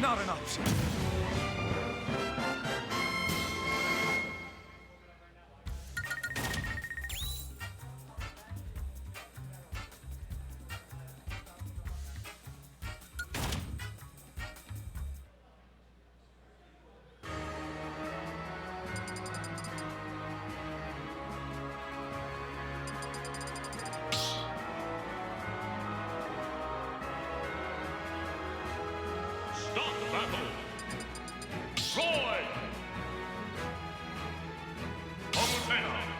Not an option. Palutena.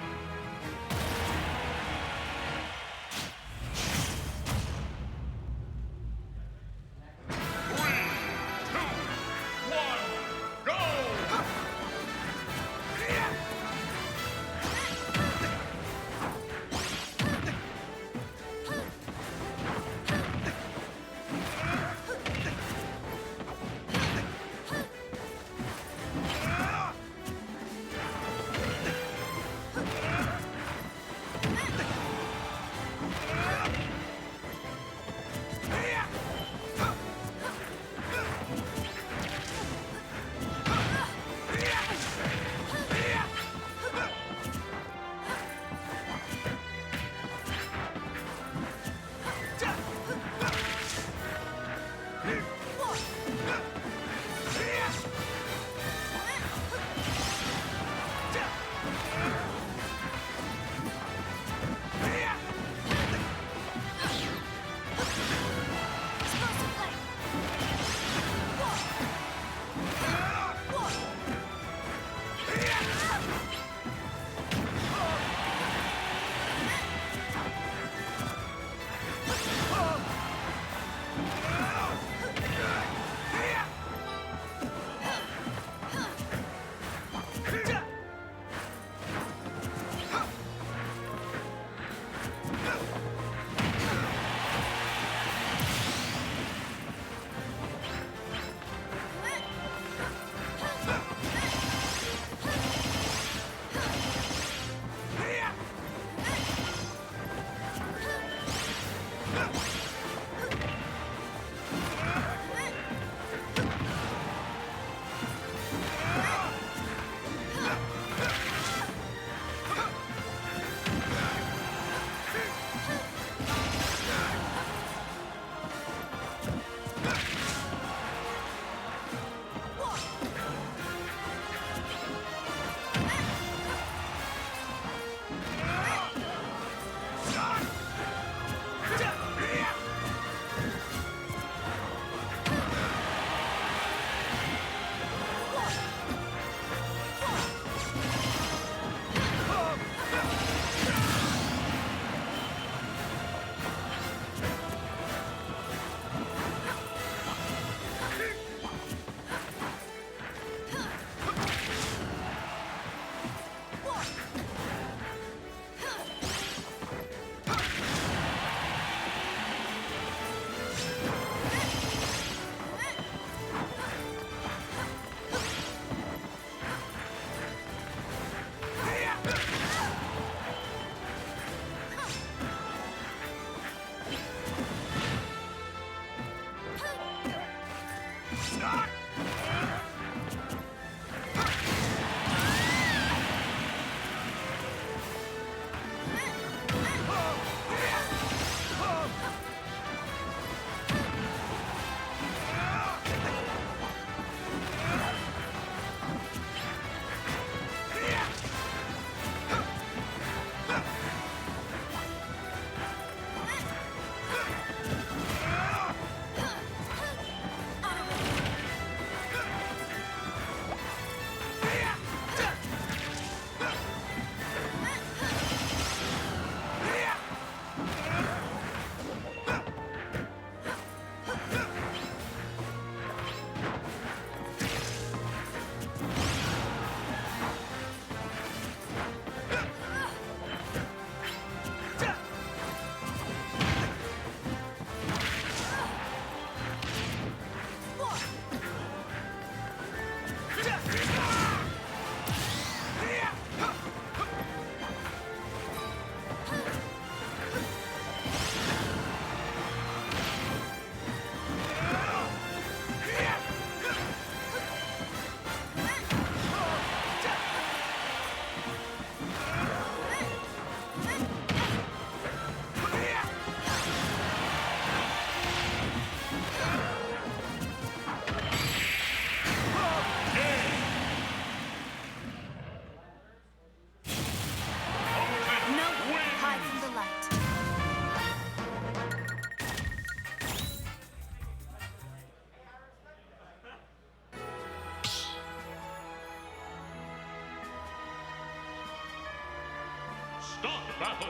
Start battle.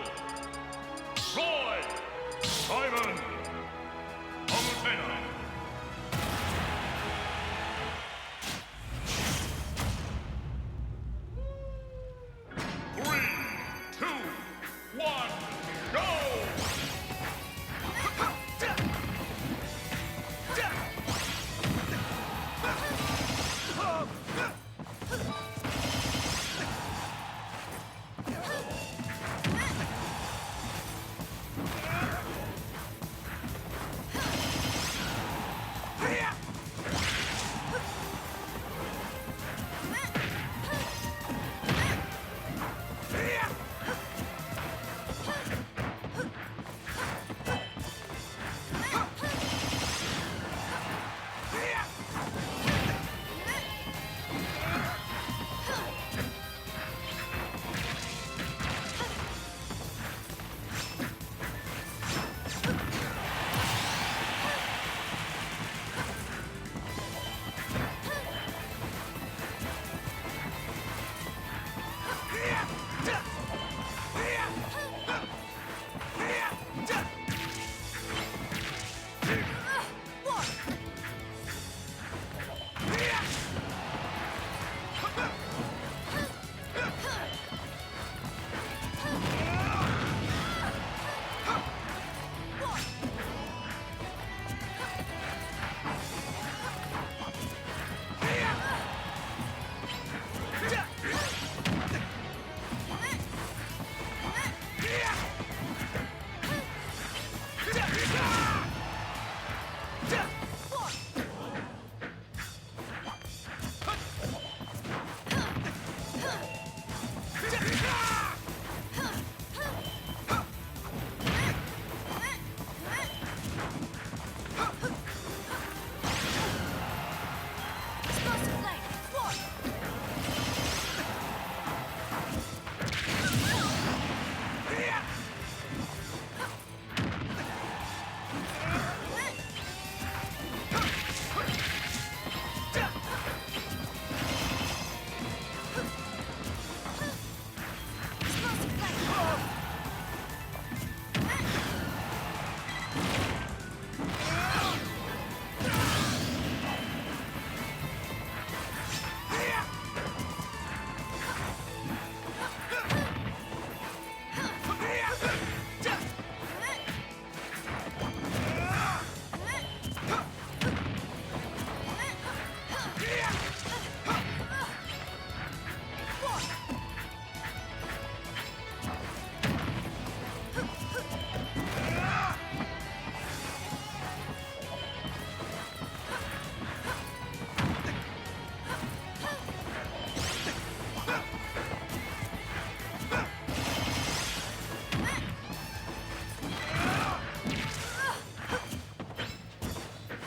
Roy, Simon, Palutena. 3, 2, 1, go!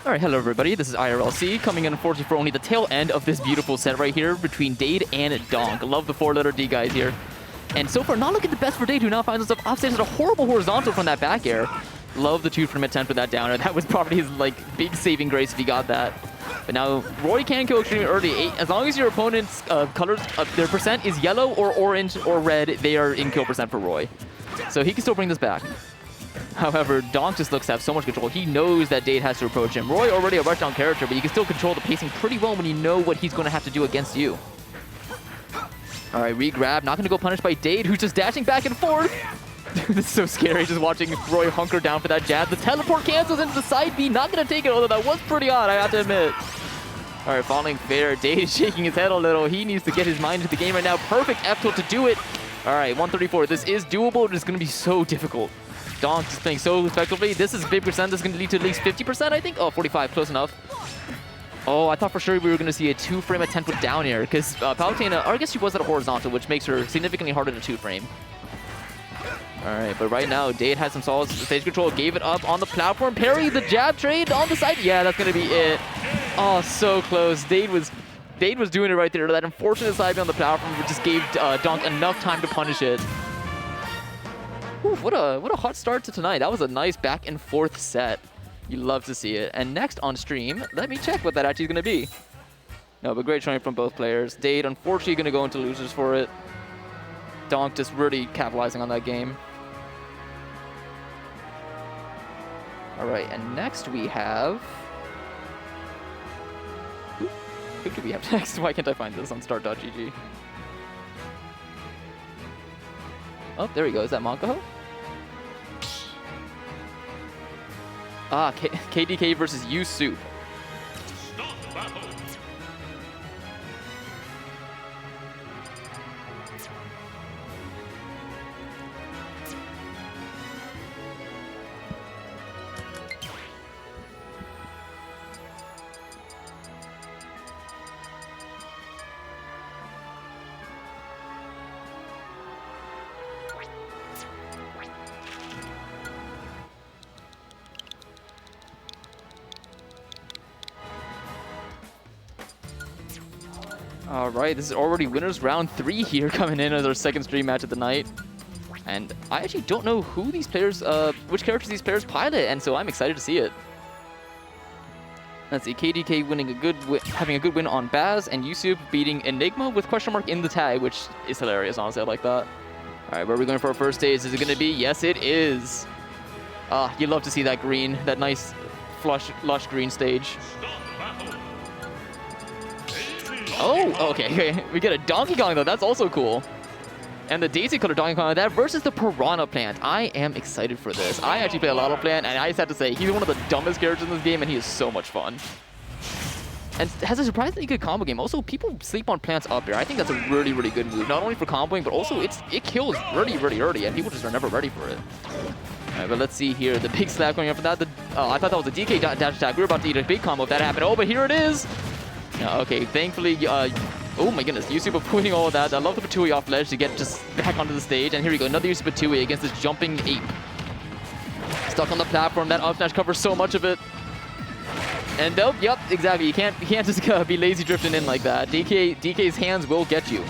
Alright, hello everybody, this is IRLC, coming in unfortunately for only the tail end of this beautiful set right here between Dade and Donk. Love the 4-letter D guys here. And so far, not looking the best for Dade, who now finds himself offstage at a horrible horizontal from that back air. Love the 2-frame attempt with that downer. That was probably his big saving grace if he got that. But now, Roy can kill extremely early. As long as your opponent's colors, their percent is yellow or orange or red, they are in kill percent for Roy. So he can still bring this back. However, Donk just looks to have so much control. He knows that Dade has to approach him. Roy already a rushdown character, but you can still control the pacing pretty well when you know what he's going to have to do against you. All right, re-grab. Not going to go punished by Dade, who's just dashing back and forth. This is so scary, just watching Roy hunker down for that jab. The teleport cancels into the side B. Not going to take it, although that was pretty odd, I have to admit. All right, falling fair. Dade is shaking his head a little. He needs to get his mind into the game right now. Perfect F tilt to do it. All right, 134. This is doable, but it's going to be so difficult. Donk is playing so effectively. This is 50%. This is going to lead to at least 50%, I think. Oh, 45, close enough. Oh, I thought for sure we were going to see a 2-frame attempt with down air, because Palutena, or I guess she was at a horizontal, which makes her significantly harder to 2-frame. All right, but right now, Dade has some solid stage control, gave it up on the platform, parry the jab trade on the side. Yeah, that's going to be it. Oh, so close. Dade was doing it right there. That unfortunate side B on the platform just gave Donk enough time to punish it. Ooh, what a hot start to tonight. That was a nice back and forth set. You love to see it. And next on stream, let me check what that actually is going to be. No, but great showing from both players. Dade, unfortunately, going to go into losers for it. Donk just really capitalizing on that game. All right, and next we have... Who do we have next? Why can't I find this on start.gg? Oh, there we go. Is that Mokou? Ah, KDK versus YouSoup. Start battle. All right, this is already winners round 3 here coming in as our second stream match of the night. And I actually don't know who these players, which characters these players pilot, and so I'm excited to see it. Let's see, KDK winning having a good win on Baz, and YouSoup beating Enigma with question mark in the tag, which is hilarious, honestly, I like that. All right, where are we going for our first stage? Is it going to be? Yes, it is. You love to see that green, that nice lush green stage. Oh, okay. We get a Donkey Kong, though. That's also cool. And the Daisy color Donkey Kong, that versus the Piranha plant. I am excited for this. I actually play a lot of plant, and I just have to say, he's one of the dumbest characters in this game, and he is so much fun. And has a surprisingly good combo game. Also, people sleep on plants up here. I think that's a really, really good move. Not only for comboing, but also it kills really, really early, and people just are never ready for it. All right, but let's see here. The big slap going up for that. I thought that was a DK dash attack. We were about to eat a big combo if that happened. Oh, but here it is. Okay, thankfully, oh my goodness, YouSoup avoiding all of that. I love the Patui off ledge to get just back onto the stage. And here we go, another YouSoup Patui against this jumping ape. Stuck on the platform, that up smash covers so much of it. And nope, yep, exactly. You can't just be lazy drifting in like that. DK's hands will get you.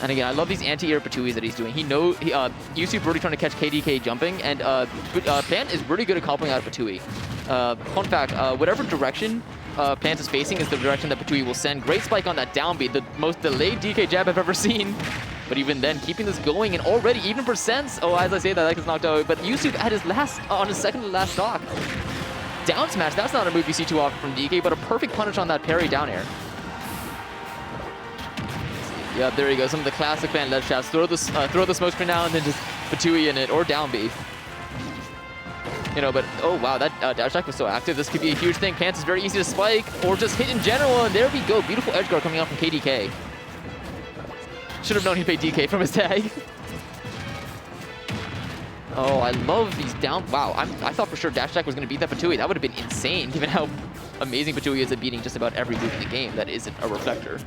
And again, I love these anti-air Patuis that he's doing. He knows, YouSoup really trying to catch KDK jumping, and Plant is really good at comboing out of Patui. Fun fact, whatever direction Plant is facing is the direction that Patui will send. Great spike on that down B, the most delayed DK jab I've ever seen. But even then, keeping this going, and already, even percents, oh, as I say that gets knocked out. But YouSoup at his on his second to last stock. Down smash, that's not a move you see too often from DK, but a perfect punish on that parry down air. Yeah, there you go. Some of the classic Plant ledge traps. Throw the smoke screen now and then just Patui in it, or down B. You know, but oh wow, that dash attack was so active. This could be a huge thing. Pants is very easy to spike, or just hit in general, and there we go. Beautiful edge guard coming out from KDK. Should have known he played DK from his tag. Oh, I love these down. Wow, I thought for sure dash attack was going to beat that Patui. That would have been insane, given how amazing Patui is at beating just about every move in the game that isn't a reflector.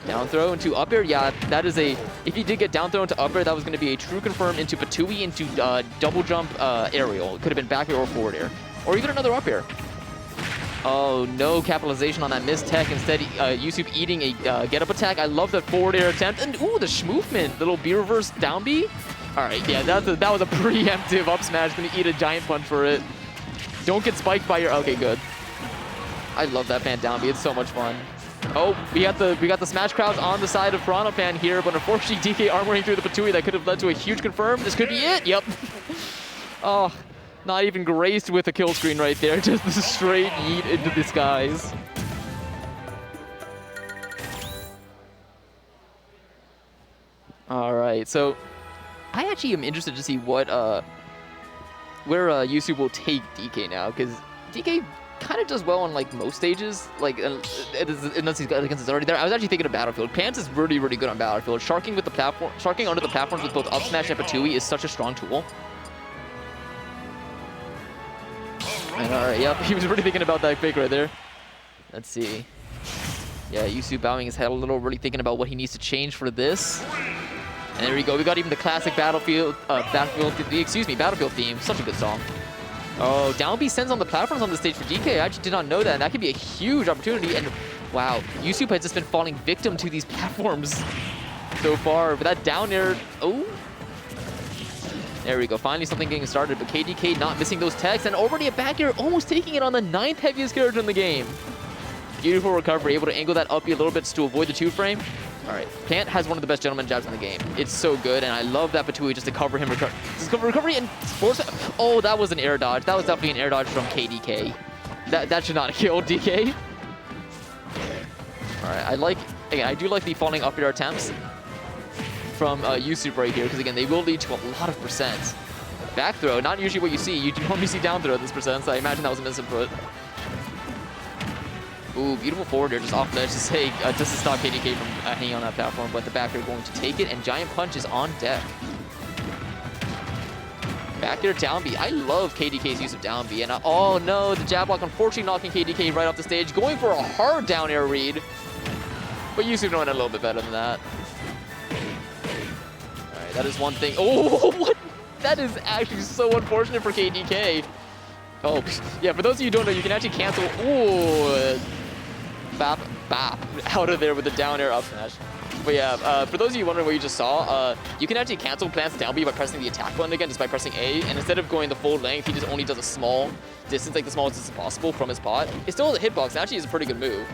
Down throw into up air, yeah, that is a... If he did get down throw into up air, that was going to be a true confirm into Patui into double jump aerial. It could have been back air or forward air. Or even another up air. Oh, no capitalization on that missed tech. Instead, YouSoup eating a get-up attack. I love that forward air attempt. And ooh, the schmovement. Little B reverse down B. All right, yeah, that was a preemptive up smash. Going to eat a giant punch for it. Don't get spiked by your... Okay, good. I love that fan down B. It's so much fun. Oh, we got the smash crowds on the side of Piranha fan here, but unfortunately DK armoring through the Patui that could have led to a huge confirm. This could be it. Yep. Oh, not even graced with a kill screen right there. Just the straight yeet into the skies. All right, so I actually am interested to see what where YouSoup will take DK now, because DK kind of does well on like most stages, like unless he's got against already there. I was actually thinking of Battlefield. Pants is really, really good on Battlefield. Sharking with the platform, sharking under the platforms with both up smash and Patui is such a strong tool. And all right, yep, he was really thinking about that fake right there. Let's see. Yeah, YouSoup bowing his head a little, really thinking about what he needs to change for this. And there we go. We got even the classic Battlefield theme. Such a good song. Oh, down B sends on the platforms on the stage for DK. I actually did not know that, and that could be a huge opportunity. And wow, YouSoup has just been falling victim to these platforms so far. But that down air, oh. There we go, finally something getting started, but KDK not missing those techs, and already a back air, almost taking it on the 9th heaviest character in the game. Beautiful recovery, able to angle that up a little bit to avoid the 2-frame. All right, Plant has one of the best gentleman jabs in the game. It's so good, and I love that Patui just to cover him, recovery, and force. Oh, that was an air dodge. That was definitely an air dodge from KDK. That should not have killed DK. All right, I do like the falling up air attempts from YouSoup right here, because again, they will lead to a lot of percent. Back throw, not usually what you see. You normally see down throw at this percent, so I imagine that was a misinput. Ooh, beautiful forward air just off the edge to say, just to stop KDK from hanging on that platform, but the back air going to take it, and Giant Punch is on deck. Back air down B. I love KDK's use of down B, and oh no, the jab block unfortunately knocking KDK right off the stage, going for a hard down air read, but YouSoup knowing it a little bit better than that. All right, that is one thing. Oh, what? That is actually so unfortunate for KDK. Oh, yeah, for those of you who don't know, you can actually cancel. Ooh, bap, out of there with the down air up smash. But yeah, for those of you wondering what you just saw, you can actually cancel Plant's down B by pressing the attack button again, just by pressing A. And instead of going the full length, he just only does a small distance, like the smallest distance possible from his pot. It still has a hitbox, and actually is a pretty good move.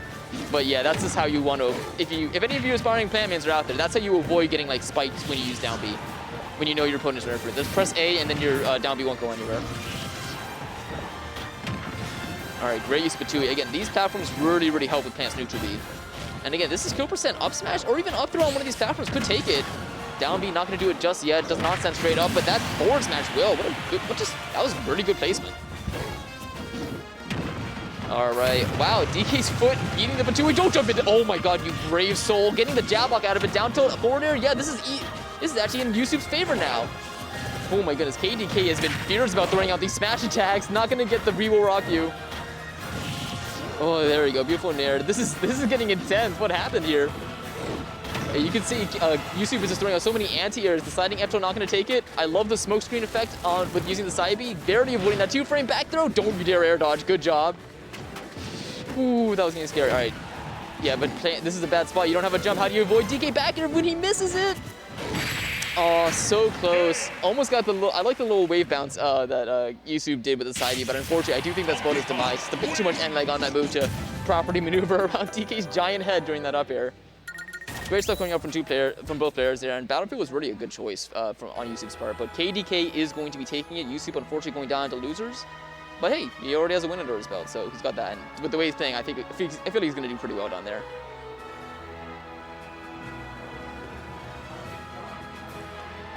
But yeah, that's just how you want to, if any of you aspiring Plant Mans are out there, that's how you avoid getting like spiked when you use down B. When you know your opponent's nerfed. Just press A, and then your down B won't go anywhere. All right, great use of Patui. Again, these platforms really, really help with Plant's neutral B. And again, this is kill percent up smash, or even up throw on one of these platforms could take it. Down B not going to do it just yet. Does not send straight up, but that forward smash will. That was really good placement. All right, wow, DK's foot beating the Patui. Don't jump into. Oh my God, you brave soul, getting the jab block out of it. Down tilt forward air. Yeah, this is actually in YouSoup's favor now. Oh my goodness, KDK has been fierce about throwing out these smash attacks. Not going to get the re-will rock you. Oh, there we go. Beautiful nair. This is getting intense. What happened here? You can see YouSoup is just throwing out so many anti-airs. The sliding F2 not going to take it. I love the smoke screen effect with using the side B. Barely avoiding that 2-frame back throw. Don't you dare air dodge. Good job. Ooh, that was getting scary. All right. Yeah, but this is a bad spot. You don't have a jump. How do you avoid DK back air when he misses it? Oh, so close. Almost got the little, I like the little wave bounce that YouSoup did with the side B, but unfortunately, I do think that's spot his demise. Just a bit too much end leg on that move to properly maneuver around DK's giant head during that up air. Great stuff coming up from both players there, and Battlefield was really a good choice on YouSoup's part, but KDK is going to be taking it. YouSoup unfortunately going down to losers, but hey, he already has a win under his belt, so he's got that. And with the way he's playing, I feel like he's going to do pretty well down there.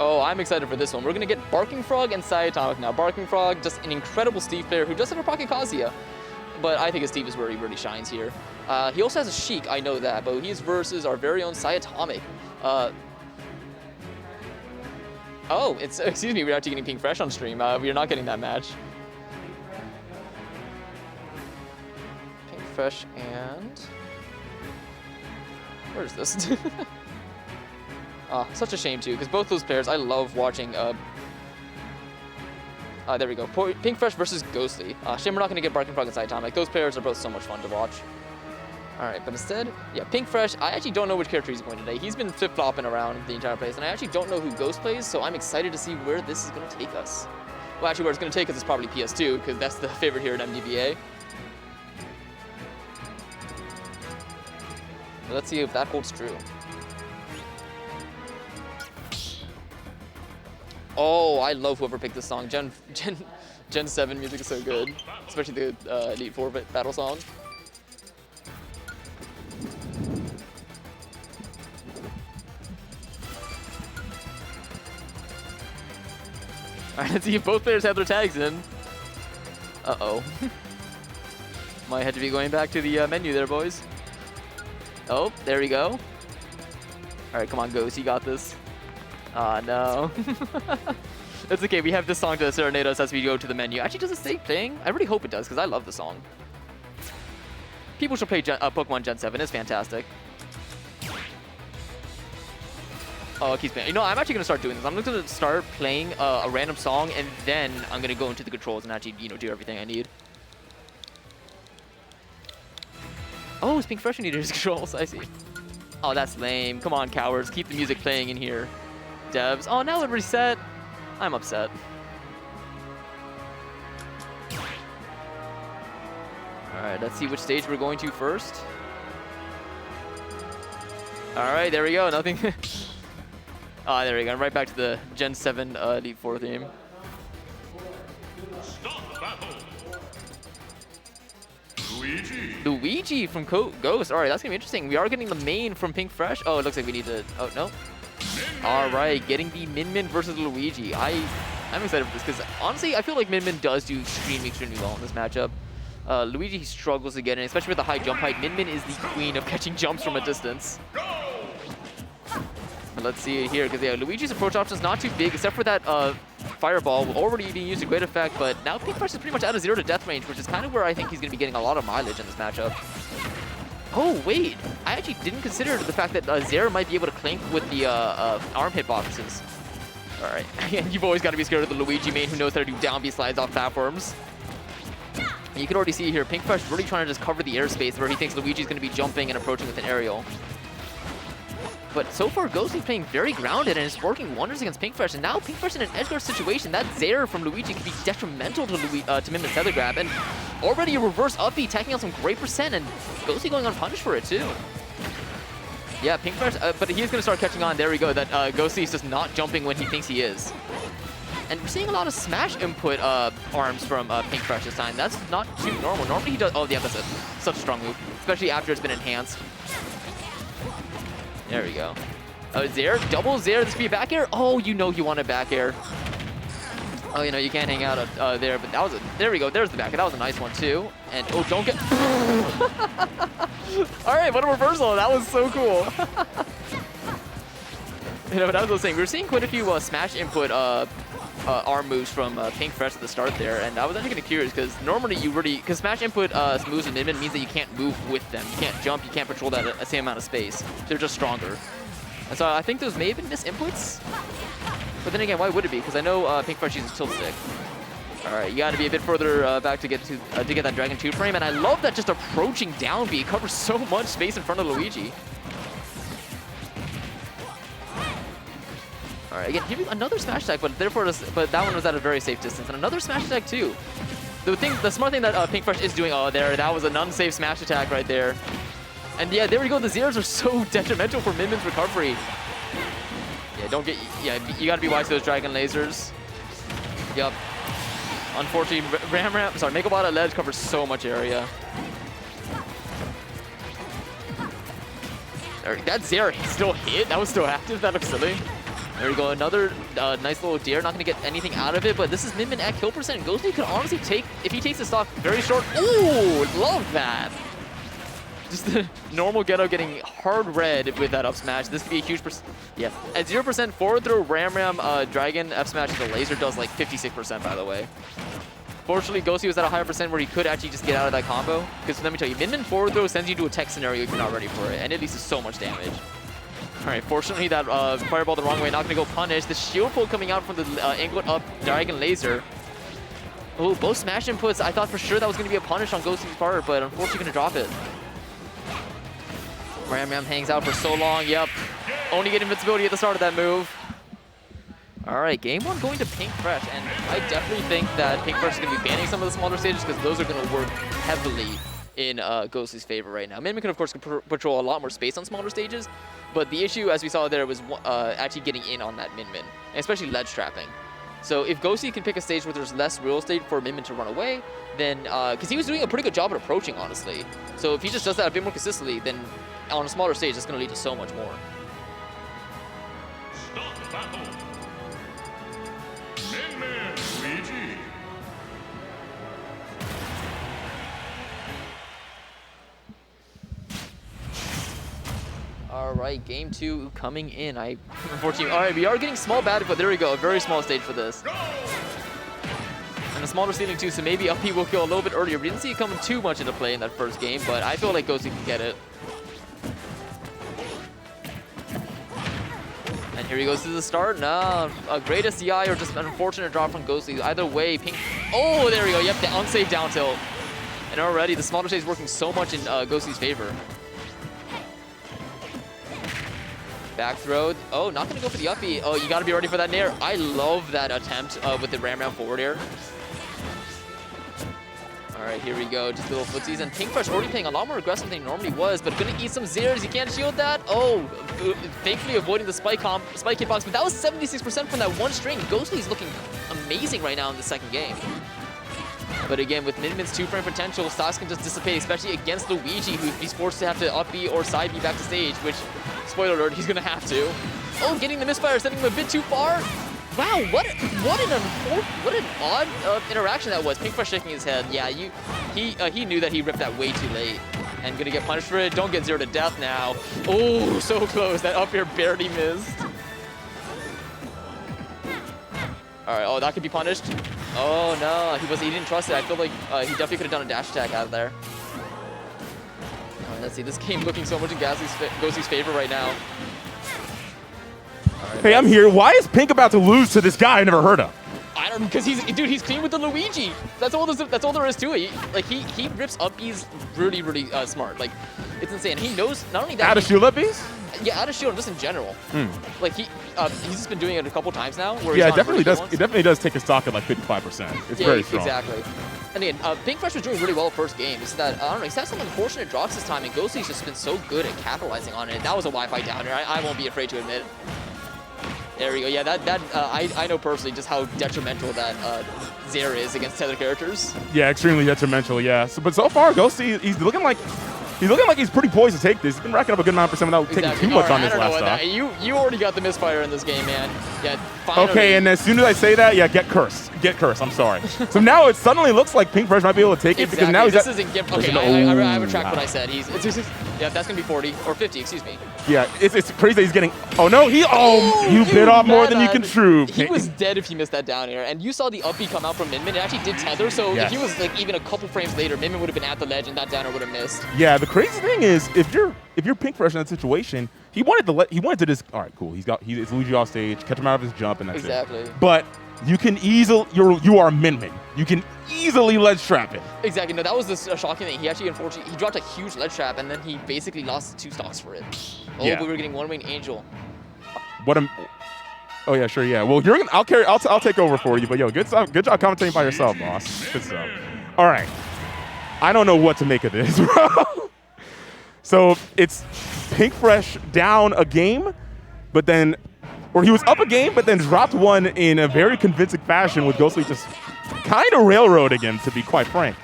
Oh, I'm excited for this one. We're going to get Barking Frog and Cyatomic now. Barking Frog, just an incredible Steve player who does have a Pocket Kazuya, but I think his Steve is where he really shines here. He also has a Sheik, I know that, but he's versus our very own Cyatomic. Oh, excuse me, we're actually getting Pink Fresh on stream. We are not getting that match. Pink Fresh and... where is this? Such a shame too, because both those players, I love watching. There we go. Pink Fresh versus Ghostly. Shame we're not going to get Barking Frog and Cyatomic. Those players are both so much fun to watch. All right, but instead, yeah, Pink Fresh. I actually don't know which character he's going today. He's been flip-flopping around the entire place, and I actually don't know who Ghost plays, so I'm excited to see where this is going to take us. Well, actually, where it's going to take us is probably PS2, because that's the favorite here at MDVA. But let's see if that holds true. Oh, I love whoever picked this song. Gen 7 music is so good, especially the Elite 4 battle song. All right, let's see if both players have their tags in. Uh-oh. Might have to be going back to the menu there, boys. Oh, there we go. All right, come on, Ghost, you got this. Aw, no. It's okay, we have this song to serenade us as we go to the menu. Actually, does it stay playing? I really hope it does, because I love the song. People should play Pokemon Gen 7, it's fantastic. Oh, it keeps playing. You know, I'm actually going to start doing this. I'm just going to start playing a random song, and then I'm going to go into the controls and actually, you know, do everything I need. Oh, it's Pink Fresh needed his controls, I see. Oh, that's lame. Come on, cowards. Keep the music playing in here. Devs. Oh, now it reset. I'm upset. All right, let's see which stage we're going to first. All right, there we go. Nothing. There we go. Right back to the Gen 7 Elite Four theme. Stop battle. Luigi. Luigi from Ghost. All right, that's gonna be interesting. We are getting the main from Pink Fresh. Oh, it looks like we need to. Oh no. All right, getting the Min versus Luigi. I'm excited for this because honestly, I feel like Min does do extremely well in this matchup. Luigi he struggles to get in, especially with the high jump height. Min is the queen of catching jumps from a distance. But let's see it here, because yeah, Luigi's approach option is not too big, except for that fireball already being used to great effect. But now Pink Fresh is pretty much out of 0 to death range, which is kind of where I think he's going to be getting a lot of mileage in this matchup. Oh wait, I actually didn't consider the fact that Zare might be able to clink with the arm hitboxes. All right, and you've always got to be scared of the Luigi main who knows how to do down B slides off platforms. You can already see here, Pink Fresh really trying to just cover the airspace where he thinks Luigi's going to be jumping and approaching with an aerial. But so far, Ghosty's playing very grounded and is working wonders against Pink Fresh. And now Pink Fresh in an edgeguard situation, that Zare from Luigi could be detrimental to Minmin's tether grab. And already a reverse up B, tacking out some great percent, and Ghosty going unpunished for it too. Yeah, Pink Fresh, but he's going to start catching on. There we go, that Ghosty is just not jumping when he thinks he is. And we're seeing a lot of smash input arms from Pink Fresh this time. That's not too normal. Normally he does, oh yeah, that's such a strong move, especially after it's been enhanced. There we go. Zare, double Zare, this be a back air? Oh, you know you want a back air. Oh, you know, you can't hang out there, but that was a, there we go, there's the back air. That was a nice one too. And, oh, don't get, all right, what a reversal, that was so cool. You know, but as I was saying, we were seeing quite a few smash input arm moves from Pink Fresh at the start there, and I was actually kind of curious because normally you really, because smash input moves in Min means that you can't move with them, you can't jump, you can't patrol that same amount of space. They're just stronger, and so I think those may have been misinputs. But then again, why would it be? Because I know Pink Fresh uses tilt stick. All right, you got to be a bit further back to get that Dragon 2 frame, and I love that just approaching down B covers so much space in front of Luigi. All right, again, give another smash attack, but therefore, but that one was at a very safe distance, and another smash attack too. The smart thing that Pink Fresh is doing, oh, that was an unsafe smash attack right there. And yeah, there we go. The Zeros are so detrimental for Minmin's recovery. Yeah, you gotta be wise to those dragon lasers. Yup. Unfortunately, Megabot at ledge covers so much area. That Zare still hit. That was still active. That looks silly. There we go, another nice little dare. Not going to get anything out of it, but this is Min at kill percent. Ghosty could honestly take, if he takes the stock very short. Ooh, love that. Just the normal Ghetto getting hard red with that up smash. This could be a huge yeah. At 0% forward throw, Ram Dragon F smash, the laser does like 56%, by the way. Fortunately, Ghosty was at a higher percent where he could actually just get out of that combo. Because let me tell you, Min forward throw sends you to a tech scenario if you're not ready for it, and it leads to so much damage. All right, fortunately that fireball the wrong way, not gonna go punish. The shield pull coming out from the angled up Dragon Laser. Oh, both smash inputs. I thought for sure that was gonna be a punish on Ghosty's part, but unfortunately gonna drop it. Ram hangs out for so long, yep. Only get invincibility at the start of that move. All right, game one going to Pink Fresh, and I definitely think that Pink Fresh is gonna be banning some of the smaller stages because those are gonna work heavily in Ghosty's favor right now. Min can of course patrol a lot more space on smaller stages, but the issue, as we saw there, was actually getting in on that Min, and especially ledge trapping. So if Ghosty can pick a stage where there's less real estate for Min to run away, then, because he was doing a pretty good job at approaching, honestly. So if he just does that a bit more consistently, then on a smaller stage, it's going to lead to so much more. Stop the battle. Min, Luigi. All right, game two coming in. Unfortunately, all right, we are getting small battle, but there we go, a very small stage for this. And a smaller ceiling too, so maybe up B will kill a little bit earlier. We didn't see it coming too much into play in that first game, but I feel like Ghosty can get it. And here he goes to the start. No, a great SDI or just an unfortunate drop from Ghosty. Either way, Pink. Oh, there we go. Yep, the unsafe down tilt. And already the smaller stage is working so much in Ghosty's favor. Back throw. Oh, not going to go for the up B. Oh, you got to be ready for that nair. I love that attempt with the ram forward air. All right, here we go. Just little footsies. And Pink Fresh already playing a lot more aggressive than he normally was, but gonna eat some Zers. You can't shield that. Oh, thankfully avoiding the spike hitbox, but that was 76% from that one string. Ghostly's looking amazing right now in the second game. But again, with Min-Min's 2-frame potential, stocks can just dissipate, especially against Luigi, who he's forced to have to up B or side B back to stage, which, spoiler alert, he's gonna have to. Oh, getting the misfire, sending him a bit too far. Wow, what an odd interaction that was. Pink Fresh shaking his head. Yeah, he knew that he ripped that way too late, and gonna get punished for it. Don't get 0 to death now. Oh, so close. That up air barely missed. All right. Oh, that could be punished. Oh no, he didn't trust it. I feel like he definitely could have done a dash attack out of there. All right, let's see. This game looking so much in Ghostly's favor right now. Right, hey, I'm here. Why is Pink about to lose to this guy I never heard of? I don't know, because he's clean with the Luigi. That's all there is to it. He rips up B's really smart. Like, it's insane. He knows not only that. Out of shield up B's? Yeah, out of shield, just in general. Like he's just been doing it a couple times now. Where yeah, it definitely does. It definitely does take a stock at like 55%. It's very strong. Exactly. And again, Pink Fresh was doing really well first game. It's that I don't know. He's had some unfortunate drops this time, and Ghostly's just been so good at capitalizing on it. That was a Wi-Fi downer. I won't be afraid to admit. There we go. Yeah, I know personally just how detrimental that Zair is against tether characters. Yeah, extremely detrimental. Yeah. But so far, Ghostly, he's looking like he's pretty poised to take this. He's been racking up a good amount of percent without taking too much on this last stock. You already got the misfire in this game, man. Yeah. Finally. Okay, and as soon as I say that, yeah, get cursed. Get cursed. I'm sorry. So now it suddenly looks like Pink Fresh might be able to take it because now this isn't gift. Okay, I retract what I said. Yeah, that's gonna be 40 or 50. Excuse me. Yeah, it's crazy that he's getting. Oh no, you bit off more than you can chew. He was dead if he missed that down air, and you saw the up B come out from Min-Min. It actually did tether, so if he was like even a couple frames later, Min-Min would have been at the ledge, and that down air would have missed. Yeah, the crazy thing is if you're Pink Fresh in that situation, he wanted to just all right, cool. It's Luigi off stage, catch him out of his jump, and that's it. But you can you are Min-Min. You can easily ledge trap it. Exactly. No, that was the shocking thing. He actually, unfortunately, he dropped a huge ledge trap, and then he basically lost 2 stocks for it. Oh, yeah. But we were getting one-wing Angel. Oh yeah, sure, yeah. Well, I'll take over for you. But yo, good job commentating by yourself, boss. Good stuff. All right. I don't know what to make of this, bro. So it's Pink Fresh down a game, but then, or he was up a game, but then dropped one in a very convincing fashion with Ghostly just kind of railroad again, to be quite frank.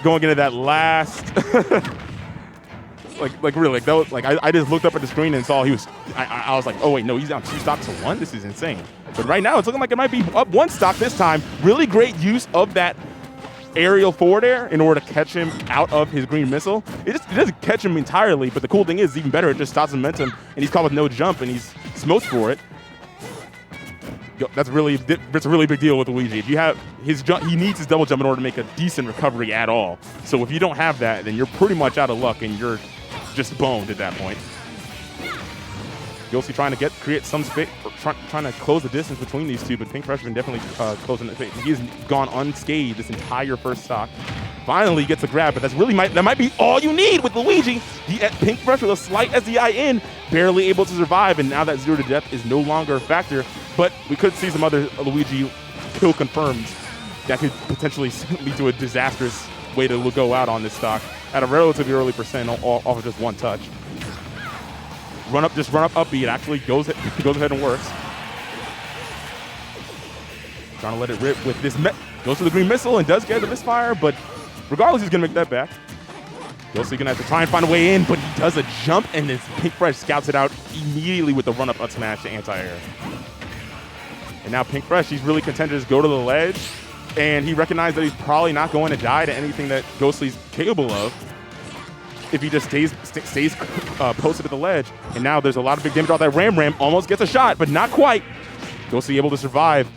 Going into that last, I just looked up at the screen and saw he was. I was like, oh wait, no, he's down 2 stocks to 1. This is insane. But right now, it's looking like it might be up 1 stock this time. Really great use of that aerial forward air in order to catch him out of his green missile. It doesn't catch him entirely, but the cool thing is, even better, it just stops momentum, and he's caught with no jump, and he's smoked for it. That's a really big deal with Luigi. If you have his jump, he needs his double jump in order to make a decent recovery at all. So if you don't have that, then you're pretty much out of luck, and you're just boned at that point. Ghostly trying to create some space, trying to close the distance between these two, but Pink Fresh has been definitely closing it. He's gone unscathed this entire first stock. Finally gets a grab, but that might be all you need with Luigi. Pink Fresh with a slight SDI in, barely able to survive, and now that 0 to death is no longer a factor. But we could see some other Luigi kill confirmed that could potentially lead to a disastrous way to go out on this stock at a relatively early percent off of just 1 touch. Run up B. It actually goes ahead and works. Trying to let it rip with this. Goes to the green missile and does get the misfire, but regardless, he's going to make that back. Ghostly going to have to try and find a way in, but he does a jump, and this Pink Fresh scouts it out immediately with the run-up up smash to anti-air. And now Pink Fresh, he's really content to just go to the ledge, and he recognized that he's probably not going to die to anything that Ghostly's capable of if he just stays posted at the ledge. And now there's a lot of big damage off that Ram almost gets a shot, but not quite. Ghostly able to survive.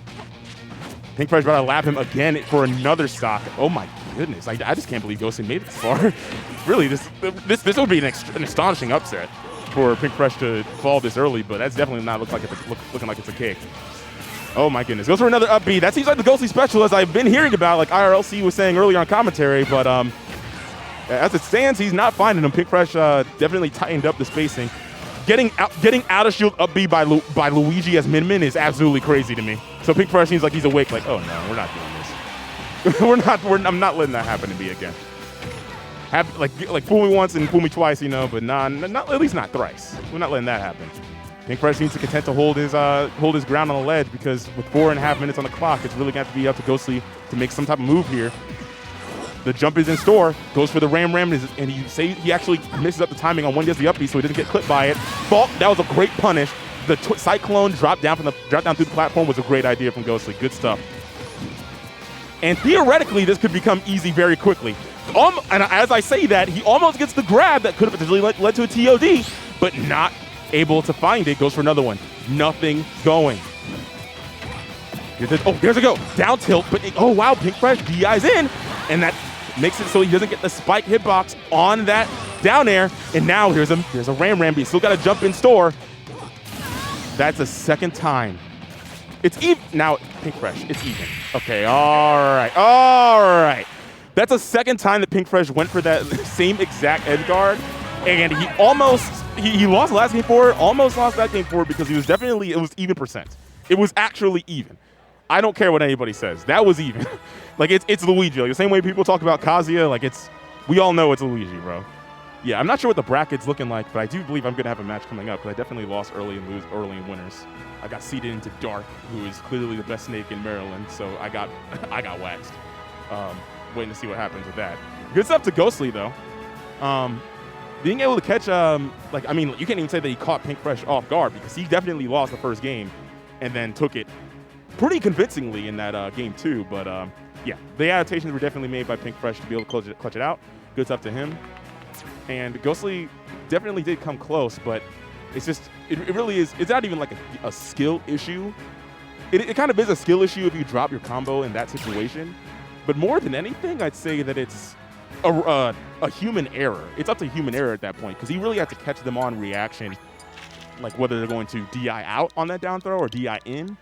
Pink Fresh about to lap him again for another stock. Oh my goodness, I just can't believe Ghostly made it this far. Really, this would be an astonishing upset for Pink Fresh to fall this early, but that's definitely not looking like it's a cake. Oh my goodness, goes for another up B. That seems like the Ghostly special, as I've been hearing about, like IRLC was saying earlier on commentary, but as it stands, he's not finding him. Pink Fresh definitely tightened up the spacing. Getting out of shield up B by Luigi as Min-Min is absolutely crazy to me. So Pink Fresh seems like he's awake, like, oh no, we're not doing this. I'm not letting that happen to me again. Like fool me once and fool me twice, you know, but not at least not thrice. We're not letting that happen. Pink Fresh needs to content to hold his ground on the ledge, because with 4.5 minutes on the clock, it's really going to have to be up to Ghostly to make some type of move here. The jump is in store, goes for the Ram, and he actually misses up the timing on when he does the up B, so he doesn't get clipped by it. Fault, that was a great punish. The Cyclone drop down through the platform was a great idea from Ghostly. Good stuff. And theoretically, this could become easy very quickly. And as I say that, he almost gets the grab that could have potentially led to a TOD, but not able to find it. Goes for another one. Nothing going. There's a go. Down tilt, but oh wow, Pink Fresh DI's in, and that makes it so he doesn't get the spike hitbox on that down air. And now there's a Ram, but he's still got to jump in store. That's the second time. It's even. Now, Pink Fresh, it's even. Okay, all right. That's the second time that Pink Fresh went for that same exact edge guard, and he almost, he lost the last game for it, almost lost that game for it, because it was even percent. It was actually even. I don't care what anybody says. That was even. Like, it's Luigi. Like, the same way people talk about Kazuya, like, we all know it's Luigi, bro. Yeah, I'm not sure what the bracket's looking like, but I do believe I'm going to have a match coming up, because I definitely lost early in winners. I got seeded into Dark, who is clearly the best snake in Maryland, so I got waxed. Waiting to see what happens with that. Good stuff to Ghostly, though. Being able to catch, you can't even say that he caught Pink Fresh off guard, because he definitely lost the first game and then took it pretty convincingly in that game, too. But, yeah, the adaptations were definitely made by Pink Fresh to be able to clutch it out. Good stuff to him. And Ghostly definitely did come close, but it's just, it really is, it's not even like a skill issue. It kind of is a skill issue if you drop your combo in that situation. But more than anything, I'd say that it's a human error. It's up to human error at that point, because he really had to catch them on reaction, like whether they're going to DI out on that down throw or DI in.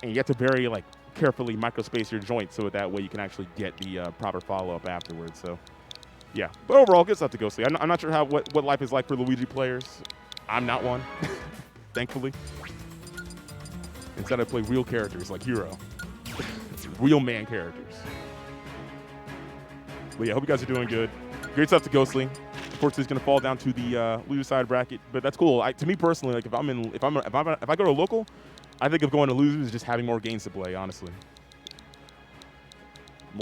And you have to very carefully microspace your joint so that way you can actually get the proper follow-up afterwards. So, yeah. But overall, good stuff to Ghostly. I'm not sure what life is like for Luigi players. I'm not one, thankfully. Instead, I play real characters like Hero. Real man characters. But yeah, I hope you guys are doing good. Great stuff to Ghostly. Unfortunately, he's going to fall down to the loser side bracket, but that's cool. To me personally, like if I go to a local, I think of going to losers as just having more games to play. Honestly,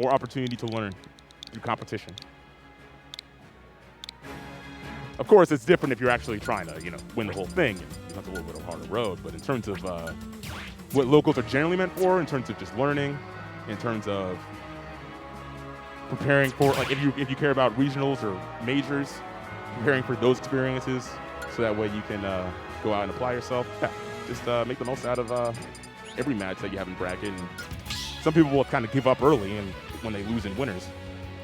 more opportunity to learn through competition. Of course, it's different if you're actually trying to, win the whole thing. You have a little bit of a harder road. But in terms of what locals are generally meant for, in terms of just learning, in terms of preparing for, like, if you care about regionals or majors, preparing for those experiences, so that way you can go out and apply yourself. Yeah, just make the most out of every match that you have in bracket. And some people will kind of give up early, and when they lose in winners,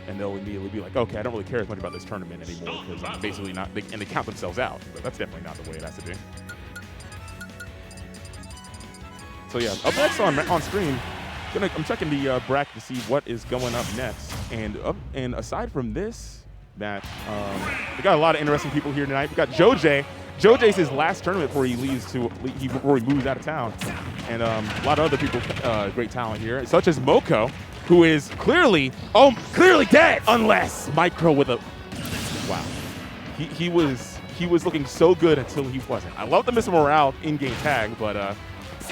and they'll immediately be like, okay, I don't really care as much about this tournament anymore, because I'm basically not, and they count themselves out. But that's definitely not the way it has to be. So yeah, up next on stream, I'm checking the bracket to see what is going up next. And aside from this match, we got a lot of interesting people here tonight. We got Joj. Joj's his last tournament before he leaves before he moves out of town, and a lot of other people, great talent here, such as Mokou, who is clearly dead, unless Micro with a, wow. He was looking so good until he wasn't. I love the Mr. Morale in-game tag, but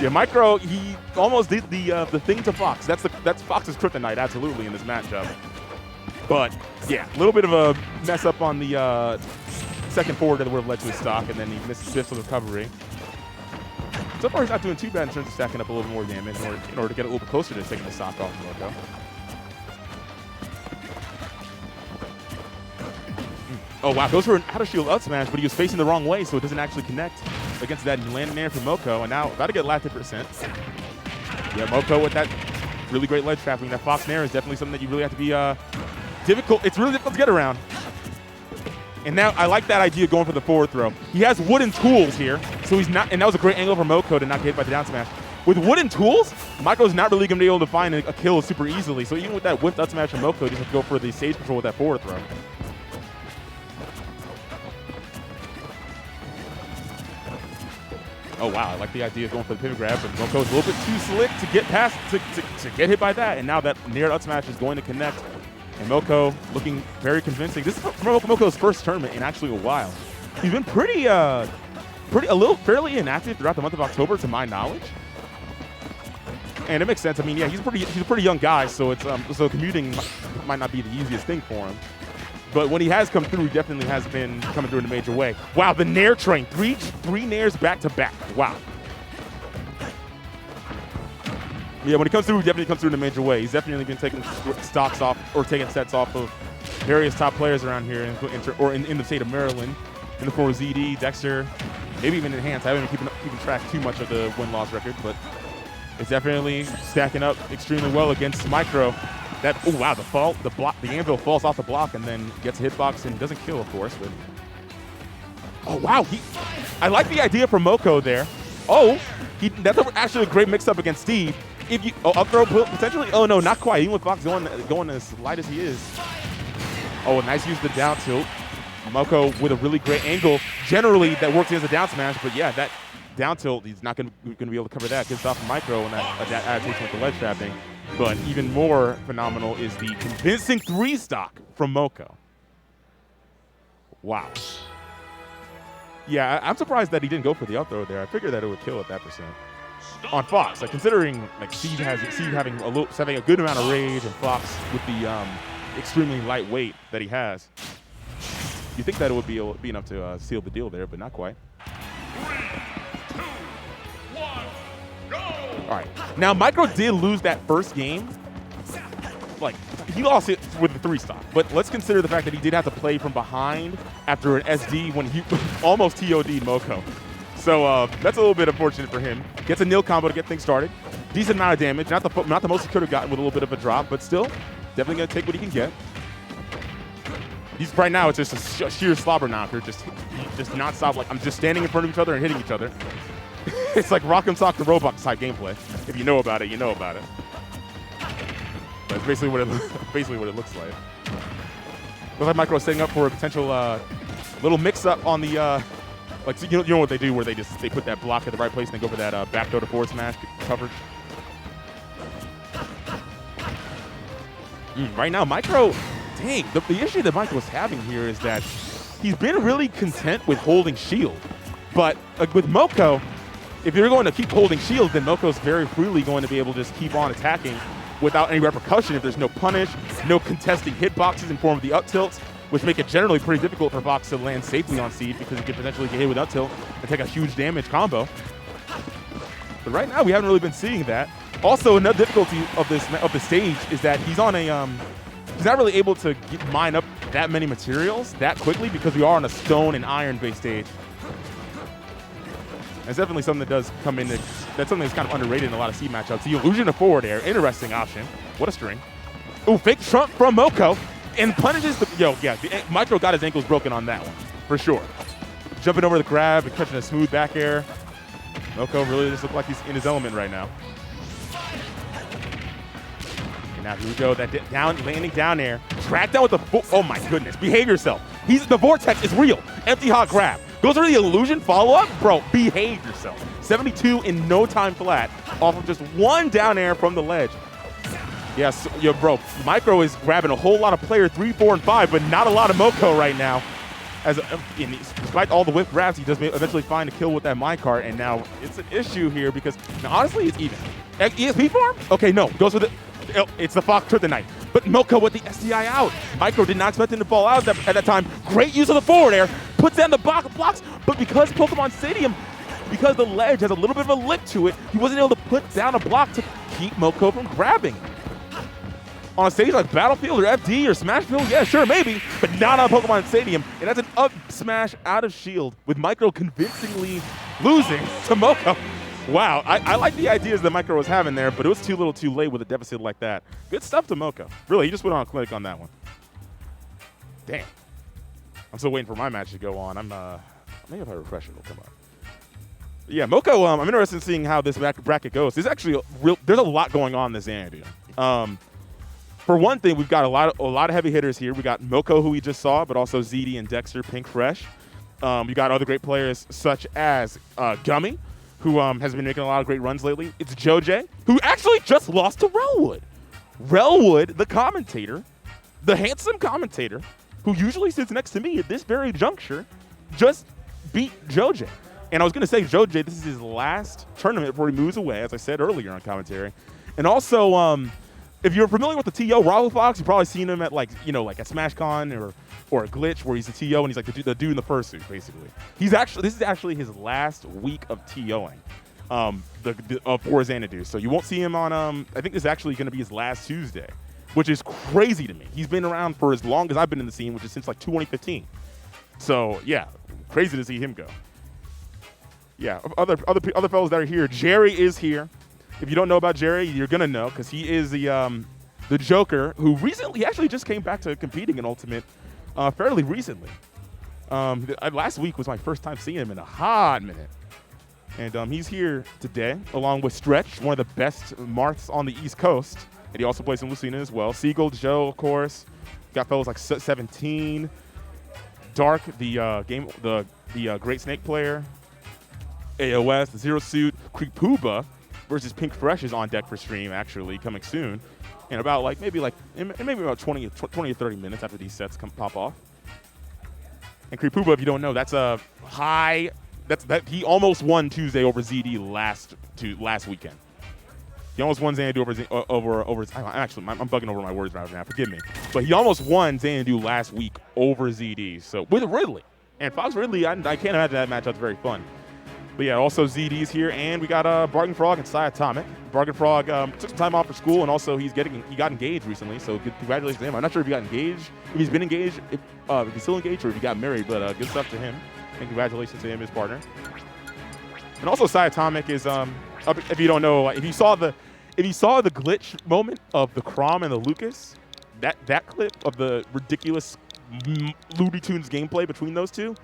yeah, Micro, he almost did the thing to Fox. That's Fox's kryptonite, absolutely, in this matchup. But yeah, a little bit of a mess up on the second forward that would have led to his stock, and then he missed Biff's recovery. So far, he's not doing too bad in terms of stacking up a little more damage in order to get a little bit closer to taking the stock off Mokou. Oh, wow. Goes for an out-of-shield up smash, but he was facing the wrong way, so it doesn't actually connect against that landing air from Mokou. And now about to get lapped 10%. Yeah, Mokou with that really great ledge trapping. That Fox Nair is definitely something that you really have to be difficult. It's really difficult to get around. And now I like that idea going for the forward throw. He has wooden tools here, so he's not, and that was a great angle for Mokou to not get hit by the down smash. With wooden tools, Micro's not really going to be able to find a kill super easily. So even with that whipped up smash from Mokou, just have to go for the stage control with that forward throw. Oh, wow. I like the idea of going for the pivot grab, but Mokou's a little bit too slick to get past, to get hit by that. And now that Nair up smash is going to connect. And Mokou looking very convincing. This is Mokou's first tournament in actually a while. He's been fairly inactive throughout the month of October, to my knowledge. And it makes sense. I mean, yeah, he's a pretty young guy, so it's so commuting might not be the easiest thing for him. But when he has come through, he definitely has been coming through in a major way. Wow, the Nair train, three Nairs back to back. Wow. Yeah, when he comes through, he definitely comes through in a major way. He's definitely been taking stocks off or taking sets off of various top players around here, in the state of Maryland, in the form of ZD, Dexter, maybe even Enhanced. I haven't been keeping track too much of the win-loss record, but it's definitely stacking up extremely well against Micro. Oh wow, the anvil falls off the block and then gets a hitbox and doesn't kill, of course. But oh wow, I like the idea for Mokou there. Oh, that's actually a great mix-up against Steve. If you up throw potentially. Oh no, not quite. Even with Fox going as light as he is. Oh, nice use of the down tilt. Mokou with a really great angle. Generally, that works against a down smash, but yeah, that down tilt, he's not going to be able to cover that. Gets off of Micro and that adaptation with the ledge trapping. But even more phenomenal is the convincing 3-stock from Mokou. Wow. Yeah, I'm surprised that he didn't go for the up throw there. I figured that it would kill at that percent. On Fox, like considering like Steve having a good amount of rage, and Fox with the extremely light weight that he has, you think that it would be enough to seal the deal there, but not quite. 3, 2, 1, go! All right. Now, Micro did lose that first game. Like, he lost it with the 3-stock. But let's consider the fact that he did have to play from behind after an SD when he almost TOD'd Mokou. So that's a little bit unfortunate for him. Gets a nil combo to get things started. Decent amount of damage. Not the most he could have gotten with a little bit of a drop, but still, definitely going to take what he can get. Right now, it's just a sheer slobber knocker. Just non-stop. Like, I'm just standing in front of each other and hitting each other. It's like Rock'em Sock the Robot type gameplay. If you know about it, you know about it. That's basically what it looks like. Looks like Micro is setting up for a potential little mix-up on the like, so you know what they do, where they put that block at the right place and they go for that backdoor to forward smash coverage. Right now, Micro, dang, the issue that Micro is having here is that he's been really content with holding shield, but like with Mokou, if you're going to keep holding shield, then Mokou's very freely going to be able to just keep on attacking without any repercussion if there's no punish, no contesting hitboxes in form of the up tilts, which make it generally pretty difficult for Fox to land safely on seed because he can potentially get hit with up tilt and take a huge damage combo. But right now, we haven't really been seeing that. Also, another difficulty of the stage is that he's on a he's not really able to mine up that many materials that quickly because we are on a stone and iron based stage. That's definitely something that does come in. That's something that's kind of underrated in a lot of seed matchups. The illusion of forward air, interesting option. What a string. Ooh, fake trump from Mokou. And punishes the, Micro got his ankles broken on that one, for sure. Jumping over the grab and catching a smooth back air. Mokou really just looks like he's in his element right now. And now here we go, that landing down air. Track down with the, oh my goodness, behave yourself. The vortex is real. Empty hot grab. Goes for the illusion follow-up? Bro, behave yourself. 72 in no time flat off of just one down air from the ledge. Yes, bro, Micro is grabbing a whole lot of player 3, 4, and 5, but not a lot of Mokou right now. Despite all the whip grabs, he does eventually find a kill with that minecart, and now it's an issue here because, now honestly, it's even. ESP farm? Okay, no, goes with it. It's the Fox Kryptonite. But Mokou with the SDI out. Micro did not expect him to fall out at that time. Great use of the forward air. Puts down the blocks, but because Pokemon Stadium, because the ledge has a little bit of a lip to it, he wasn't able to put down a block to keep Mokou from grabbing. On a stage like Battlefield or FD or Smashville, yeah, sure, maybe, but not on Pokemon Stadium. And that's an up smash out of shield with Micro convincingly losing to Mokou. Wow, I like the ideas that Micro was having there, but it was too little too late with a deficit like that. Good stuff to Mokou. Really, he just went on a clinic on that one. Damn. I'm still waiting for my match to go on. Maybe if I refresh it, it'll come up. Yeah, Mokou, I'm interested in seeing how this bracket goes. There's actually there's a lot going on in this Xanadu. For one thing, we've got a lot of heavy hitters here. We got Mokou, who we just saw, but also ZD and Dexter, Pink Fresh. You got other great players such as Gummy, who has been making a lot of great runs lately. It's Joj, who actually just lost to Relwood. Relwood, the commentator, the handsome commentator, who usually sits next to me at this very juncture, just beat Joj. And I was going to say, Joj, this is his last tournament before he moves away, as I said earlier on commentary. And also, if you're familiar with the TO, Raul Fox, you've probably seen him at like at SmashCon or a Glitch where he's the TO and he's like the dude in the fursuit, basically. This is actually his last week of TOing for Xanadu. So you won't see him on, I think this is actually going to be his last Tuesday, which is crazy to me. He's been around for as long as I've been in the scene, which is since like 2015. So yeah, crazy to see him go. Yeah, other fellows that are here. Jerry is here. If you don't know about Jerry, you're gonna know because he is the Joker who recently actually just came back to competing in Ultimate fairly recently. Last week was my first time seeing him in a hot minute. And he's here today along with Stretch, one of the best Marths on the East Coast. And he also plays in Lucina as well. Seagull, Joe, of course. Got fellows like 17. Dark, the Great Snake player. AOS, the Zero Suit, Creepuba versus Pink Fresh is on deck for stream, actually, coming soon. And about maybe about 20 or 30 minutes after these sets pop off. And Creepuba, if you don't know, that's a high. He almost won Tuesday over ZD last weekend. He almost won Xanadu over. I'm bugging over my words right now. Forgive me, but he almost won Xanadu last week over ZD. So with Ridley and Fox Ridley, I can't imagine that matchup's very fun. But yeah, also ZD's here, and we got Bargain Frog and Psy Atomic. Bargain Frog took some time off for school, and also he got engaged recently. So congratulations to him. I'm not sure if he got engaged, if he's been engaged, if he's still engaged, or if he got married. But good stuff to him, and congratulations to him, his partner. And also Psy Atomic is if you don't know, if you saw the glitch moment of the Crom and the Lucas, that clip of the ridiculous Looney Tunes gameplay between those two.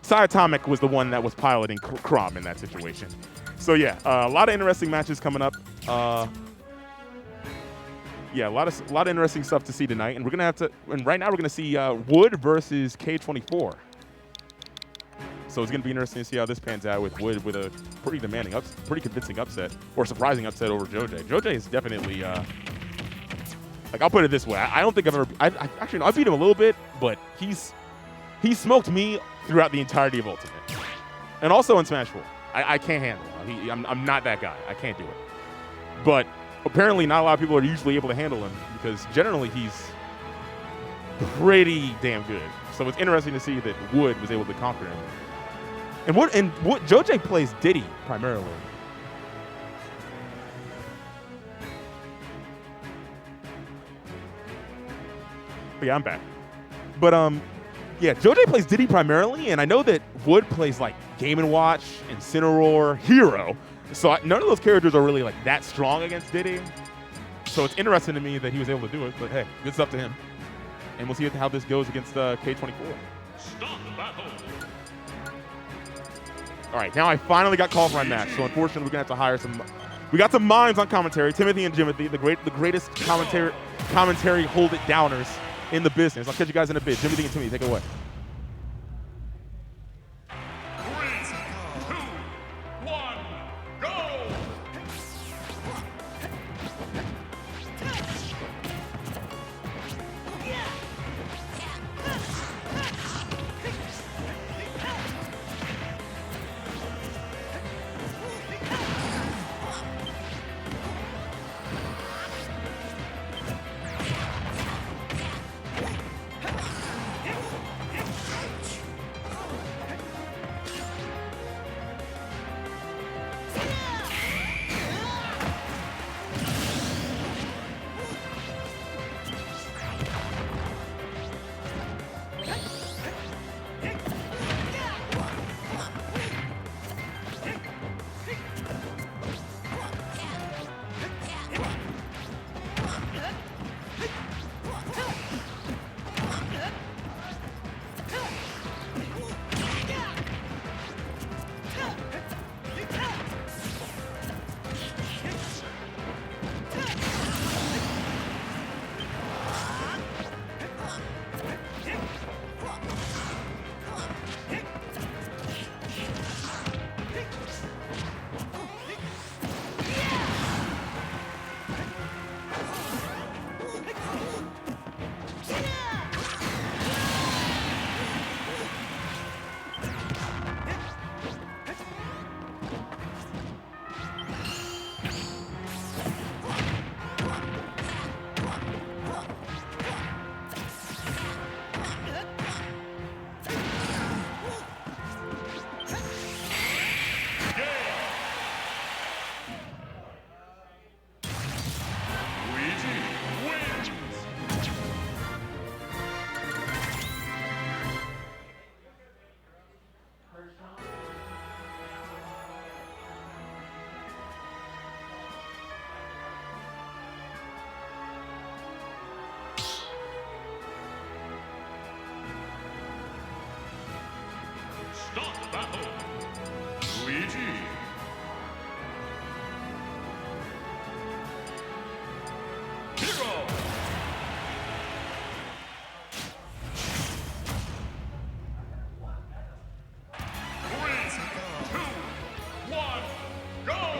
Psy Atomic was the one that was piloting Crom in that situation. So yeah, a lot of interesting matches coming up. Yeah, a lot of interesting stuff to see tonight. And we're gonna have to. And right now we're gonna see Wood versus K24. So it's gonna be interesting to see how this pans out with Wood with a pretty demanding, pretty convincing upset or surprising upset over Joj. Joj is definitely like, I'll put it this way. I don't think I've ever. I've beat him a little bit, but he smoked me throughout the entirety of Ultimate. And also in Smash 4. I can't handle him. I'm not that guy. I can't do it. But apparently not a lot of people are usually able to handle him because generally he's pretty damn good. So it's interesting to see that Wood was able to conquer him. And Joj plays Diddy primarily. But yeah, I'm back. But yeah, Joj plays Diddy primarily, and I know that Wood plays like Game & Watch, Incineroar, Hero. So none of those characters are really like that strong against Diddy. So it's interesting to me that he was able to do it. But hey, good stuff to him. And we'll see how this goes against K24. Stop the battle. All right, now I finally got called for my match. So unfortunately, we're gonna have to hire some. We got some minds on commentary. Timothy and Jimothy, the greatest commentary hold it downers in the business. I'll catch you guys in a bit. Jimothy and Timothy, take it away. 3, 2, 1, go! battle. Luigi. Hero. 3, 2, 1, go!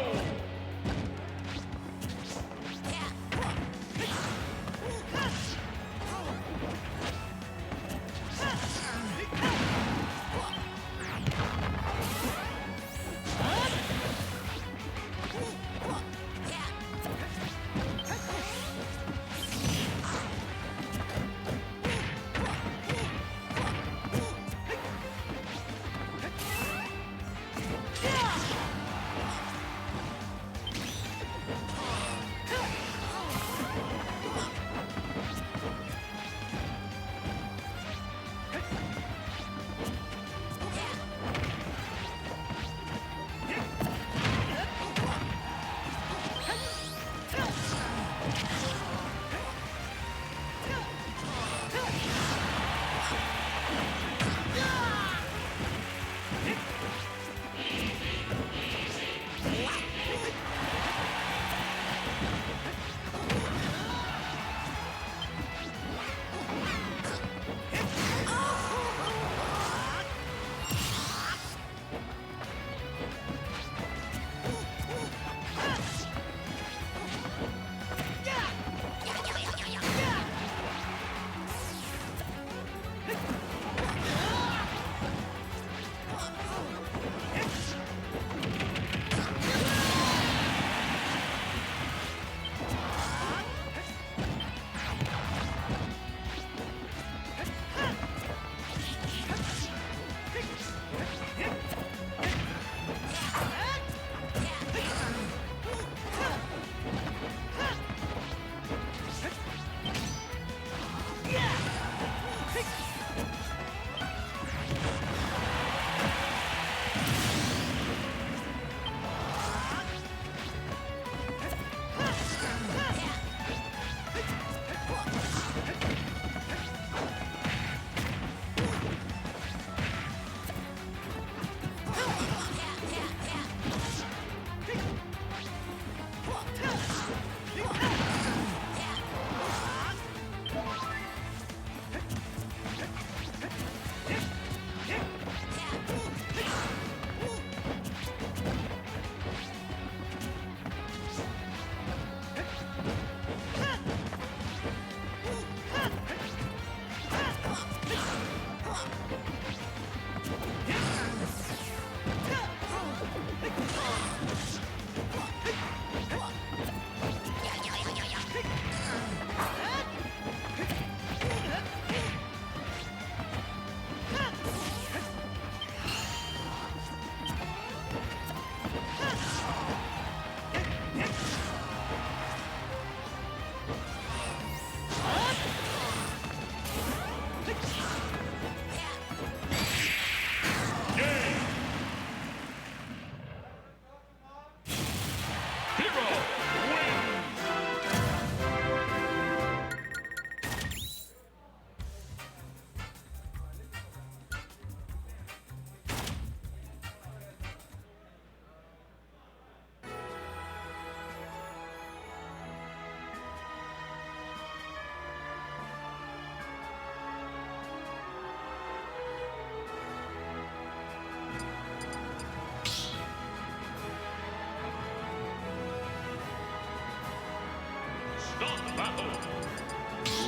Donk battle.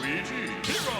Luigi, hero.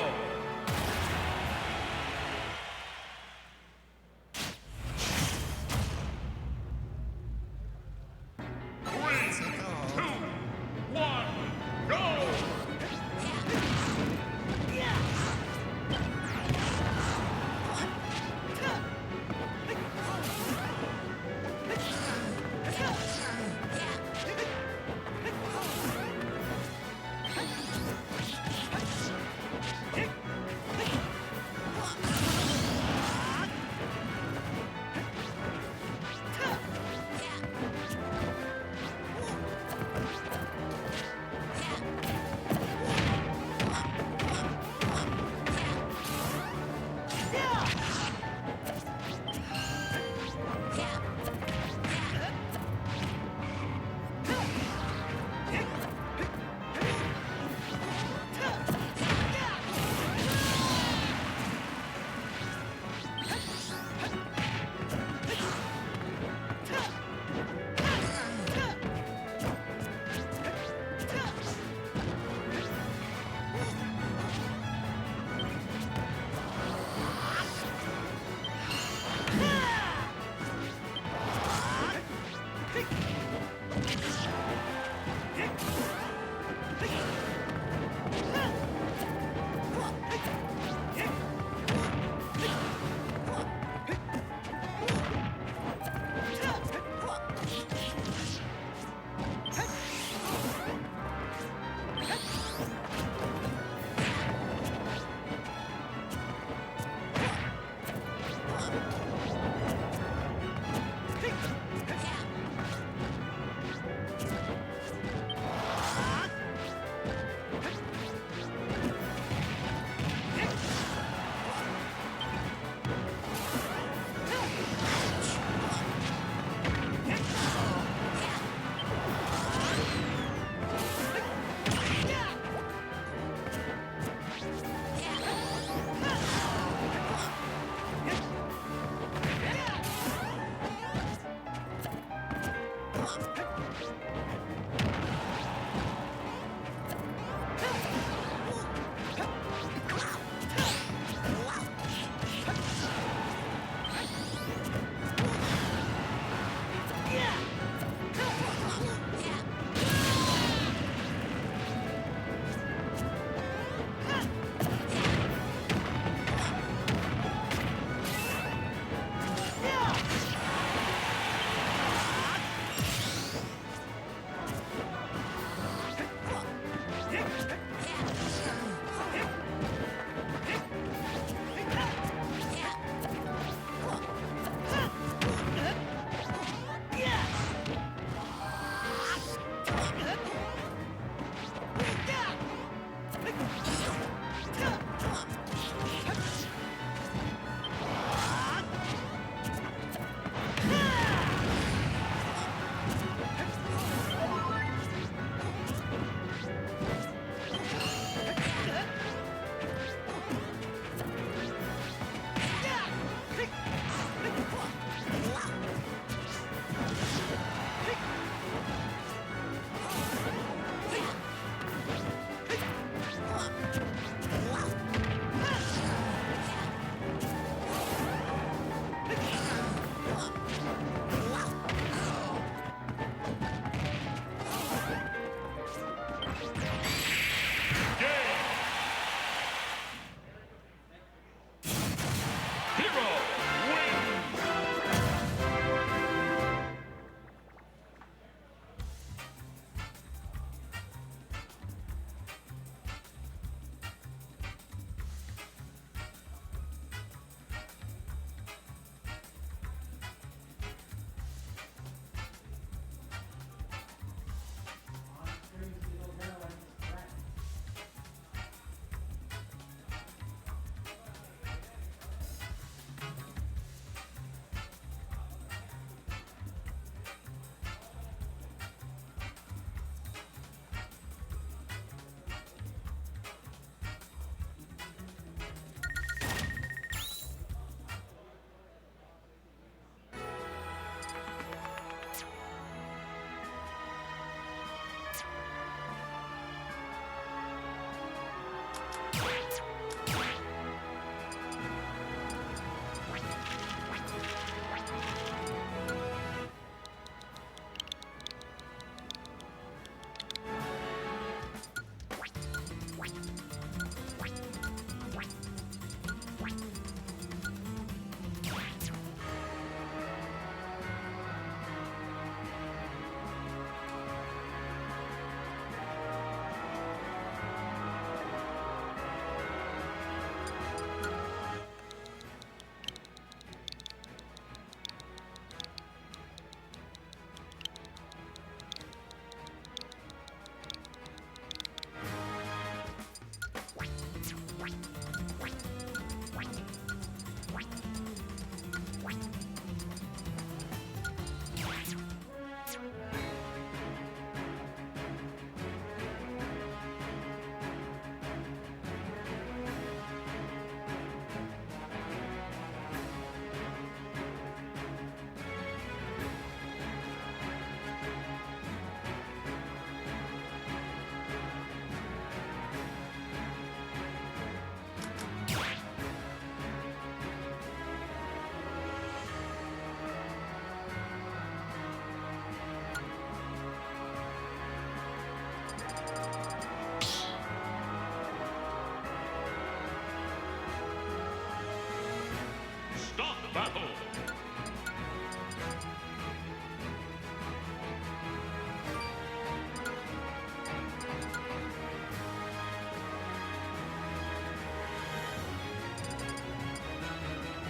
battle.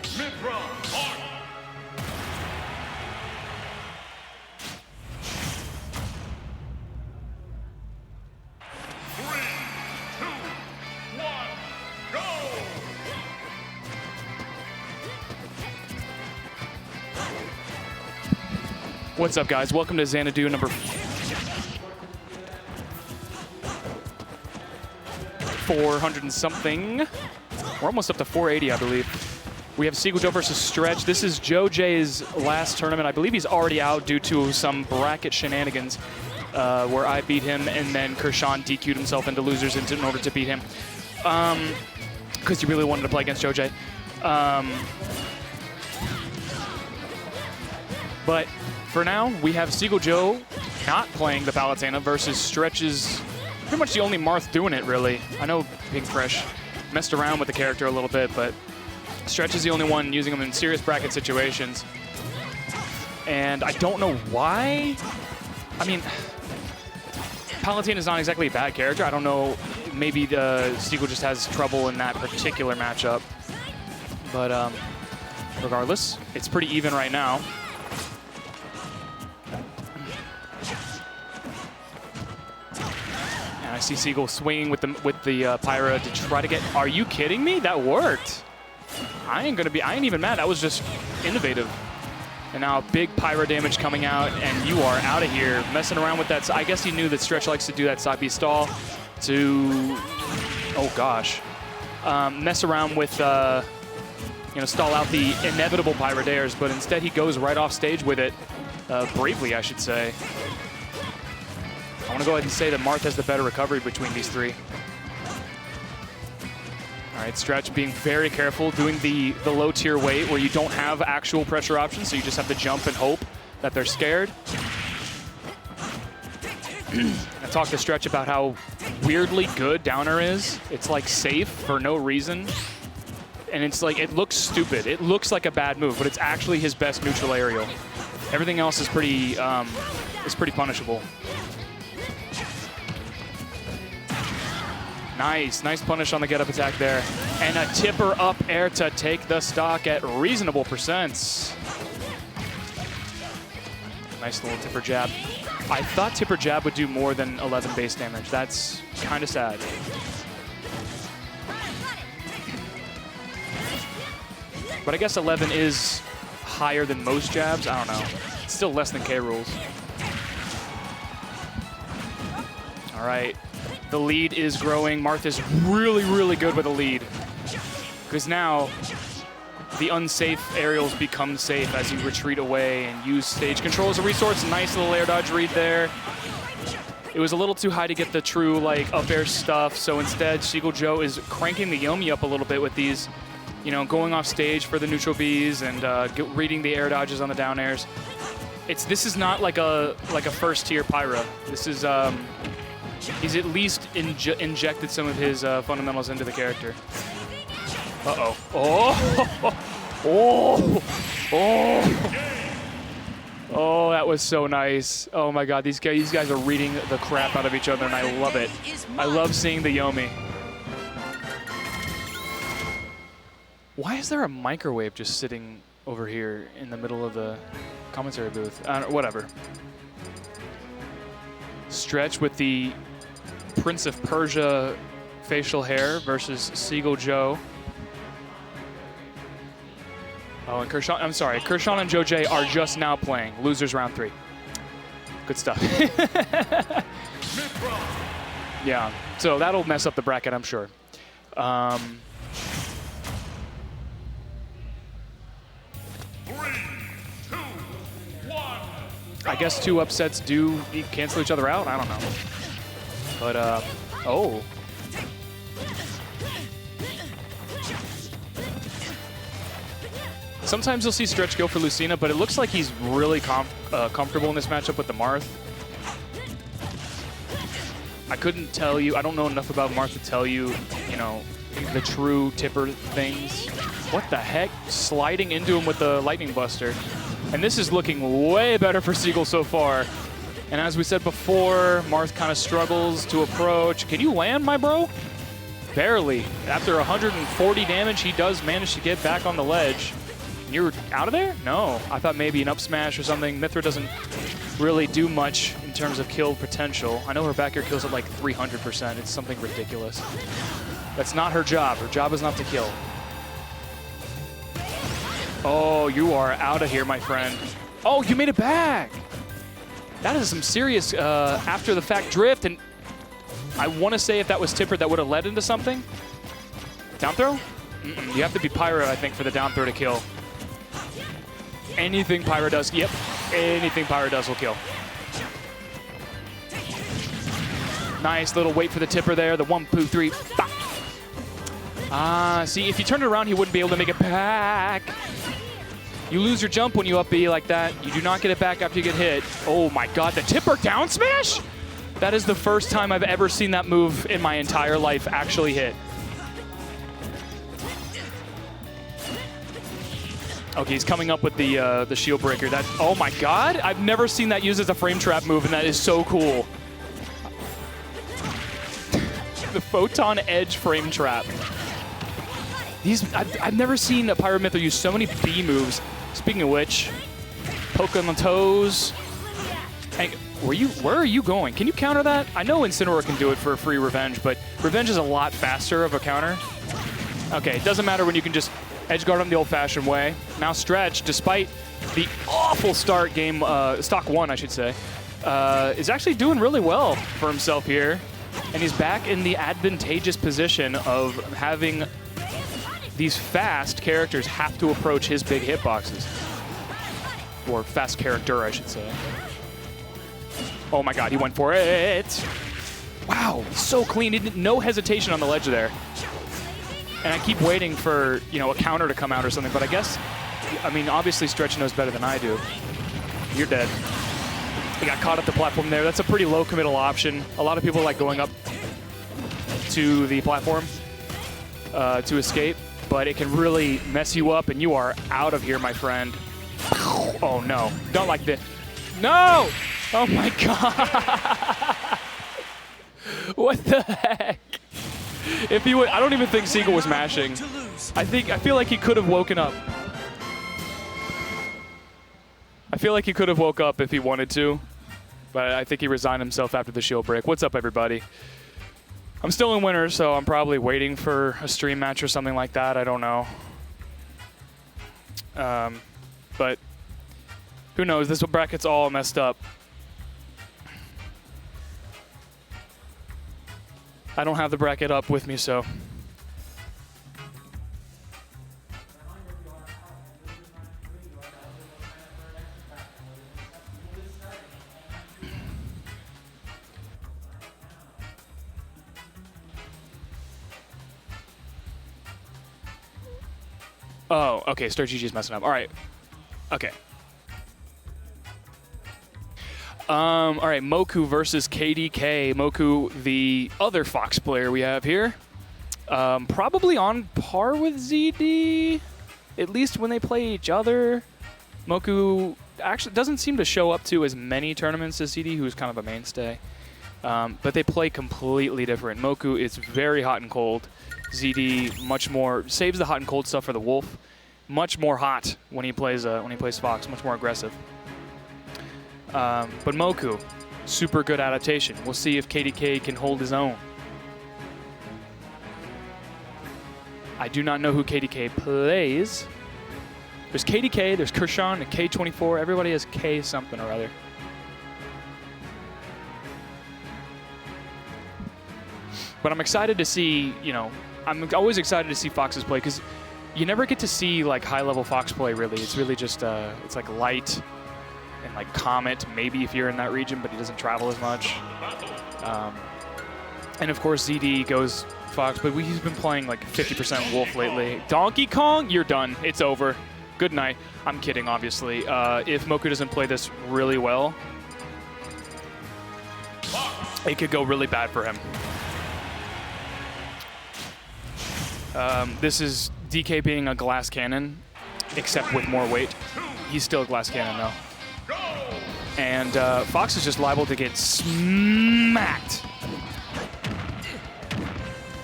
Mythra, Marth. 3, 2, 1, go! What's up, guys? Welcome to Xanadu number 400 and something. We're almost up to 480, I believe. We have Seagull versus Stretch. This is Joe J's last tournament. I believe he's already out due to some bracket shenanigans where I beat him and then Kershawn DQ'd himself into losers in order to beat him because he really wanted to play against Joe J. But for now, we have Seagull Joe not playing the Palutena versus Stretch is pretty much the only Marth doing it, really. I know Pink Fresh messed around with the character a little bit, but Stretch is the only one using him in serious bracket situations. And I don't know why. I mean, Palutena is not exactly a bad character. I don't know. Maybe the Seagull just has trouble in that particular matchup. But regardless, it's pretty even right now. And I see Seagull swinging with the Pyra to try to get. Are you kidding me? That worked. I ain't even mad. That was just innovative. And now big Pyra damage coming out, and you are out of here messing around with that. I guess he knew that Stretch likes to do that side B stall to, oh gosh, mess around with, stall out the inevitable Pyra dares, but instead he goes right off stage with it, bravely, I should say. I want to go ahead and say that Marth has the better recovery between these three. All right, Stretch being very careful, doing the low tier weight where you don't have actual pressure options, so you just have to jump and hope that they're scared. I talked to Stretch about how weirdly good downer is. It's like safe for no reason. And it's like, it looks stupid. It looks like a bad move, but it's actually his best neutral aerial. Everything else is pretty punishable. Nice punish on the get-up attack there. And a tipper up air to take the stock at reasonable percents. Nice little tipper jab. I thought tipper jab would do more than 11 base damage. That's kind of sad. But I guess 11 is higher than most jabs. I don't know. It's still less than K rules. All right. The lead is growing. Marth is really, really good with the lead. Because now the unsafe aerials become safe as you retreat away and use stage control as a resource. Nice little air dodge read there. It was a little too high to get the true like up air stuff. So instead, Seagull Joe is cranking the Yomi up a little bit with these, going off stage for the neutral Bs and reading the air dodges on the down airs. This is not like a first tier Pyra. This is he's at least injected some of his fundamentals into the character. Uh-oh. Oh, that was so nice. Oh my God, these guys are reading the crap out of each other, and I love it. I love seeing the Yomi. Why is there a microwave just sitting over here in the middle of the commentary booth? Whatever. Stretch with the Prince of Persia facial hair versus Seagull Joe. Oh, and Kershawn and Joe J are just now playing. Losers round 3. Good stuff. Yeah, so that'll mess up the bracket, I'm sure. I guess 2 upsets do cancel each other out. I don't know. But, oh. Sometimes you'll see Stretch go for Lucina, but it looks like he's really comfortable in this matchup with the Marth. I couldn't tell you. I don't know enough about Marth to tell you, you know, the true tipper things. What the heck? Sliding into him with the Lightning Buster. And this is looking way better for Seagull so far. And as we said before, Marth kind of struggles to approach. Can you land, my bro? Barely. After 140 damage, he does manage to get back on the ledge. You're out of there? No. I thought maybe an up smash or something. Mythra doesn't really do much in terms of kill potential. I know her back air kills at like 300%. It's something ridiculous. That's not her job. Her job is not to kill. Oh, you are out of here, my friend. Oh, you made it back. That is some serious after-the-fact drift, and I want to say if that was tipper, that would have led into something. Down throw? You have to be Pyra, I think, for the down throw to kill. Anything Pyra does, yep. Anything Pyra does will kill. Nice little wait for the tipper there. The 1, 2, 3. See, if you turned it around, he wouldn't be able to make it back. You lose your jump when you up B like that. You do not get it back after you get hit. Oh my God, the tipper down smash? That is the first time I've ever seen that move in my entire life actually hit. Okay, he's coming up with the shield breaker. That, oh my God, I've never seen that used as a frame trap move, and that is so cool. The Photon Edge frame trap. I've never seen a Pyra Mythra use so many B moves. Speaking of which, poke on the toes. Hey, where are you going? Can you counter that? I know Incineroar can do it for a free revenge, but revenge is a lot faster of a counter. Okay, it doesn't matter when you can just edge guard him the old-fashioned way. Now Stretch, despite the awful start game, stock 1, I should say, is actually doing really well for himself here. And he's back in the advantageous position of having these fast characters have to approach his big hitboxes. Or fast character, I should say. Oh my God, he went for it. Wow, so clean. No hesitation on the ledge there. And I keep waiting for, you know, a counter to come out or something, but I guess, I mean, obviously Stretch knows better than I do. You're dead. He got caught at the platform there. That's a pretty low committal option. A lot of people like going up to the platform to escape, but it can really mess you up, and you are out of here, my friend. Oh no, don't like this. No! Oh my God! What the heck? If he would, I don't even think Seagull was mashing. I feel like he could have woken up. I feel like he could have woke up if he wanted to, but I think he resigned himself after the shield break. What's up, everybody? I'm still in winter, so I'm probably waiting for a stream match or something like that. I don't know. But who knows? This bracket's all messed up. I don't have the bracket up with me, so. Oh, okay, Star GG's messing up. All right. Okay. All right, Mokou versus KDK. Mokou, the other Fox player we have here. Probably on par with ZD, at least when they play each other. Mokou actually doesn't seem to show up to as many tournaments as ZD, who's kind of a mainstay. But they play completely different. Mokou is very hot and cold. ZD much more saves the hot and cold stuff for the Wolf. Much more hot when he plays Fox. Much more aggressive. But Mokou, super good adaptation. We'll see if KDK can hold his own. I do not know who KDK plays. There's KDK, there's Kershawn, and K24. Everybody has K something or other. But I'm excited to see, you know, I'm always excited to see Foxes play because you never get to see like high-level Fox play really. It's really just, it's like Light and like Comet, maybe if you're in that region, but he doesn't travel as much. And of course ZD goes Fox, but he's been playing like 50% Wolf lately. Donkey Kong, you're done. It's over. Good night. I'm kidding, obviously. If Mokou doesn't play this really well, it could go really bad for him. This is DK being a glass cannon, except with more weight. He's still a glass cannon, though. And Fox is just liable to get smacked.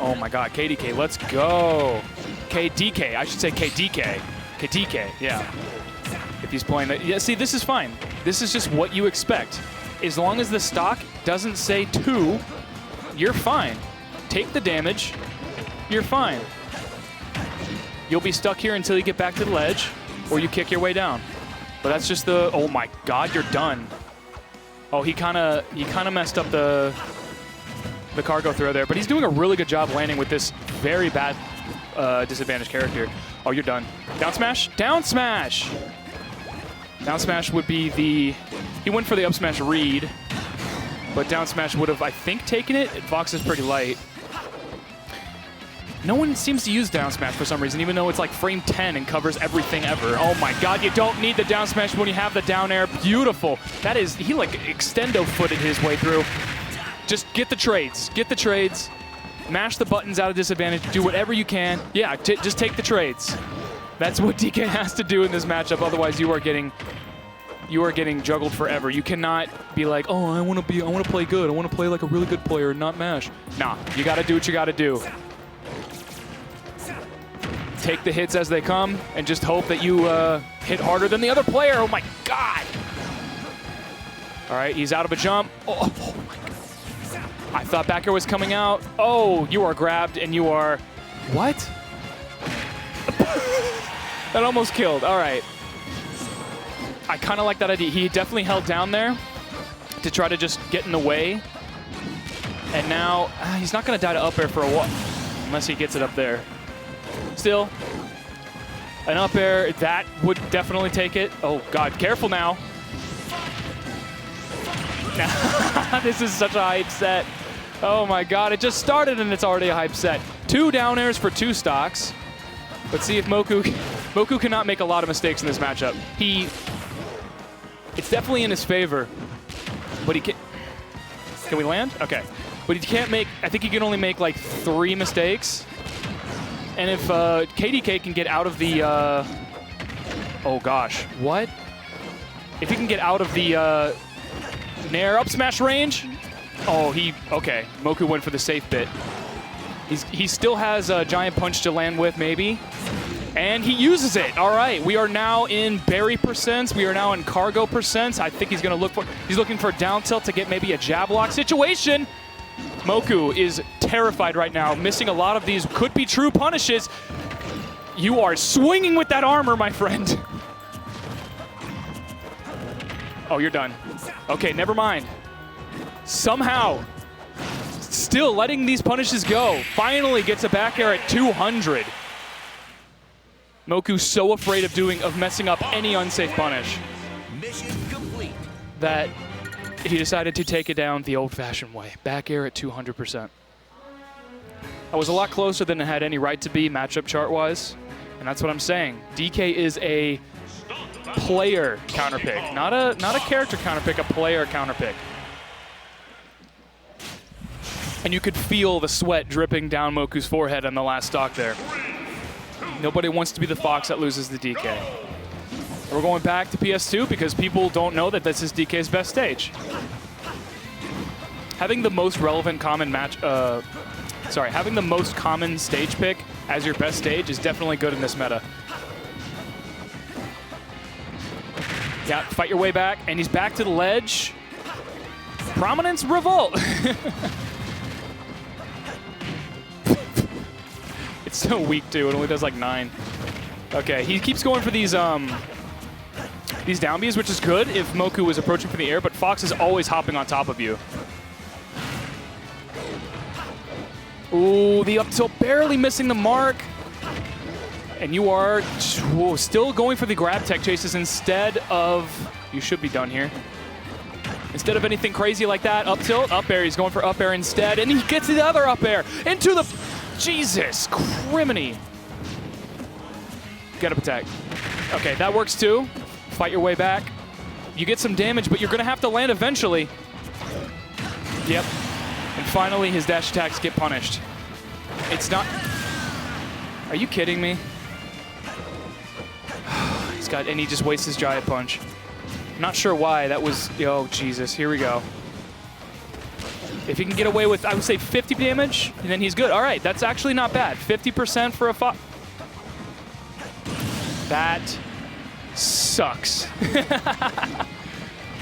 Oh my god, KDK, let's go. KDK, I should say KDK. KDK, yeah. If he's playing that. Yeah, see, this is fine. This is just what you expect. As long as the stock doesn't say 2, you're fine. Take the damage, you're fine. You'll be stuck here until you get back to the ledge, or you kick your way down. But that's just the, oh my god, you're done. Oh, he kind of messed up the cargo throw there, but he's doing a really good job landing with this very bad disadvantaged character. Oh, you're done. Down smash? Down smash! Down smash would be the, he went for the up smash read, but down smash would have, I think, taken it. Fox is pretty light. No one seems to use down smash for some reason, even though it's like frame 10 and covers everything ever. Oh my god, you don't need the down smash when you have the down air. Beautiful. That is, he like extendo-footed his way through. Just get the trades. Get the trades. Mash the buttons out of disadvantage. Do whatever you can. Yeah, just take the trades. That's what DK has to do in this matchup. Otherwise, you are getting juggled forever. You cannot be like, oh, I want to play good. I want to play like a really good player and not mash. Nah, you got to do what you got to do. Take the hits as they come and just hope that you hit harder than the other player. Oh my god. All right, he's out of a jump. Oh my god. I thought back air was coming out. Oh, you are grabbed and you are, what? That almost killed. All right. I kind of like that idea. He definitely held down there to try to just get in the way. And now he's not going to die to up air for a while unless he gets it up there. Still, an up air, that would definitely take it. Oh god, careful now. This is such a hype set. Oh my god, it just started and it's already a hype set. 2 down airs for 2 stocks. Let's see if Mokou cannot make a lot of mistakes in this matchup. It's definitely in his favor, but he can we land? Okay. But he can't make, I think he can only make like 3 mistakes. And if KDK can get out of the, oh gosh, what? If he can get out of the Nair up smash range, oh, okay, Mokou went for the safe bit. He still has a giant punch to land with, maybe. And he uses it. All right, we are now in berry percents. We are now in cargo percents. I think he's looking for down tilt to get maybe a jab lock situation. Mokou is terrified right now, missing a lot of these could-be true punishes. You are swinging with that armor, my friend. Oh, you're done. Okay, never mind. Somehow, still letting these punishes go. Finally gets a back air at 200. Mokou's so afraid of messing up any unsafe punish Mission complete. that he decided to take it down the old-fashioned way. Back air at 200%. I was a lot closer than it had any right to be matchup chart-wise, and that's what I'm saying. DK is a player counterpick, not a character counterpick, a player counterpick. And you could feel the sweat dripping down Mokou's forehead on the last stock there. Nobody wants to be the Fox that loses the DK. We're going back to PS2 because people don't know that this is DK's best stage. Having the most relevant common having the most common stage pick as your best stage is definitely good in this meta. Yeah, fight your way back, and he's back to the ledge. Prominence revolt. It's so weak too, it only does like 9. Okay, he keeps going for these down Bs, which is good if Mokou is approaching from the air, but Fox is always hopping on top of you. Ooh, the up tilt barely missing the mark. And you are still going for the grab tech chases instead of, you should be done here. Instead of anything crazy like that, up tilt, up air, he's going for up air instead, and he gets the other up air into the, Jesus, criminy. Get up attack. Okay, that works too. Fight your way back. You get some damage, but you're gonna have to land eventually. Yep, Finally, his dash attacks get punished. It's not... Are you kidding me? And he just wastes his giant punch. Not sure why. That was... Oh, Jesus. Here we go. If he can get away with, I would say, 50 damage, and then he's good. All right, that's actually not bad. 50% for a Fox. That sucks.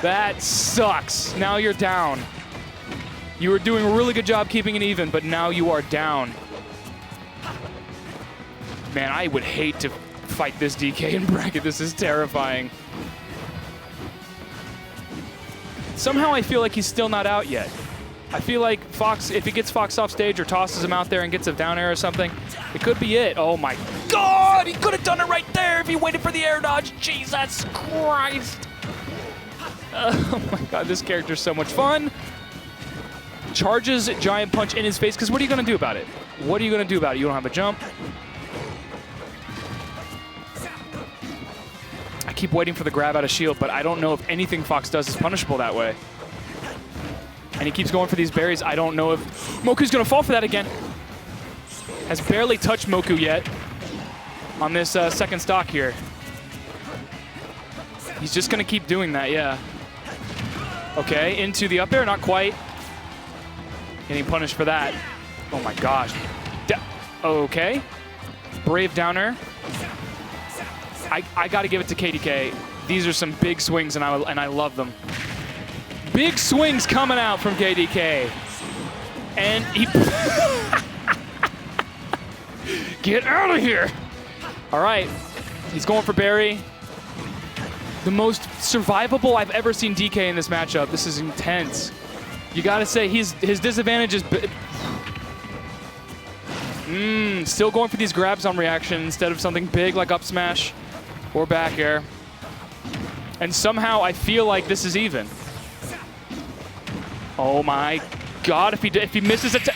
That sucks. Now you're down. You were doing a really good job keeping it even, but now you are down. Man, I would hate to fight this DK in bracket. This is terrifying. Somehow I feel like he's still not out yet. I feel like Fox, if he gets Fox off stage or tosses him out there and gets a down air or something, it could be it. Oh my God, he could have done it right there if he waited for the air dodge. Jesus Christ. Oh my God, this character's so much fun. Charges giant punch in his face, because what are you going to do about it? What are you going to do about it? You don't have a jump. I keep waiting for the grab out of shield, but I don't know if anything Fox does is punishable that way. And he keeps going for these berries. I don't know if Mokou's going to fall for that again. Has barely touched Mokou yet on this second stock here. He's just going to keep doing that, yeah. Okay, into the up air, not quite. Getting punished for that. Oh my gosh. Okay. Brave downer. I got to give it to KDK. These are some big swings, and I love them. Big swings coming out from KDK. And he... Get out of here. All right. He's going for Barry. The most survivable I've ever seen DK in this matchup. This is intense. You got to say, his disadvantage is... Still going for these grabs on reaction instead of something big like up smash or back air. And somehow I feel like this is even. Oh my God, if he misses it,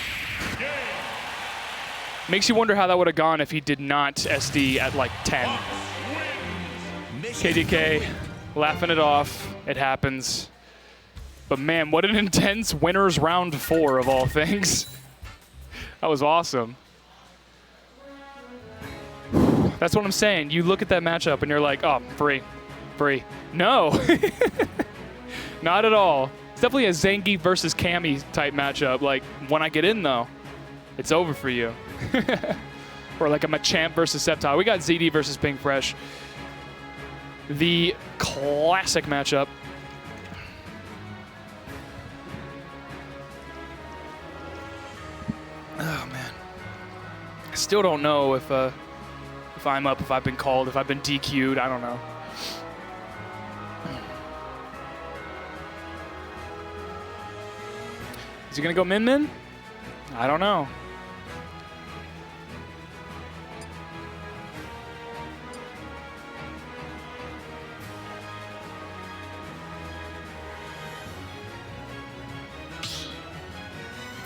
makes you wonder how that would have gone if he did not SD at like 10. KDK laughing it off. It happens. But man, what an intense winners round 4 of all things. That was awesome. That's what I'm saying. You look at that matchup and you're like, oh, free. No, not at all. It's definitely a Zangief versus Cammy type matchup. Like, when I get in, though, it's over for you. Or like a Machamp versus Sceptile. We got ZD versus Pink Fresh. The classic matchup. Oh, man. I still don't know if I'm up, if I've been called, if I've been DQ'd. I don't know. Is he going to go min-min? I don't know.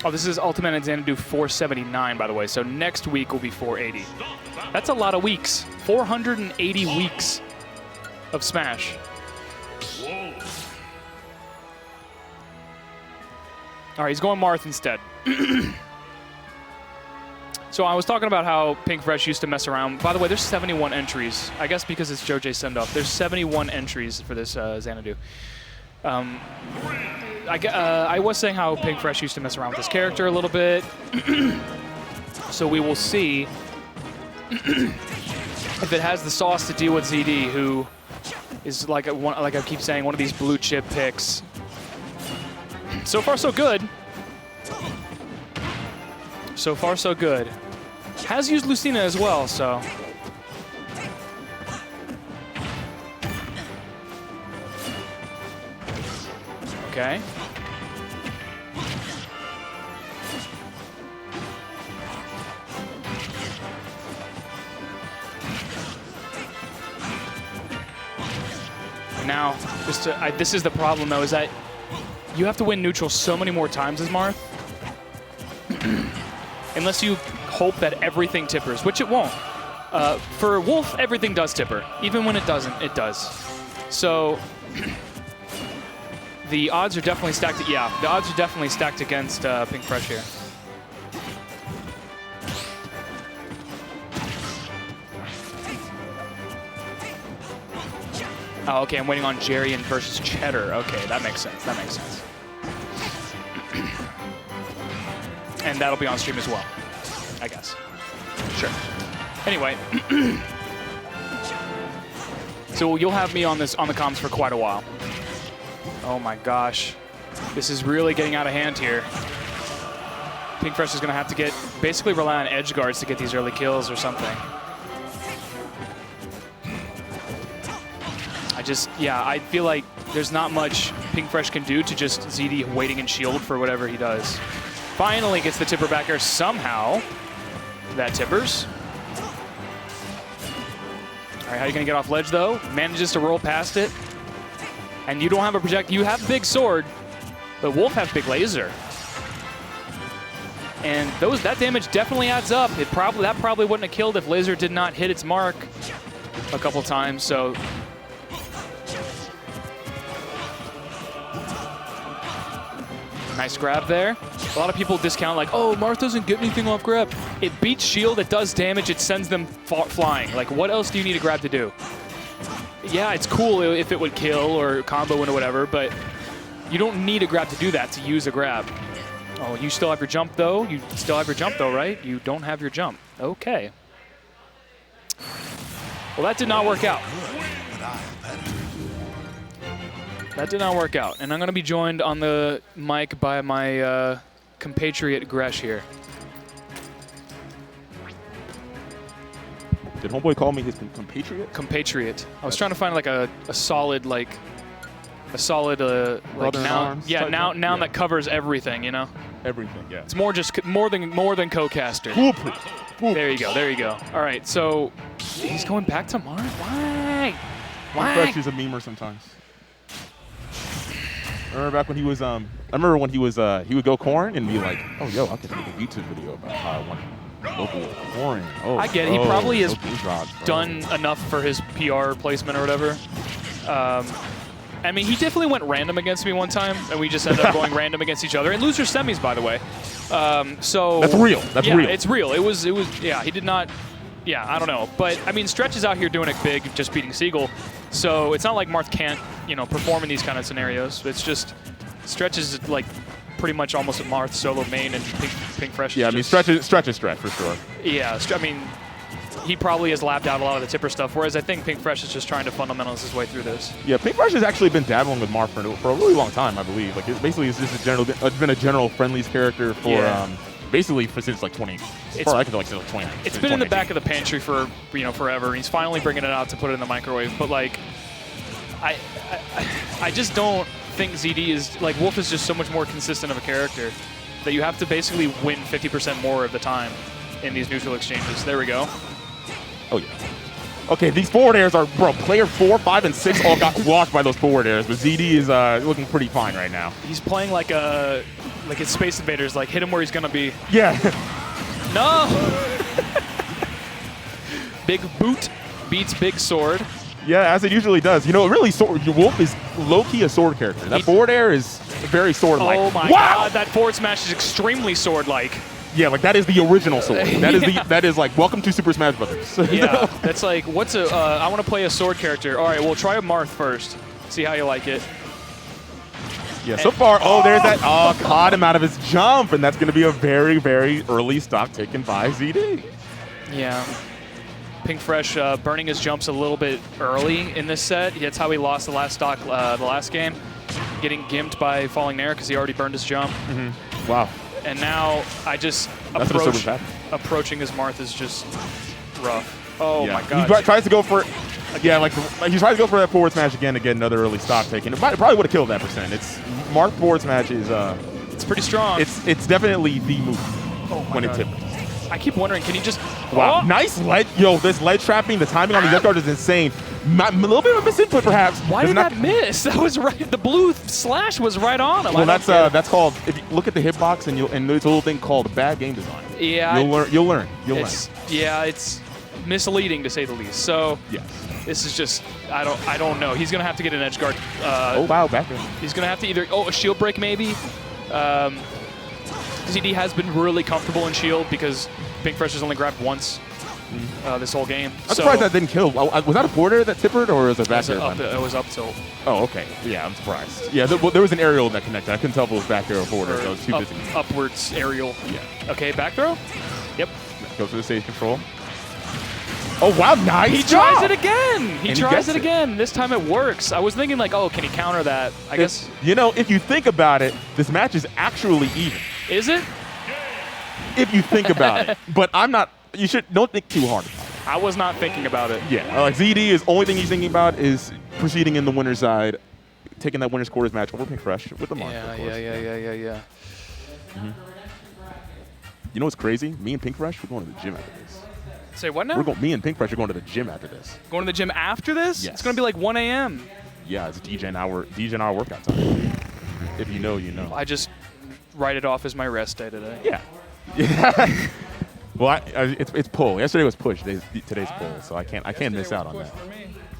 Oh, this is Ultimate and Xanadu 479, by the way. So next week will be 480. That's a lot of weeks. 480 weeks of Smash. All right, he's going Marth instead. So I was talking about how Pink Fresh used to mess around. By the way, there's 71 entries. I guess because it's Joe J Sendoff. There's 71 entries for this Xanadu. I was saying how Pink Fresh used to mess around with this character a little bit. So we will see if it has the sauce to deal with ZD, who is like I keep saying, one of these blue chip picks. So far, so good. So far, so good. Has used Lucina as well, so. Okay. Now, this is the problem, though, is that you have to win neutral so many more times as Marth. Unless you hope that everything tippers, which it won't. For Wolf, everything does tipper. Even when it doesn't, it does. So The odds are definitely stacked. Yeah, the odds are definitely stacked against Pink Fresh here. Oh, okay, I'm waiting on Jerry versus Cheddar. Okay, that makes sense. That makes sense. And that'll be on stream as well, I guess. Sure. Anyway, so you'll have me on the comms for quite a while. Oh my gosh, this is really getting out of hand here. Pink Fresh is going to have to basically rely on edge guards to get these early kills or something. I feel like there's not much Pink Fresh can do to just ZD waiting and shield for whatever he does. Finally gets the tipper back air somehow. That tippers. All right, how are you going to get off ledge, though? Manages to roll past it. And you don't have a project. You have big sword, but Wolf have big laser. And that damage definitely adds up. That probably wouldn't have killed if laser did not hit its mark a couple times. So nice grab there. A lot of people discount like, oh, Marth doesn't get anything off grab. It beats shield, it does damage, it sends them flying. Like, what else do you need a grab to do? Yeah, it's cool if it would kill or combo win or whatever, but you don't need a grab to do that, to use a grab. Oh, you still have your jump, though? You still have your jump, though, right? You don't have your jump. Okay. Well, that did not work out. That did not work out. And I'm going to be joined on the mic by my compatriot Gresh here. Did homeboy call me his compatriot? Compatriot. I was trying to find like a solid like noun. Yeah, noun that covers everything, you know? Everything, yeah. It's more than co-caster. There you go, there you go. All right, so he's going back to Marth? Why? Fresh is a memer sometimes. I remember back when he was, I remember when he would go corn and be like, oh, yo, I could make a YouTube video about how I want local corn. Oh, I get it. He probably has done enough for his PR placement or whatever. I mean, he definitely went random against me one time, and we just ended up going random against each other. And loser semis, by the way. So that's real. That's real. It's real. It was. Yeah, he did not. Yeah, I don't know. But, I mean, Stretch is out here doing it big, just beating Seagull. So it's not like Marth can't, perform in these kind of scenarios. It's just Stretch is, like, pretty much almost a Marth solo main, and Pink Fresh yeah, is Stretch is Stretch for sure. Yeah, I mean, he probably has lapped out a lot of the tipper stuff, whereas I think Pink Fresh is just trying to fundamentals his way through this. Yeah, Pink Fresh has actually been dabbling with Marth for a really long time, I believe. Like, it's been a general friendlies character for basically since like 20. Since like 20. It's been in the back of the pantry for forever, and he's finally bringing it out to put it in the microwave. But like, I just don't think ZD is like Wolf is just so much more consistent of a character that you have to basically win 50% more of the time in these neutral exchanges. There we go. Oh yeah. Okay, these forward airs are, bro, player 4, 5, and 6 all got washed by those forward airs, but ZD is looking pretty fine right now. He's playing like it's Space Invaders, like hit him where he's gonna be. Yeah. No! Big boot beats big sword. Yeah, as it usually does. Really, Wolf is low-key a sword character. That forward air is very sword-like. Oh my god, that forward smash is extremely sword-like. Yeah, like that is the original sword. That is like welcome to Super Smash Brothers. Yeah, that's like I want to play a sword character. All right, we'll try a Marth first. See how you like it. Yeah, so far, there's that. Oh, caught him out of his jump, and that's going to be a very, very early stock taken by ZD. Yeah. Pink Fresh burning his jumps a little bit early in this set. That's how he lost the last stock, the last game. Getting gimped by falling there because he already burned his jump. Mm-hmm. Wow. And now approaching his Marth is just rough. Oh my god. He tries to go for he tries to go for that forward smash again to get another early stock taken. It probably would have killed that percent. Marth forward smash is it's pretty strong. It's definitely the move when it tips. I keep wondering, can he just wow, nice ledge. Yo, this ledge trapping, the timing on the guard is insane. A little bit of a misinput perhaps. Why did that miss? That was right. The blue slash was right on him. Well, that's called, if you look at the hitbox and there's a little thing called bad game design. Yeah. You'll learn. Yeah, it's misleading to say the least. So yes. This is just, I don't know. He's gonna have to get an edge guard. Oh wow, back there. He's gonna have to either, a shield break maybe. ZD has been really comfortable in shield because Pink Fresh has only grabbed once this whole game. I'm surprised that didn't kill. Was that a border that tippered or was it back there? It was up tilt. Oh, okay. Yeah, I'm surprised. Yeah, there was an aerial that connected. I couldn't tell if it was back there or border. So I was too busy. Upwards aerial. Yeah. Okay, back throw. Yep. Go for the stage control. Oh, wow, nice He job. tries it again. He tries it it. again. This time it works. I was thinking like, oh, can he counter that? I guess. You know, if you think about it, this match is actually even. Is it? If you think about it. But I'm not, don't think too hard. I was not thinking about it. Yeah, like ZD is only thing he's thinking about is proceeding in the winner's side, taking that winner's quarters match over Pink Fresh with the Marth, of course. Yeah. You know what's crazy? Me and Pink Fresh, we're going to the gym after this. Say what now? Me and Pink Fresh are going to the gym after this. Going to the gym after this? Yes. It's going to be like 1 a.m. Yeah, it's DJ and hour workout time. If you know, you know. I just write it off as my rest day today. Yeah. Yeah. Well, it's pull. Yesterday was push. Today's pull, so I can't miss out on that.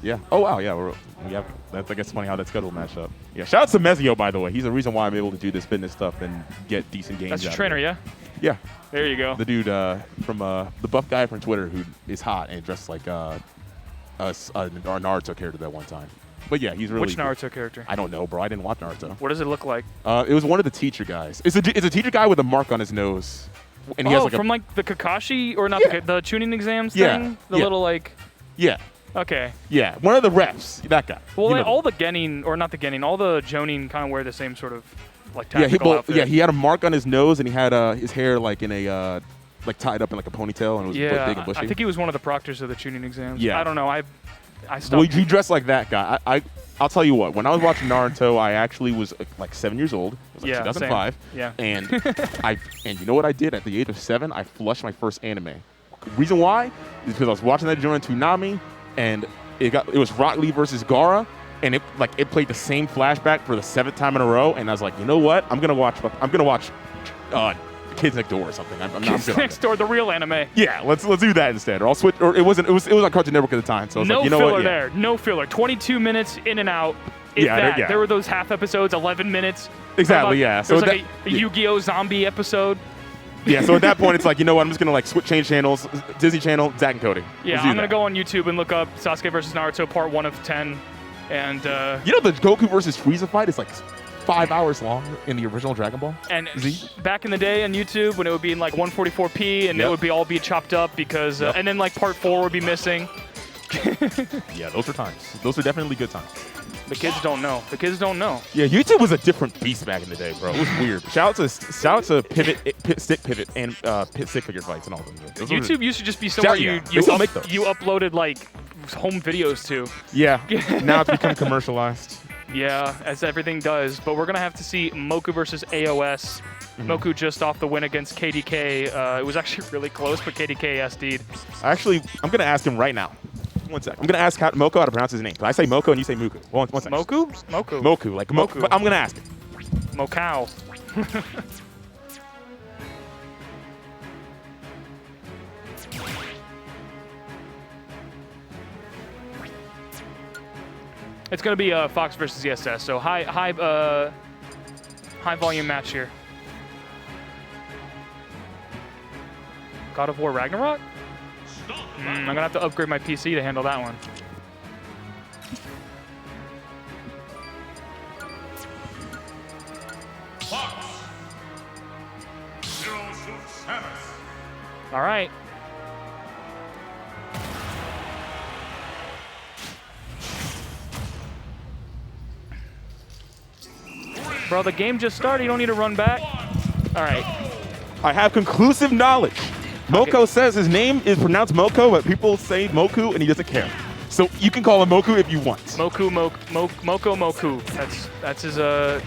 Yeah. Oh wow. Yeah. That's, I guess, funny how that schedule matched up. Yeah. Shout out to Mezio, by the way. He's the reason why I'm able to do this fitness stuff and get decent games. That's your out trainer, of it. yeah? Yeah. There you go. The dude from the buff guy from Twitter who is hot and dressed like our Naruto character that one time. But yeah, he's really. Which Naruto character? I don't know, bro. I didn't watch Naruto. What does it look like? It was one of the teacher guys. It's a teacher guy with a mark on his nose. And he has like from like the Kakashi or not the tuning exams Yeah, thing? The yeah. little like. Yeah. Okay. Yeah. One of the refs. That guy. Well, You know all the Genin, or not the Genin, all the Jonin kind of wear the same sort of like yeah, tactical outfit. he had a mark on his nose and he had his hair like in a like tied up in like a ponytail and it was big and bushy. I think he was one of the proctors of the tuning exams. Yeah. I don't know. I stopped. Well, he dressed like that guy. I'll tell you what. When I was watching Naruto, I actually was like 7 years old. It was like Yeah, 2005. same. Yeah. And you know what I did at the age of 7? I flushed my first anime. Reason why is because I was watching that Jonin Toonami, and it was Rock Lee versus Gaara, and it played the same flashback for the 7th time in a row. And I was like, you know what? I'm gonna watch Kids Next Door or something. Kids Next Door, the real anime. Yeah, let's do that instead. Or I'll switch. Or it was on Cartoon Network at the time. So I was No like, you know filler what? there. No filler. 22 minutes in and out. There were those half episodes, 11 minutes. Exactly, yeah. So So there was like a Yu-Gi-Oh! Zombie episode. Yeah, so at that point, it's like, you know what? I'm just going to change channels. Disney Channel, Zack and Cody. Yeah, I'm going to go on YouTube and look up Sasuke versus Naruto Part 1 of 10. And you know the Goku versus Frieza fight is like 5 hours long in the original Dragon Ball? And back in the day on YouTube when it would be in like 144p and it would all be chopped up because, and then like Part 4 would be missing. Yeah, those were times. Those were definitely good times. The kids don't know. The kids don't know. Yeah, YouTube was a different beast back in the day, bro. It was weird. Shout out to stick pivot, and stick figure fights and all of them. YouTube used to just be somewhere you uploaded like home videos to. Yeah, now it's become commercialized. Yeah, as everything does. But we're going to have to see Mokou versus AOS. Mokou just off the win against KDK. It was actually really close, but KDK SD'd. Actually, I'm going to ask him right now. One sec. I'm going to ask Mokou how to pronounce his name. I say Mokou and you say Muku. One sec. Mokou? Mokou. Mokou. Like Mokou. But I'm going to ask him. Mokou. It's going to be Fox versus ESS, so high volume match here. God of War Ragnarok? I'm going to have to upgrade my PC to handle that one. Fox. YouSoup Samus. All right. Bro, the game just started. You don't need to run back. All right. I have conclusive knowledge. Mokou says his name is pronounced Mokou, but people say Mokou, and he doesn't care. So you can call him Mokou if you want. Mokou. That's his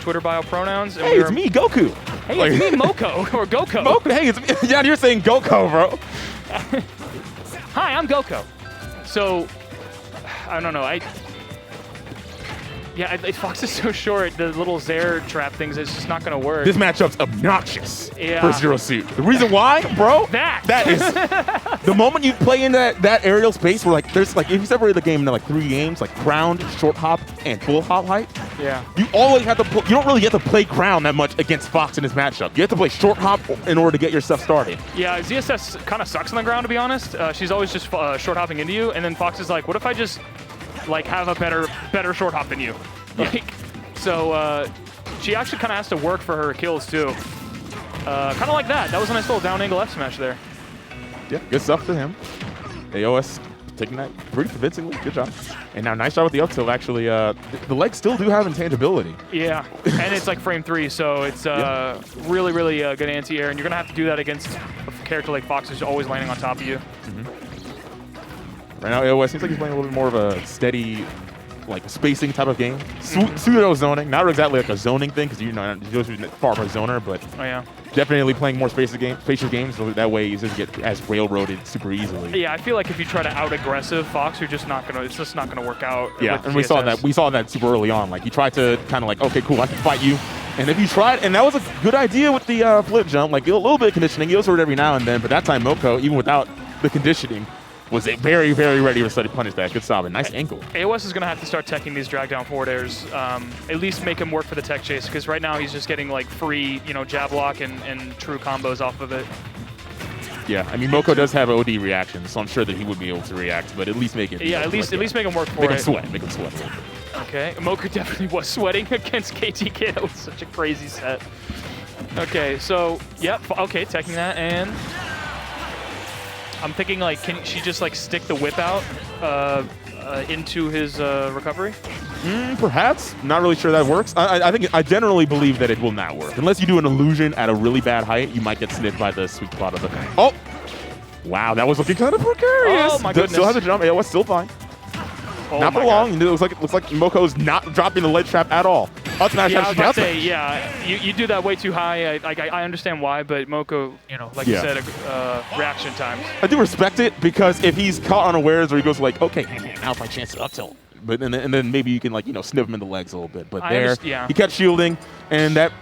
Twitter bio pronouns. And Hey, it's me, Goku. Hey, it's me, Mokou, or Goko. Mokou. Hey, it's me. Yeah, you're saying Goku, bro. Hi, I'm Goko. So, I don't know. Yeah, Fox is so short. The little Zaire trap things, it's just not going to work. This matchup's obnoxious Yeah. for Zero Suit. The reason why, bro? That is the moment you play in that aerial space where like there's like if you separate the game into like 3 games, like ground, short hop, and full hop height. Yeah. You always have to. You don't really get to play ground that much against Fox in this matchup. You have to play short hop in order to get your stuff started. Yeah, ZSS kind of sucks on the ground, to be honest. She's always just short hopping into you, and then Fox is like, what if I just like have a better short hop than you? Yeah. Like, so she actually kind of has to work for her kills too. Kind of like that. That was a nice little down angle F smash there. Yeah, good stuff to him. AOS taking that pretty convincingly. Good job. And now nice job with the up tilt. Actually, the legs still do have intangibility. Yeah, and it's like frame 3, so it's really, really good anti-air, and you're going to have to do that against a character like Fox who's always landing on top of you. Right now, AOS seems like he's playing a little bit more of a steady, like spacing type of game. Pseudo zoning, not exactly like a zoning thing because you're far from a zoner, but Oh yeah. definitely playing more spacious games. So that way he doesn't get as railroaded super easily. Yeah, I feel like if you try to out-aggressive Fox, you're just not gonna. It's just not gonna work out. Yeah, with and we saw that. We saw that super early on. Like he tried to kind of like, okay, cool, I can fight you. And if you tried, and that was a good idea with the flip jump, like a little bit of conditioning. You'll sort it every now and then, but that time Mokou, even without the conditioning, was very, very ready to study punish that. Good stop and nice ankle. AOS is going to have to start teching these drag down forward airs. At least make him work for the tech chase, because right now he's just getting like free, jab lock and true combos off of it. Yeah, I mean Mokou does have OD reactions, so I'm sure that he would be able to react, but at least make it. Yeah, at least make him work for make it. him sweat. Make him sweat a little bit. Okay, Mokou definitely was sweating against KTK. That was such a crazy set. Okay, so yep. Okay, teching that, and I'm thinking like, can she just like stick the whip out into his recovery? Perhaps. Not really sure that works. I generally believe that it will not work. Unless you do an illusion at a really bad height, you might get snipped by the sweet spot of the... Oh! Wow, that was looking kind of precarious. Oh my goodness. Still has a jump. AOS still fine. Oh Not for long. It looks like Mokou's not dropping the ledge trap at all. Up smash. Yeah, I was about to say, yeah, you do that way too high. I understand why, but Mokou, like you said, reaction times. I do respect it because if he's caught unawares or he goes like, okay, now's my chance to up tilt. But and then maybe you can like snip him in the legs a little bit. But he kept shielding, and that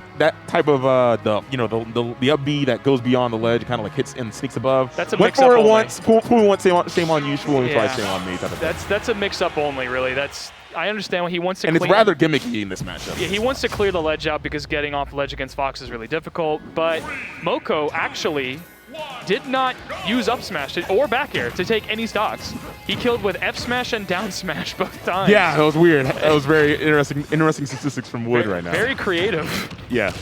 type of the up B that goes beyond the ledge kind of like hits and sneaks above. That's a went mix-up for it only. once. Cool once. Shame on you. Cool twice. Shame on me. Type of thing. That's a mix-up only, really. I understand what he wants to. And it's rather gimmicky in this matchup. Yeah, he wants to clear the ledge out because getting off the ledge against Fox is really difficult. But Mokou actually did not use up smash or back air to take any stocks. He killed with F smash and down smash both times. Yeah, that was weird. That was very interesting statistics from Wood right now. Very creative. Yeah.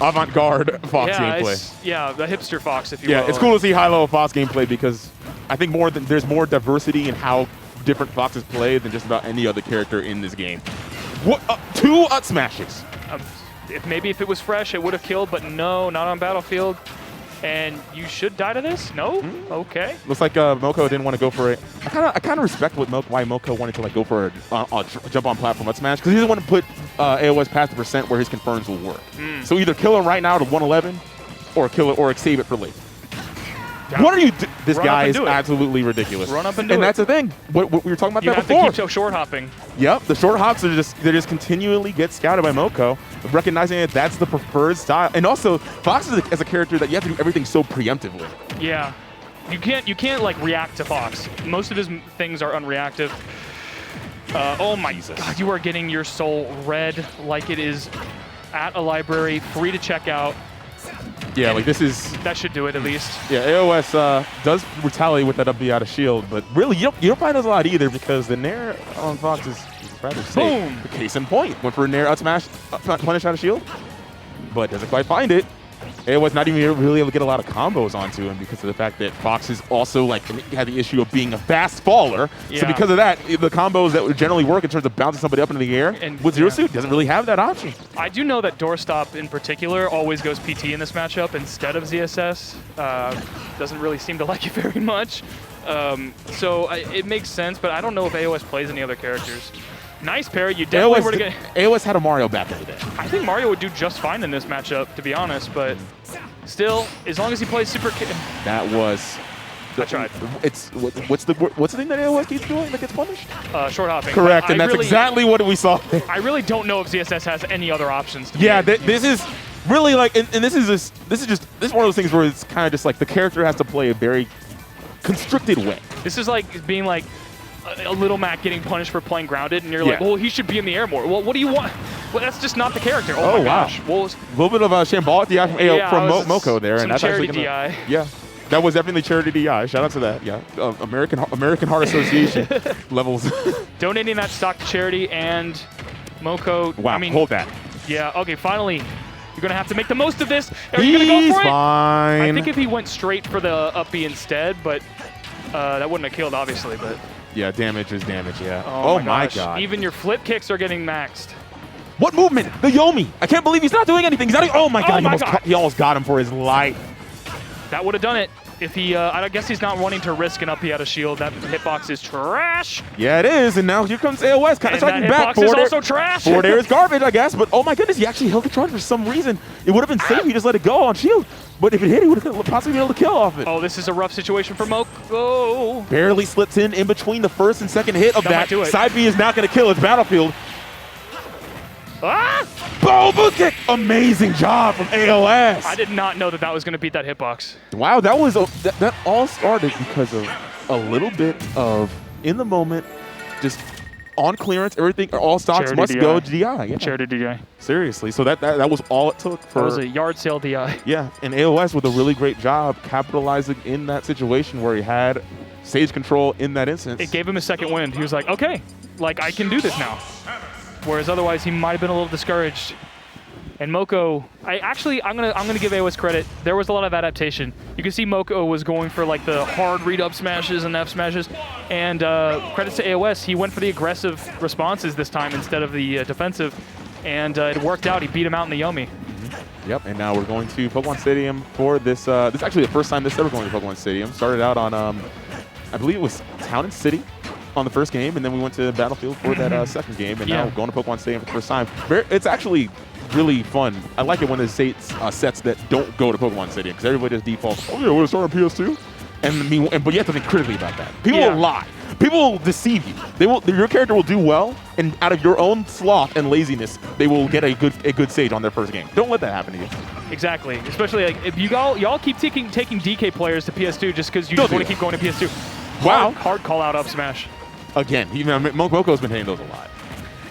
Avant-garde Fox gameplay. Yeah, the hipster Fox, if you will. Yeah, it's cool to see high-level Fox gameplay because I think there's more diversity in how different Foxes play than just about any other character in this game. What? 2 up smashes. Maybe if it was fresh, it would have killed, but no, not on Battlefield. And you should die to this? No? Okay. Looks like Mokou didn't want to go for it. I kind of respect why Mokou wanted to like go for a jump on platform up smash because he doesn't want to put AOS past the percent where his confirms will work. So either kill him right now to 111, or kill it or save it for late. What are you? This guy is absolutely ridiculous. Run up and do it. And that's the thing. What we were talking about you that before. You have to keep short hopping. Yep, the short hops are just continually get scouted by Mokou, recognizing that that's the preferred style. And also, Fox is a character that you have to do everything so preemptively. Yeah, you can't like react to Fox. Most of his things are unreactive. Oh my God, you are getting your soul read like it is at a library, free to check out. Yeah, like this is... That should do it at least. Yeah, AOS does retaliate with that up B out of shield, but really you don't find those a lot either because the Nair on Fox is rather safe. Boom! The case in point. Went for a Nair up smash, punish out of shield, but doesn't quite find it. AOS not even really able to get a lot of combos onto him because of the fact that Fox is also had the issue of being a fast faller. Yeah. So because of that, the combos that would generally work in terms of bouncing somebody up into the air, and with Zero Suit doesn't really have that option. I do know that Doorstop in particular always goes PT in this matchup instead of ZSS. Doesn't really seem to like it very much. So it makes sense, but I don't know if AOS plays any other characters. Nice parry. You definitely were to get. AOS had a Mario back in the day. I think Mario would do just fine in this matchup, to be honest, but still, as long as he plays Super Kid. That was I tried. It's what's the thing that AOS keeps doing that gets punished? Short hopping. Correct, But and I that's really, exactly what we saw. I really don't know if ZSS has any other options. To Yeah, be this is really like, and this is one of those things where it's kind of just like the character has to play a very constricted way. This is like being like a little Mac getting punished for playing grounded, and you're Yeah. like, well, he should be in the air more. Well, what do you want? Well, that's just not the character. Oh, Oh, my wow. gosh. Well, A little bit of a shambolic DI from, Yeah, from it was Mokou there, some and that's actually charity gonna, DI. Yeah, that was definitely charity DI. Shout out to that. Yeah, American Heart Association levels. donating that stock to charity, and Mokou. Wow, I mean, hold that. yeah. Okay, finally, you're gonna have to make the most of this. Are you gonna go He's for it? fine. I think if he went straight for the up B instead, but that wouldn't have killed, obviously. But Yeah, damage is damage, yeah. oh my my gosh. god. Even your flip kicks are getting maxed. What movement? The Yomi. I can't believe he's not doing anything. He's not. Oh my god, my God. he almost got him for his life. That would have done it. If he, I guess he's not wanting to risk an up B out of shield. That hitbox is trash. Yeah, it is. And now here comes AOS kind of And that striking back. hitbox is Forward also trash. Forward air is garbage, I guess. But oh my goodness, he actually held the charge for some reason. It would have been safe if he just let it go on shield. But if it hit, he would have possibly been able to kill off it. Oh, this is a rough situation for Mokou. Barely slips in between the first and second hit of That might do it. Side B is not going to kill. It's Battlefield. Ah! Boom, boost kick. Amazing job from AOS. I did not know that that was going to beat that hitbox. Wow, that was that all started because of a little bit of in the moment, just on clearance, everything, all stocks Charity must DI. go DI. Yeah. Charity DI. Seriously, so that was all it took for. That was a yard sale DI. Yeah, and AOS with a really great job capitalizing in that situation where he had stage control in that instance. It gave him a second wind. He was like, okay, like I can do this now. Whereas otherwise he might have been a little discouraged. And Mokou, I'm gonna give AOS credit. There was a lot of adaptation. You can see Mokou was going for like the hard read up smashes and F smashes, and credits to AOS, he went for the aggressive responses this time instead of the defensive, and it worked out. He beat him out in the Yomi. Yep, and now we're going to Pokemon Stadium for this. This is actually the first time this is ever going to Pokemon Stadium. Started out on, I believe it was Town and City on the first game, and then we went to Battlefield for that second game, and now going to Pokemon Stadium for the first time. It's actually really fun. I like it when there's sets that don't go to Pokemon Stadium, because everybody just defaults, oh yeah, we're going to start on PS2? But you have to think critically about that. People will lie. People will deceive you. Your character will do well, and out of your own sloth and laziness, they will get a good stage on their first game. Don't let that happen to you. Exactly. Especially like if y'all keep taking DK players to PS2 just because you just want to keep going to PS2. Wow. Hard call out up smash. Again, Mokou's been hitting those a lot.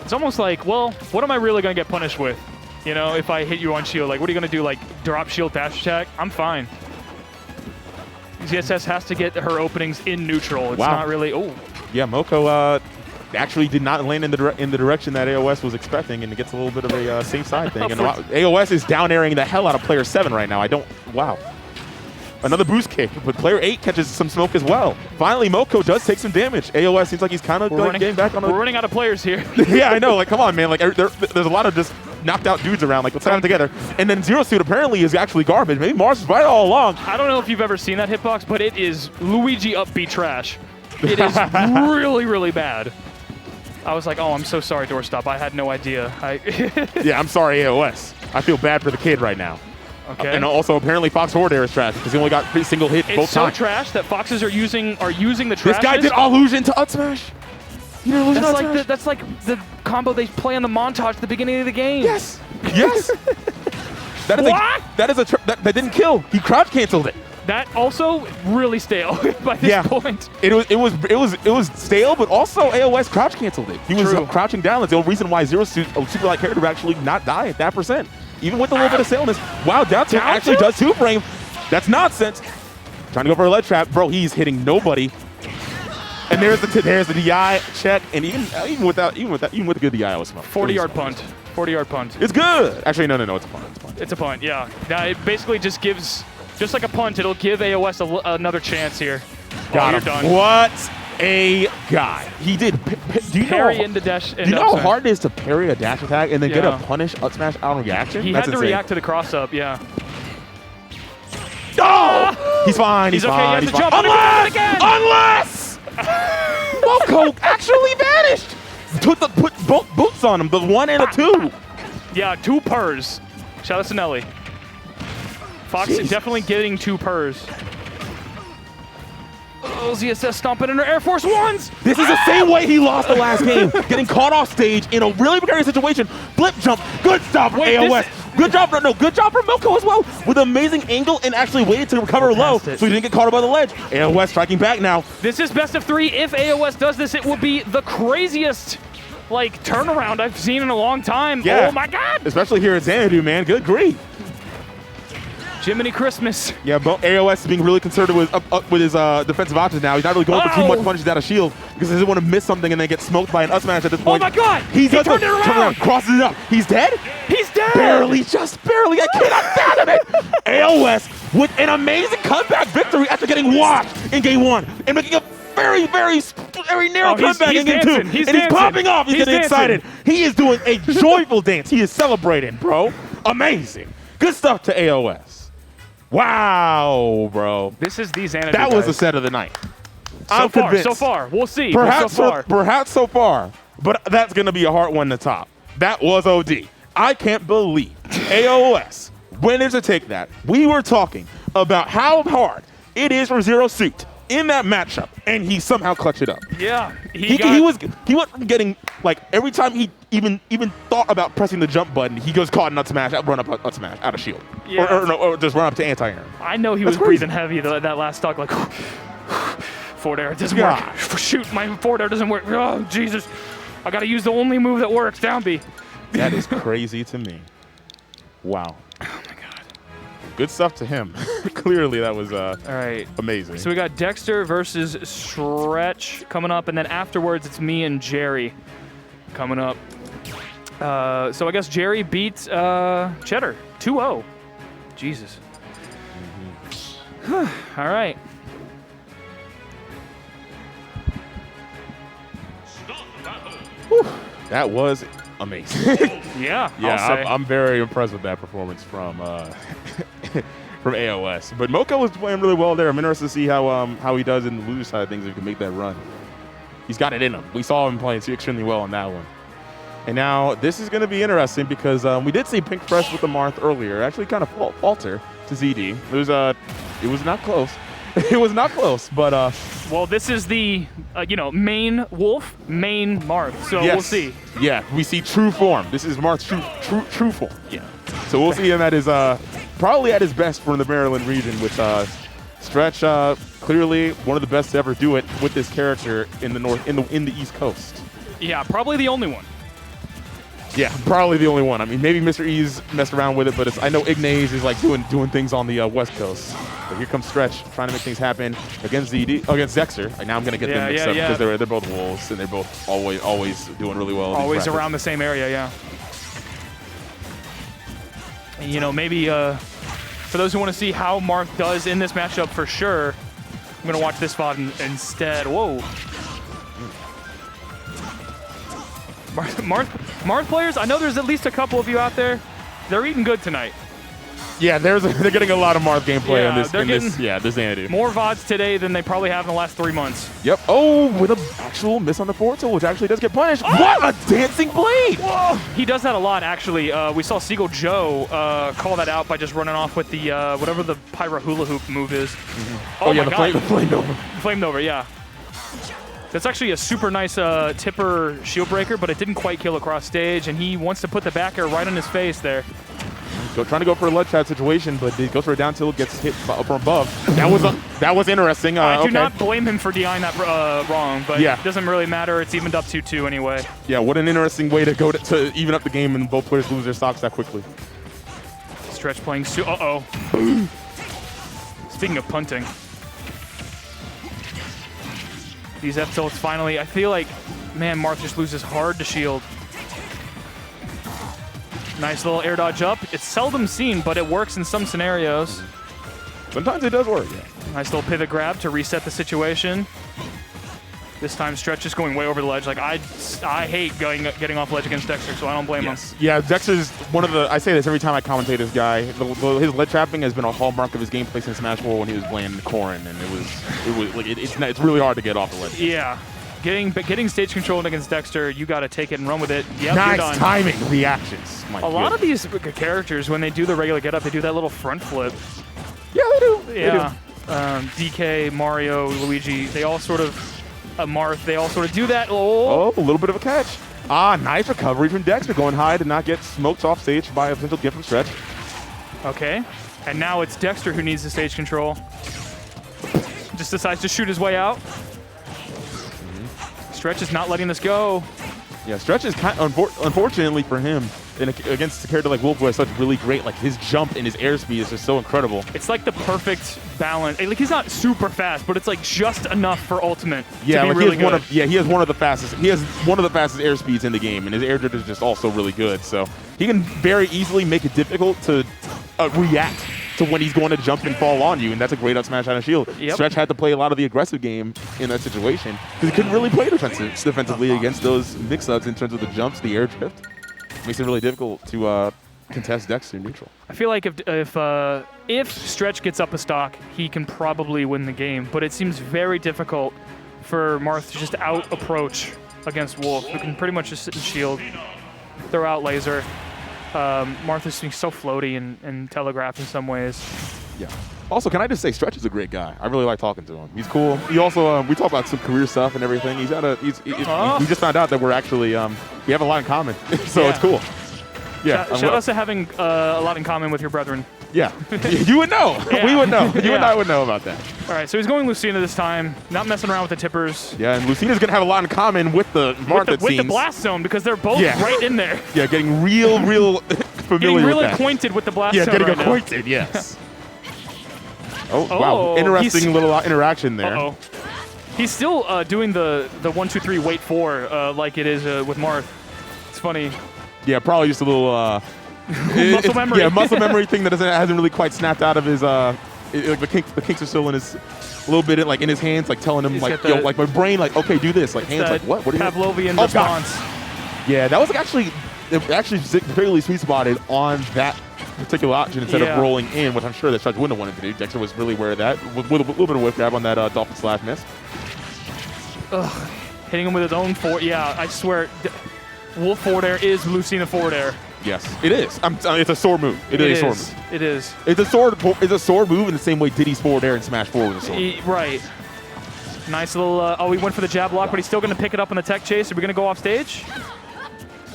It's almost like, well, what am I really going to get punished with? You know, if I hit you on shield, like, what are you going to do? Like, drop shield dash attack? I'm fine. ZSS has to get her openings in neutral. It's not really, oh. Yeah, Mokou actually did not land in the direction that AOS was expecting, and it gets a little bit of a safe side thing. And AOS is down airing the hell out of player 7 right now. Wow. Another boost kick, but player 8 catches some smoke as well. Finally, Mokou does take some damage. AOS seems like he's kind of getting back on the... We're running out of players here. Yeah, I know. Like, come on, man. Like, there's a lot of just knocked out dudes around. Like, let's have them together. And then Zero Suit apparently is actually garbage. Maybe Marth is right all along. I don't know if you've ever seen that hitbox, but it is Luigi up B trash. It is really, really bad. I was like, oh, I'm so sorry, Doorstop. I had no idea. Yeah, I'm sorry, AOS. I feel bad for the kid right now. Okay. And also, apparently, Fox Forward Air is trash because he only got single hit both It's so times. trash that Foxes are using the trash. This guy did illusion to Up Smash. You did illusion to Up Smash? That's like the combo they play on the montage at the beginning of the game. Yes. Yes. That didn't kill. He crouch canceled it. That also really stale by this point. It was stale, but also AOS crouch canceled it. He was crouching down. That's the only reason why Zero Suit, a super light character, would actually not die at that percent. Even with a little bit of staleness. Wow, down tilt actually does 2-frame. That's nonsense. Trying to go for a ledge trap. Bro, he's hitting nobody. And there's the DI check. And even with a good DI, I was smoking. 40-yard punt. 40-yard punt. It's good. Actually, no, it's a punt. It's a punt, yeah. It basically just gives, just like a punt, it'll give AOS another chance here. Got him. You're done. What a guy. He did. Do you parry know, into dash. Do you know how hard it is to parry a dash attack and then get a punish up smash out of reaction? He That's had to insane. react to the cross up, yeah. Oh! He's fine. He's okay. fine. He has to jump. Unless Mokou actually vanished. Put both boots on him, the 1 and the 2. Yeah, 2 purrs. Shout out to Nelly. Fox is definitely getting 2 purrs. Oh, ZSS stomping in her Air Force Ones. This is the same way he lost the last game, getting caught off stage in a really precarious situation. Flip jump, good stop from AOS. Good job, good job from Mokou as well, with an amazing angle and actually waited to recover low, so he didn't get caught up by the ledge. AOS striking back now. This is best of 3. If AOS does this, it will be the craziest like turnaround I've seen in a long time. Yeah. Oh my God! Especially here at Xanadu, man. Good grief. Jiminy Christmas. Yeah, but AOS is being really conservative with his defensive options now. He's not really going for too much punches out of shield because he doesn't want to miss something and then get smoked by an up smash at this point. Oh my God! He turned it around. Crosses it up. He's dead? He's dead! Barely, just barely. I cannot fathom it. AOS with an amazing comeback victory after getting washed in game 1 and making a very, very narrow comeback in game 2. And he's popping off. He's getting excited. He is doing a joyful dance. He is celebrating, bro. Amazing. Good stuff to AOS. Wow, bro. This is the Xanadu. That was the set of the night. I'm so convinced. far. We'll see. Perhaps so far. But that's going to be a hard one to top. That was OD. I can't believe AOS, winners to take that. We were talking about how hard it is for Zero Suit in that matchup, and he somehow clutched it up. Yeah. He went from getting, like, every time he even thought about pressing the jump button, he goes caught in up smash, run up smash, out of shield. Yeah. Or just run up to anti-air. I know he was breathing heavy that last stock, like, forward air, it doesn't work. Shoot, my forward air doesn't work. Oh, Jesus. I got to use the only move that works, down B. That is crazy to me. Wow. Oh, my God. Good stuff to him. Clearly, that was all right. amazing. So we got Dexter versus Stretch coming up, and then afterwards it's me and Jerry coming up. So I guess Jerry beat Cheddar 2-0. Jesus. All right. Whew. That was amazing. Yeah, I'm very impressed with that performance from from AOS. But Mokou was playing really well there. I'm interested to see how he does in the loser side of things if he can make that run. He's got it in him. We saw him playing extremely well on that one. And now this is going to be interesting because we did see Pink Fresh with the Marth earlier. Actually kind of falter to ZD. It was not close. It was not close, but well, this is the main Wolf, main Marth. So yes. We'll see. Yeah, we see true form. This is Marth's true form. Yeah. So we'll see him at his probably at his best from the Maryland region with Stretch. Clearly one of the best to ever do it with this character in the East Coast. Yeah, probably the only one. Yeah, probably the only one. I mean, maybe Mr. E's messed around with it, but I know Ignace is like doing things on the West Coast. But here comes Stretch trying to make things happen against Dexter. And now I'm gonna get them mixed up because they're both wolves and they're both always doing really well. Always around the same area, yeah. And, maybe for those who want to see how Marth does in this matchup for sure, I'm gonna watch this VOD instead. Whoa. Marth players, I know there's at least a couple of you out there. They're eating good tonight. Yeah, they're getting a lot of Marth gameplay in this Xanadu. More VODs today than they probably have in the last 3 months. Yep. Oh, with an actual miss on the forward tilt, which actually does get punished. Oh! What a dancing blade! Whoa. He does that a lot, actually. We saw Seagull Joe call that out by just running off with the whatever the Pyra hula hoop move is. Mm-hmm. Oh yeah, the flamed over. Flamed over, yeah. That's actually a super nice tipper shield breaker, but it didn't quite kill across stage, and he wants to put the back air right on his face there. Trying to go for a ledge trap situation, but he goes for a down tilt, gets hit up from above. That was interesting. I do not blame him for DIing that wrong, but it doesn't really matter. It's evened up 2-2 anyway. Yeah, what an interesting way to go to even up the game and both players lose their stocks that quickly. Stretch playing uh-oh. Speaking of punting. These F tilts finally, I feel like, man, Marth just loses hard to shield. Nice little air dodge up. It's seldom seen, but it works in some scenarios. Sometimes it does work, yeah. Nice little pivot grab to reset the situation. This time Stretch is going way over the ledge. Like I hate getting off ledge against Dexter, so I don't blame him. Yeah, Dexter's one of the, I say this every time I commentate this guy. His ledge trapping has been a hallmark of his gameplay since Smash 4 when he was playing Corrin, and it's really hard to get off the ledge. Yeah. Getting stage control against Dexter, you got to take it and run with it. Yep, nice you're done. timing, reactions. A lot of these characters, when they do the regular get up, they do that little front flip. Yeah, they do. Yeah. DK, Mario, Luigi, they all sort of, Marth, they all sort of do that. Oh, a little bit of a catch. Nice recovery from Dexter, going high to not get smoked off stage by a potential gift from Stretch. Okay, and now it's Dexter who needs the stage control. Just decides to shoot his way out. Stretch is not letting this go. Yeah, Stretch is kind of, unfortunately for him, against a character like Wolf, who has such really great, like his jump and his airspeed is just so incredible. It's like the perfect balance. Like he's not super fast, but it's like just enough for ultimate to be like really good. He has one of the fastest. He has one of the fastest airspeeds in the game, and his air drift is just also really good. So he can very easily make it difficult to react to when he's going to jump and fall on you, and that's a great up smash out of shield. Yep. Stretch had to play a lot of the aggressive game in that situation because he couldn't really play defensively against those mix-ups in terms of the jumps, the air drift. Makes it really difficult to contest Dexter neutral. I feel like if Stretch gets up a stock, he can probably win the game, but it seems very difficult for Marth to just out-approach against Wolf, who can pretty much just sit and shield, throw out laser. Marth is being so floaty and telegraphed in some ways. Yeah. Also, can I just say, Stretch is a great guy. I really like talking to him. He's cool. He also, we talk about some career stuff and everything. We just found out that we're actually, we have a lot in common, so Yeah. it's cool. Yeah. Shout out to having a lot in common with your brethren. Yeah. You would know. Yeah. We would know. You Yeah. and I would know about that. All right, so he's going Lucina this time, not messing around with the tippers. Yeah, and Lucina's going to have a lot in common with the Marth, it With the seems. blast zone, because they're both right in there. Yeah, getting real familiar Getting with really that. acquainted with the blast Yeah, zone getting right now. acquainted, yes. Wow. Interesting little interaction there. Uh-oh. He's still doing the 1, 2, 3, wait 4 like it is with Marth. It's funny. Yeah, probably just a little Muscle memory. Yeah, muscle memory thing that hasn't really quite snapped out of his. The kinks are still in his, a little bit in his hands, like telling him He's like, got yo, the- like my brain, like okay, do this, like hands, That like what? What are you? Pavlovian Oh, response. God. Yeah, that was actually fairly sweet spotted on that particular option instead of rolling in, which I'm sure that Stretch wouldn't have wanted to do. Dexter was really aware of that with a little bit of whip grab on that dolphin slash miss. Ugh. Hitting him with his own forward. Yeah, I swear, Wolf forward air is Lucina forward air. Yes, it is. It's a sword move. It is a sword move. It is. It's a sword move in the same way Diddy's forward air and Smash 4 was a sword move. Right. Nice little. He went for the jab block, but he's still going to pick it up on the tech chase. Are we going to go off stage?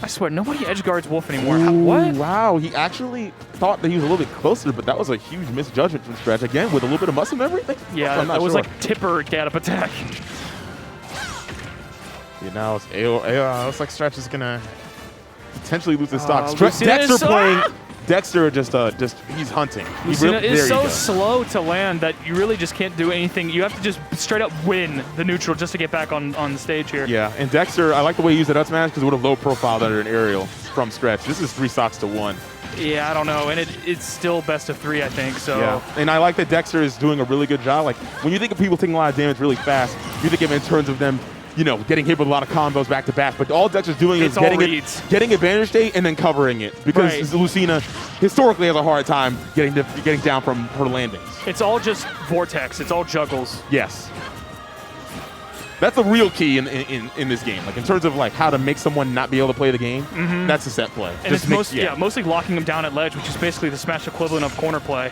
I swear, nobody edge guards Wolf anymore. What? Wow, he actually thought that he was a little bit closer, but that was a huge misjudgment from Stretch. Again, with a little bit of muscle memory. Yeah, that was like tipper get up attack. Yeah, now it's looks like Stretch is gonna potentially lose his stock. Lucina Dexter is playing. Dexter just he's hunting. Lucina is there you so go. slow to land that you really just can't do anything. You have to just straight up win the neutral just to get back on the stage here. Yeah, and Dexter, I like the way he used that up smash because it would have low profiled under an aerial from Stretch. This is 3 stocks to 1. Yeah, I don't know, and it's still best of 3, I think. So yeah, and I like that Dexter is doing a really good job. Like when you think of people taking a lot of damage really fast, you think of it in terms of them, getting hit with a lot of combos back to back. But all Dexter's doing is getting advantage state and then covering it because Lucina historically has a hard time getting down from her landings. It's all just vortex. It's all juggles. Yes. That's the real key in this game. Like in terms of like how to make someone not be able to play the game, that's the set play. And it's mostly locking them down at ledge, which is basically the Smash equivalent of corner play.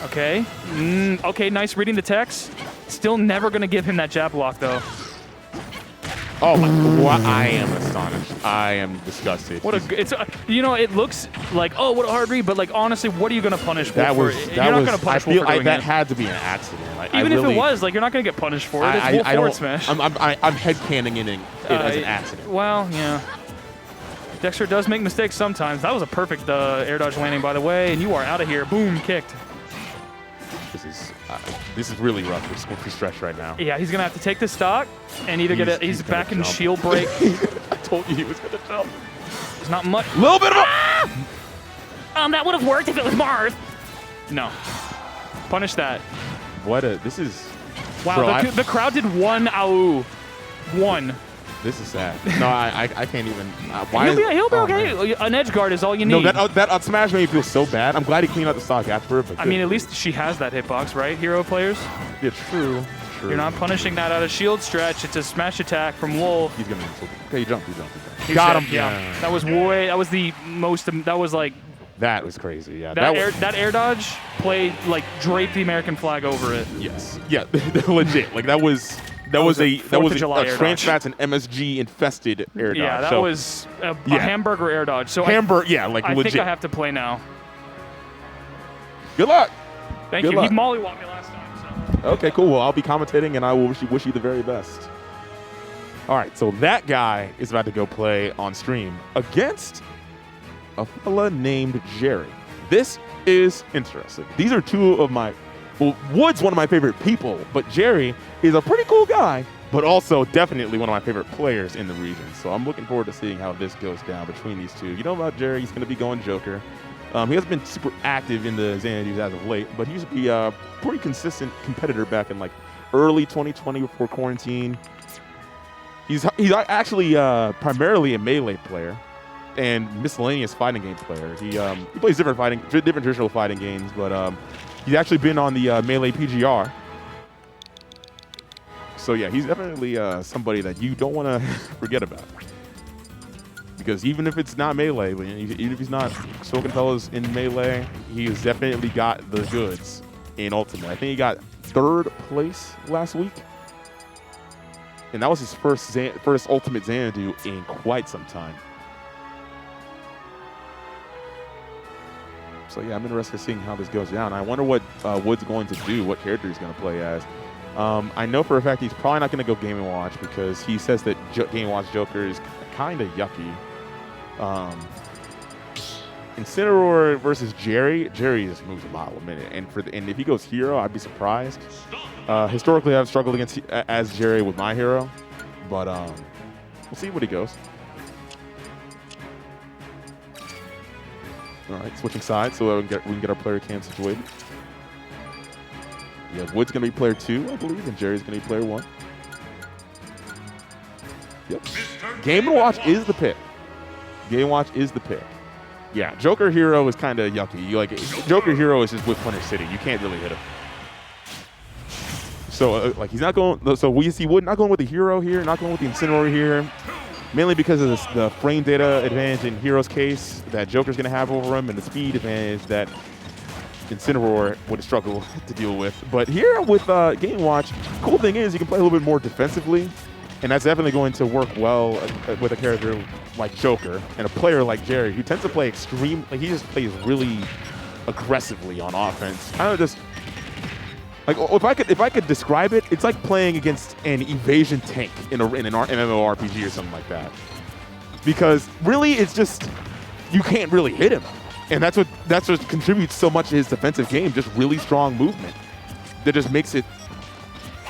Okay. Okay, nice reading the text. Still never going to give him that jab block, though. Oh my! I am astonished. I am disgusted. It looks like what a hard read, but like honestly, what are you gonna punish Wolf for? You're not gonna punish Wolf for doing that it. had to be an accident. Even if it was, like you're not gonna get punished for it. It's Wolf forward smash. I'm headcaning it as an accident. Well, yeah. Dexter does make mistakes sometimes. That was a perfect air dodge landing, by the way, and you are out of here. Boom, kicked. This is really rough for Stretch right now. Yeah, he's gonna have to take the stock and either he's back in shield break. I told you he was gonna jump. There's not much. Little bit of that would have worked if it was Marth. No. Punish that. This is. Wow, Bro, the crowd did 1 AU. 1. This is sad. No, I can't even. He'll be okay. Man. An edge guard is all you need. No, that up smash made me feel so bad. I'm glad he cleaned out the stock after. But I mean, at least she has that hitbox, right? Hero players. Yeah, true. You're not punishing that out of shield stretch. It's a smash attack from Wolf. He's gonna. Okay, he jumped. Got him. Yeah. That was like That was crazy. Yeah, That air dodge played like drape the American flag over it. Yes. Yeah. Legit. Like that was a Trans Fats and MSG infested air dodge. Yeah, that was a hamburger air dodge. So like I legit. think I have to play now. Good luck. Thank Good you. luck. He mollywhopped me last time. So. Okay, cool. Well, I'll be commentating, and I will wish you the very best. All right, so that guy is about to go play on stream against a fella named Jerry. This is interesting. These are two of my, well, Wood's one of my favorite people, but Jerry is a pretty cool guy, but also definitely one of my favorite players in the region. So I'm looking forward to seeing how this goes down between these two. You know about Jerry, he's going to be going Joker. He hasn't been super active in the Xanadu as of late, but he used to be a pretty consistent competitor back in like early 2020 before quarantine. He's actually primarily a melee player and miscellaneous fighting game player. He plays different traditional fighting games, but he's actually been on the melee PGR. So yeah, he's definitely somebody that you don't want to forget about. Because even if it's not melee, even if he's not smoking fellas in melee, he's definitely got the goods in Ultimate. I think he got 3rd place last week. And that was his first Ultimate Xanadu in quite some time. So yeah, I'm interested in seeing how this goes down. I wonder what Wood's going to do, what character he's going to play as. I know for a fact he's probably not going to go Game & Watch because he says that Game & Watch Joker is kind of yucky. Incineroar versus Jerry just moves a mile a minute, and if he goes hero, I'd be surprised. Historically, I've struggled against as Jerry with my hero, but we'll see what he goes. All right, switching sides so we can get our player cam situated. Yeah, Wood's gonna be player 2, I believe, and Jerry's gonna be player 1. Yep. Game & Watch is the pick. Game Watch is the pick. Yeah, Joker Hero is kind of yucky. Joker Hero is just with Punish City. You can't really hit him. So he's not going. So we see Wood not going with the hero here, not going with the Incineroar here, mainly because of the frame data advantage in Hero's case that Joker's going to have over him, and the speed advantage that Incineroar would struggle to deal with. But here with Game Watch, cool thing is you can play a little bit more defensively. And that's definitely going to work well with a character like Joker and a player like Jerry, who tends to play he just plays really aggressively on offense. Kind of just like if I could describe it, it's like playing against an evasion tank in an MMORPG or something like that. Because really, it's just you can't really hit him, and that's what contributes so much to his defensive game. Just really strong movement that just makes it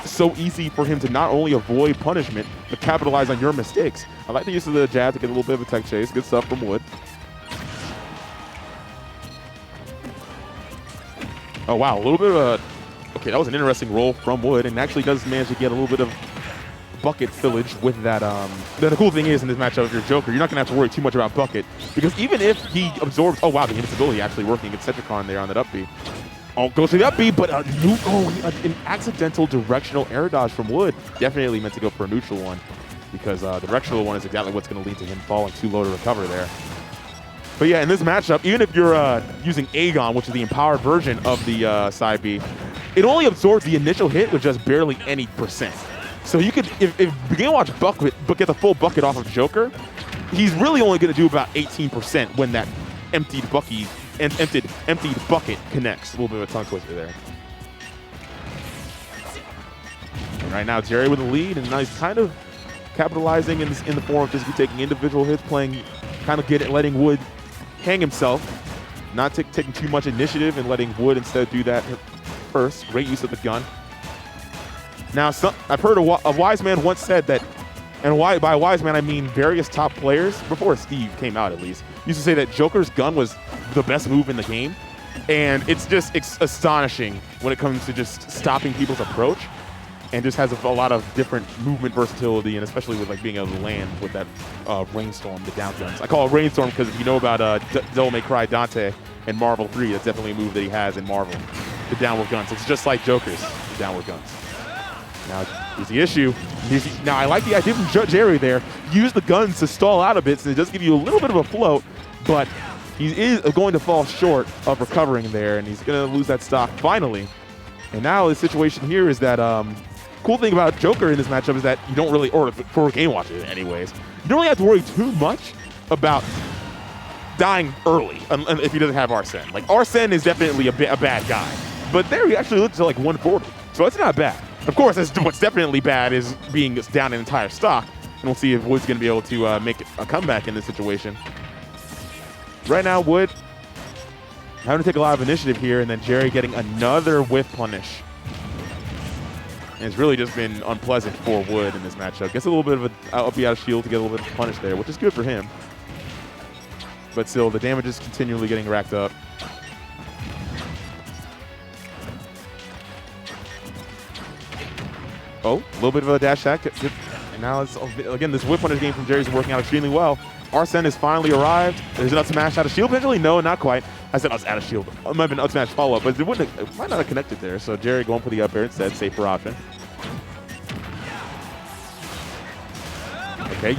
so easy for him to not only avoid punishment, but capitalize on your mistakes. I like the use of the jab to get a little bit of a tech chase. Good stuff from Wood. Oh, wow. A little bit of a... Okay, that was an interesting roll from Wood, and actually does manage to get a little bit of bucket fillage with that. The cool thing is in this matchup, if you're Joker, you're not going to have to worry too much about bucket, because even if he absorbs... Oh, wow, the invincibility actually working against Cetricon there on that up B. Goes to the up B, but an accidental directional air dodge from Wood. Definitely meant to go for a neutral one, because the directional one is exactly what's going to lead to him falling too low to recover there. But yeah, in this matchup, even if you're using Aegon, which is the empowered version of the side B, it only absorbs the initial hit with just barely any %. So you could, if Game Watch bucket, but get the full bucket off of Joker, he's really only going to do about 18% when that emptied bucket connects. A little bit of a tongue twister there. And right now, Jerry with the lead, and now he's kind of capitalizing in the form of just taking individual hits, letting Wood hang himself, not taking too much initiative and letting Wood instead do that first. Great use of the gun. Now, I've heard a wise man once said that, and by wise man I mean various top players, before Steve came out at least, used to say that Joker's gun was the best move in the game. And it's just astonishing when it comes to just stopping people's approach, and just has a lot of different movement versatility, and especially with being able to land with that Rainstorm, the down guns. I call it Rainstorm because if you know about Devil May Cry Dante and Marvel 3, that's definitely a move that he has in Marvel, the downward guns. It's just like Joker's downward guns. Now, here's the issue. Now, I like the idea from Jerry there. Use the guns to stall out a bit, so it does give you a little bit of a float, but he is going to fall short of recovering there, and he's going to lose that stock finally. And now the situation here is that cool thing about Joker in this matchup is that you don't really, or for game watchers anyways, you don't really have to worry too much about dying early if he doesn't have Arsene. Like, Arsene is definitely a bad guy, but there he actually looks to like 140, so it's not bad. Of course, what's definitely bad is being down an entire stock, and we'll see if Wood's going to be able to make a comeback in this situation. Right now, Wood having to take a lot of initiative here, and then Jerry getting another whiff punish. And it's really just been unpleasant for Wood in this matchup. Gets a little bit of a up B out of shield to get a little bit of punish there, which is good for him. But still, the damage is continually getting racked up. Oh, a little bit of a dash attack. And now, it's again, this whip punish game from Jerry is working out extremely well. Arsene has finally arrived. There's an up smash out of shield. Potentially, no, not quite. I said out of shield. It might have been up smash follow-up, but it might not have connected there. So Jerry going for the up air instead, safer option. Okay,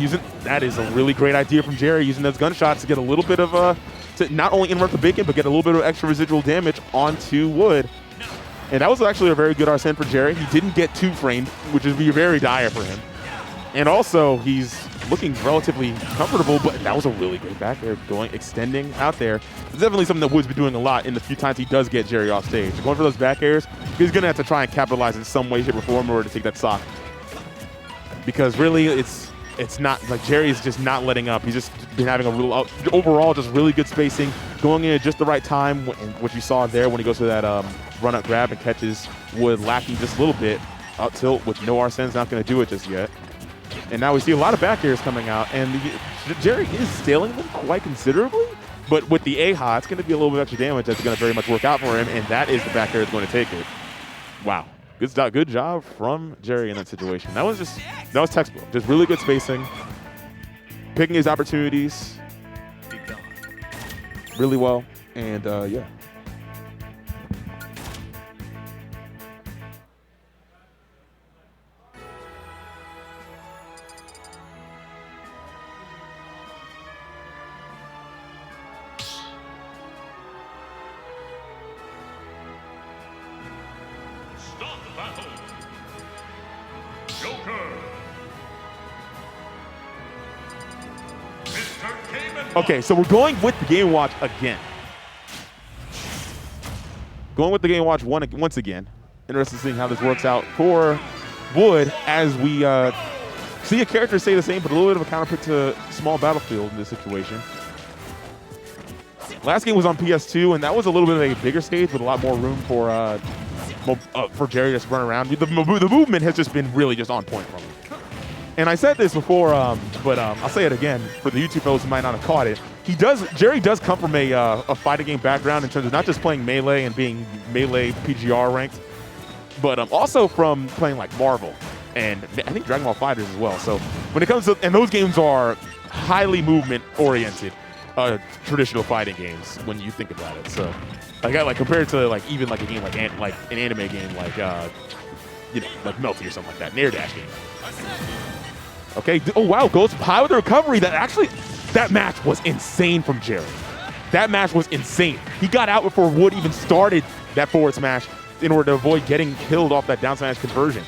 that is a really great idea from Jerry, using those gunshots to get a little bit of to not only interrupt the bacon, but get a little bit of extra residual damage onto Wood. And that was actually a very good Arsene for Jerry. He didn't get two framed, which would be very dire for him. And also, he's looking relatively comfortable, but that was a really great back air extending out there. It's definitely something that Wood's been doing a lot in the few times he does get Jerry off stage. Going for those back airs, he's going to have to try and capitalize in some way, shape, or form in order to take that stock. Because really, it's not like Jerry's just not letting up. He's just been having a real overall just really good spacing, going in at just the right time. What you saw there when he goes for that run up grab and catches Wood lacking just a little bit. Up tilt with no Arsene's not going to do it just yet. And now we see a lot of back airs coming out, and Jerry is scaling them quite considerably. But with the A-Ha, it's going to be a little bit of extra damage that's going to very much work out for him, and that is the back air that's going to take it. Wow. Good job from Jerry in that situation. That was textbook. Just really good spacing, picking his opportunities really well, and yeah. Okay, so we're going with the Game Watch again. Going with the Game Watch once again. Interested in seeing how this works out for Wood as we see a character stay the same, but a little bit of a counter pick to Small Battlefield in this situation. Last game was on PS2, and that was a little bit of a bigger stage with a lot more room for Jerry to just run around. The movement has just been really just on point for me. And I said this before, but I'll say it again for the YouTube folks who might not have caught it. Jerry does come from a fighting game background in terms of not just playing Melee and being Melee PGR ranked, but also from playing like Marvel and I think Dragon Ball FighterZ as well. So when it comes to, and those games are highly movement oriented, traditional fighting games when you think about it. So like compared to like even like a game like an anime game like like Melty or something like that, an air dash game. Okay, oh wow, goes high with the recovery. That match was insane from Jerry. That match was insane. He got out before Wood even started that forward smash in order to avoid getting killed off that down smash conversion.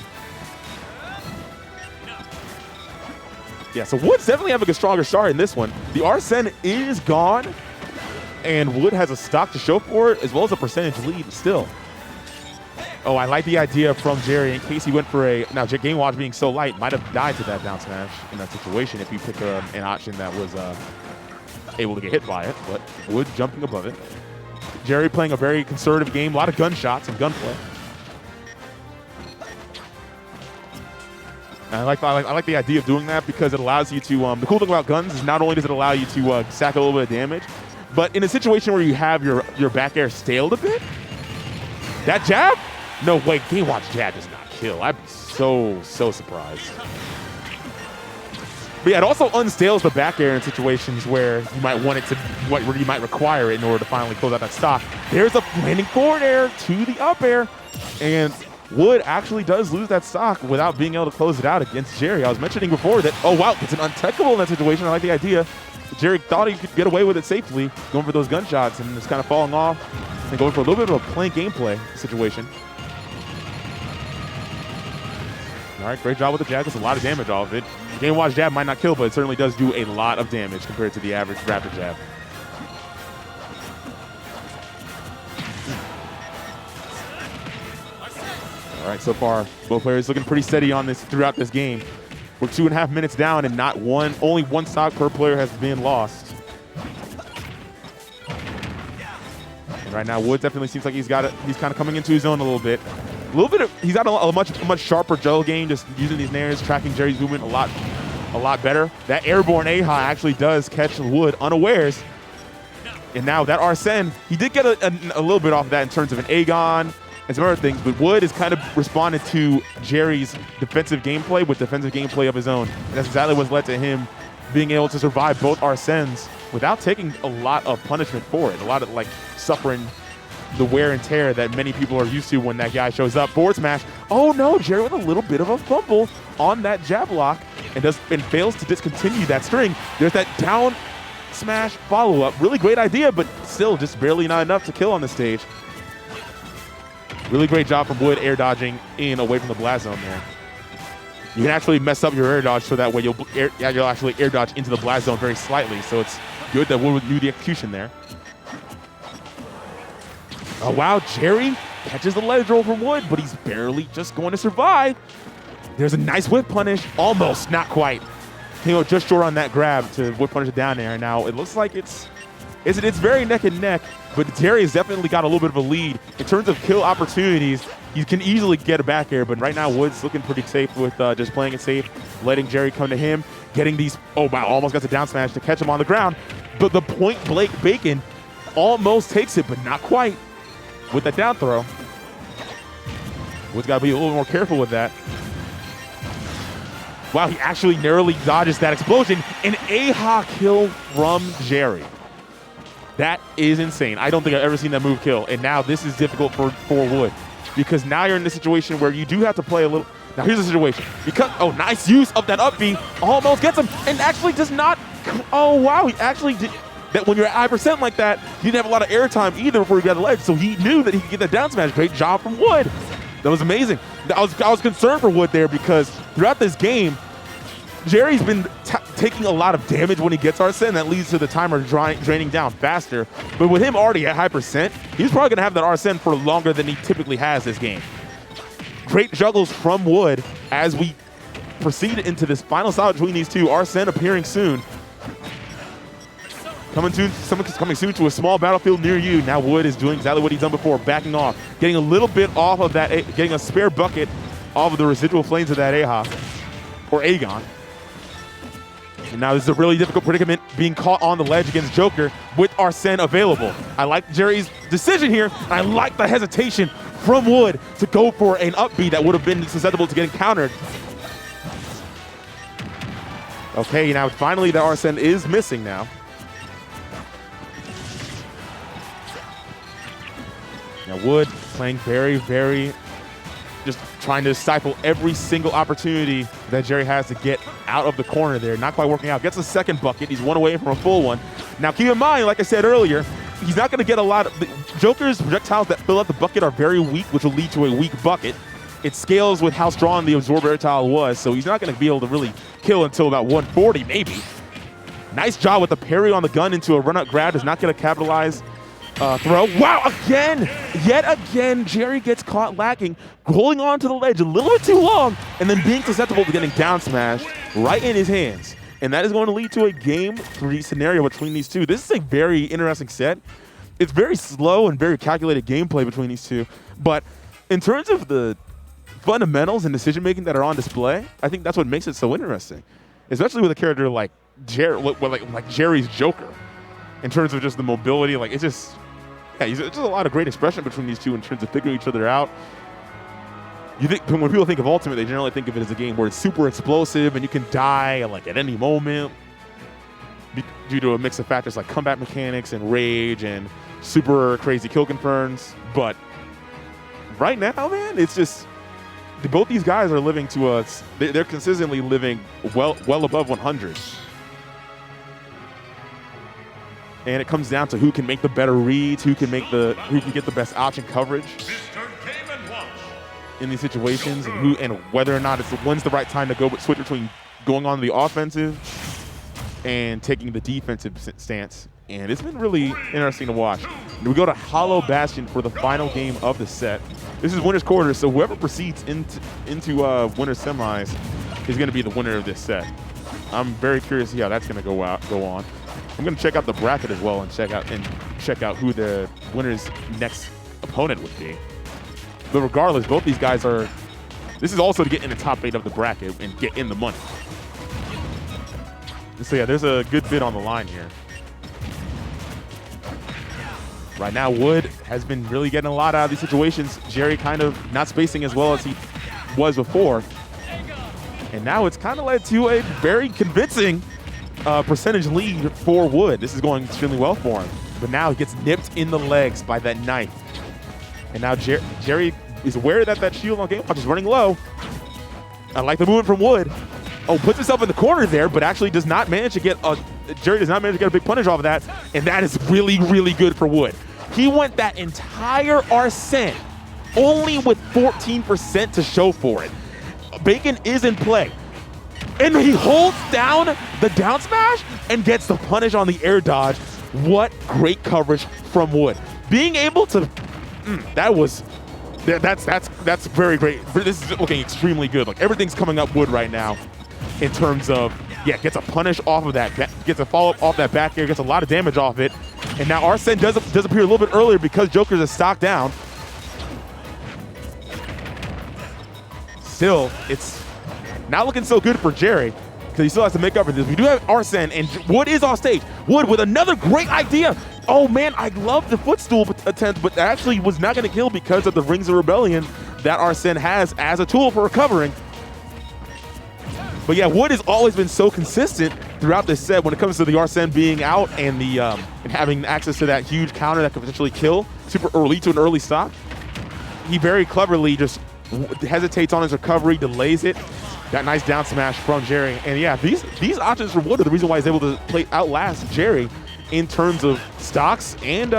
Yeah, so Wood's definitely having a stronger start in this one. The Arsene is gone, and Wood has a stock to show for it, as well as a percentage lead still. Oh, I like the idea from Jerry in case he went for now Game Watch being so light might have died to that down smash in that situation if he picked an option that was able to get hit by it, but Wood jumping above it. Jerry playing a very conservative game, a lot of gunshots and gunplay. And I like the idea of doing that because it allows you to, the cool thing about guns is not only does it allow you to stack a little bit of damage, but in a situation where you have your back air staled a bit, that jab? No, wait, Game Watch jab does not kill. I'd be so surprised. But yeah, it also unstales the back air in situations where you might want it to, where you might require it in order to finally close out that stock. There's a landing forward air to the up air, and Wood actually does lose that stock without being able to close it out against Jerry. I was mentioning before that, oh wow, it's an untechable in that situation. I like the idea. Jerry thought he could get away with it safely, going for those gunshots and just kind of falling off and going for a little bit of a plain gameplay situation. All right, great job with the jab. That's a lot of damage off of it. Game Watch jab might not kill, but it certainly does do a lot of damage compared to the average rapid jab. All right, so far, both players looking pretty steady on this throughout this game. We're 2.5 minutes down, and only one stock per player has been lost. And right now, Wood definitely seems like he's kind of coming into his own a little bit. He's got a much sharper juggle game, just using these nairs, tracking Jerry's movement a lot better. That airborne A-high actually does catch Wood unawares. And now that Arsene, he did get a little bit off of that in terms of an Aegon and some other things, but Wood has kind of responded to Jerry's defensive gameplay with defensive gameplay of his own. And that's exactly what's led to him being able to survive both Arsenes without taking a lot of punishment for it, a lot of like suffering the wear and tear that many people are used to when that guy shows up. Forward smash. Oh no, Jerry with a little bit of a fumble on that jab lock and fails to discontinue that string. There's that down smash follow-up. Really great idea, but still just barely not enough to kill on the stage. Really great job from Wood air dodging in away from the blast zone there. You can actually mess up your air dodge so that way you'll actually air dodge into the blast zone very slightly. So it's good that Wood knew the execution there. Oh wow, Jerry catches the ledge roll from Wood, but he's barely just going to survive. There's a nice whip punish, almost, not quite. Just short on that grab to whip punish it down there. Now it looks like it's very neck and neck, but Jerry has definitely got a little bit of a lead. In terms of kill opportunities, he can easily get a back air, but right now Wood's looking pretty safe with just playing it safe, letting Jerry come to him, getting these, oh wow, almost got the down smash to catch him on the ground, but the point blank bacon almost takes it, but not quite with that down throw. Wood's got to be a little more careful with that. Wow, he actually narrowly dodges that explosion. An AHA kill from Jerry. That is insane. I don't think I've ever seen that move kill. And now this is difficult for Wood because now you're in the situation where you do have to play a little. Now here's the situation. Because, oh, nice use of that up B. Almost gets him and actually does not. Oh, wow. He actually did. That when you're at high percent like that, he didn't have a lot of airtime either before he got the ledge. So he knew that he could get that down smash. Great job from Wood. That was amazing. I was concerned for Wood there because throughout this game, Jerry's been taking a lot of damage when he gets Arsene. That leads to the timer draining down faster. But with him already at high percent, he's probably going to have that Arsene for longer than he typically has this game. Great juggles from Wood as we proceed into this final stop between these two. Arsene appearing soon. Coming soon to a small battlefield near you. Now Wood is doing exactly what he's done before, backing off, getting a little bit off of that, getting a spare bucket off of the residual flames of that AHA, or Aegon. And now this is a really difficult predicament, being caught on the ledge against Joker with Arsene available. I like Jerry's decision here, and I like the hesitation from Wood to go for an up B that would have been susceptible to getting countered. Okay, now finally the Arsene is missing now. Now Wood playing very, very, just trying to stifle every single opportunity that Jerry has to get out of the corner there. Not quite working out. Gets a second bucket. He's one away from a full one. Now keep in mind, like I said earlier, he's not going to get a lot of, Joker's projectiles that fill up the bucket are very weak, which will lead to a weak bucket. It scales with how strong the absorb air tile was, so he's not going to be able to really kill until about 140 maybe. Nice job with the parry on the gun into a run-up grab. Is not going to capitalize. Throw. Wow, again! Yet again, Jerry gets caught lacking, holding on to the ledge a little bit too long, and then being susceptible to getting down smashed right in his hands. And that is going to lead to a Game 3 scenario between these two. This is a very interesting set. It's very slow and very calculated gameplay between these two. But in terms of the fundamentals and decision-making that are on display, I think that's what makes it so interesting. Especially with a character like Jerry's Joker. In terms of just the mobility, like it's just, yeah, it's just a lot of great expression between these two in terms of figuring each other out. You think when people think of Ultimate, they generally think of it as a game where it's super explosive and you can die like at any moment due to a mix of factors like combat mechanics and rage and super crazy kill confirms. But right now, man, it's just both these guys are living to us. They're consistently living well above 100. and it comes down to who can make the better reads, who can get the best option coverage in these situations, and whether or not when's the right time to switch between going on the offensive and taking the defensive stance. And it's been really interesting to watch. And we go to Hollow Bastion for the final game of the set. This is winner's quarters, so whoever proceeds into winner's semis is going to be the winner of this set. I'm very curious to see how that's going to go on. I'm going to check out the bracket as well and check out who the winner's next opponent would be. But regardless, both these guys are. This is also to get in the top 8 of the bracket and get in the money. So yeah, there's a good bid on the line here. Right now, Wood has been really getting a lot out of these situations. Jerry kind of not spacing as well as he was before. And now it's kind of led to a very convincing percentage lead for Wood. This is going extremely well for him. But now he gets nipped in the legs by that knife. And now Jerry is aware that that shield on Game Watch is running low. I like the movement from Wood. Oh, puts himself in the corner there, but actually does not manage to get Jerry does not manage to get a big punish off of that. And that is really, really good for Wood. He went that entire Arsene only with 14% to show for it. Bacon is in play. And he holds down the down smash and gets the punish on the air dodge. What great coverage from Wood. Being able to, that's very great. This is looking extremely good. Like everything's coming up Wood right now in terms of, gets a punish off of that, gets a follow-up off that back air, gets a lot of damage off it. And now Arsene does appear a little bit earlier because Joker's a stock down. Still, it's not looking so good for Jerry because he still has to make up for this. We do have Arsene, and Wood is off stage. Wood with another great idea. Oh man, I love the footstool attempt, but actually was not going to kill because of the Rings of Rebellion that Arsene has as a tool for recovering. But yeah, Wood has always been so consistent throughout this set when it comes to the Arsene being out and the and having access to that huge counter that could potentially kill super early to an early stock. He very cleverly just hesitates on his recovery, delays it. That nice down smash from Jerry. And yeah, these options for Wood are the reason why he's able to outlast Jerry in terms of stocks and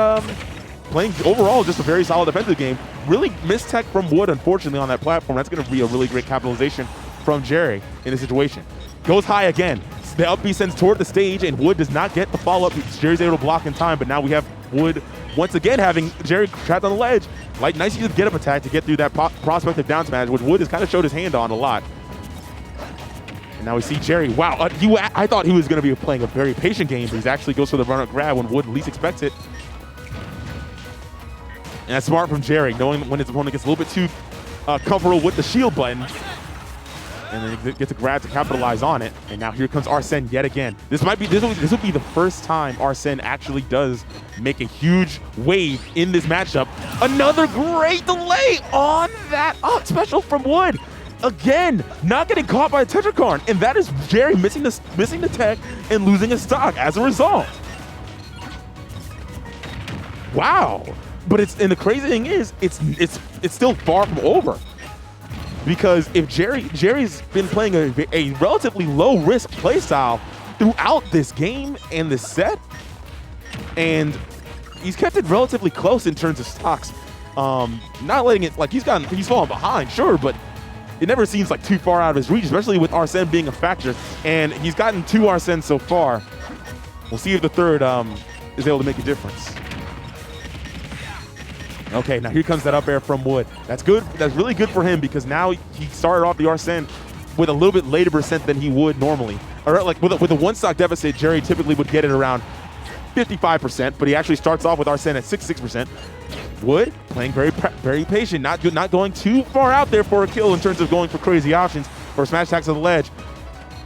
playing overall just a very solid defensive game. Really missed tech from Wood, unfortunately, on that platform. That's going to be a really great capitalization from Jerry in this situation. Goes high again. The up B sends toward the stage, and Wood does not get the follow-up. Jerry's able to block in time, but now we have Wood once again having Jerry trapped on the ledge. Like, nice use of get-up attack to get through that prospective down smash, which Wood has kind of showed his hand on a lot. And now we see Jerry. Wow, I thought he was going to be playing a very patient game, but he actually goes for the run-up grab when Wood least expects it. And that's smart from Jerry, knowing when his opponent gets a little bit too comfortable with the shield button. And then he gets a grab to capitalize on it. And now here comes Arsene yet again. This will be the first time Arsene actually does make a huge wave in this matchup. Another great delay on that up special from Wood. Again, not getting caught by a Tetrakarn. And that is Jerry missing the tech and losing a stock as a result. Wow. But and the crazy thing is, it's still far from over. Because if Jerry's been playing a relatively low-risk playstyle throughout this game and this set, and he's kept it relatively close in terms of stocks. Not letting it, like, he's fallen behind, sure, but it never seems like too far out of his reach, especially with Arsene being a factor. And he's gotten 2 Arsene so far. We'll see if the third is able to make a difference. Okay, now here comes that up air from Wood. That's good. That's really good for him because now he started off the Arsene with a little bit later percent than he would normally. Or like with a 1-stock deficit, Jerry typically would get it around 55%, but he actually starts off with Arsene at 66%. Wood playing very patient, not going too far out there for a kill in terms of going for crazy options or smash attacks on the ledge.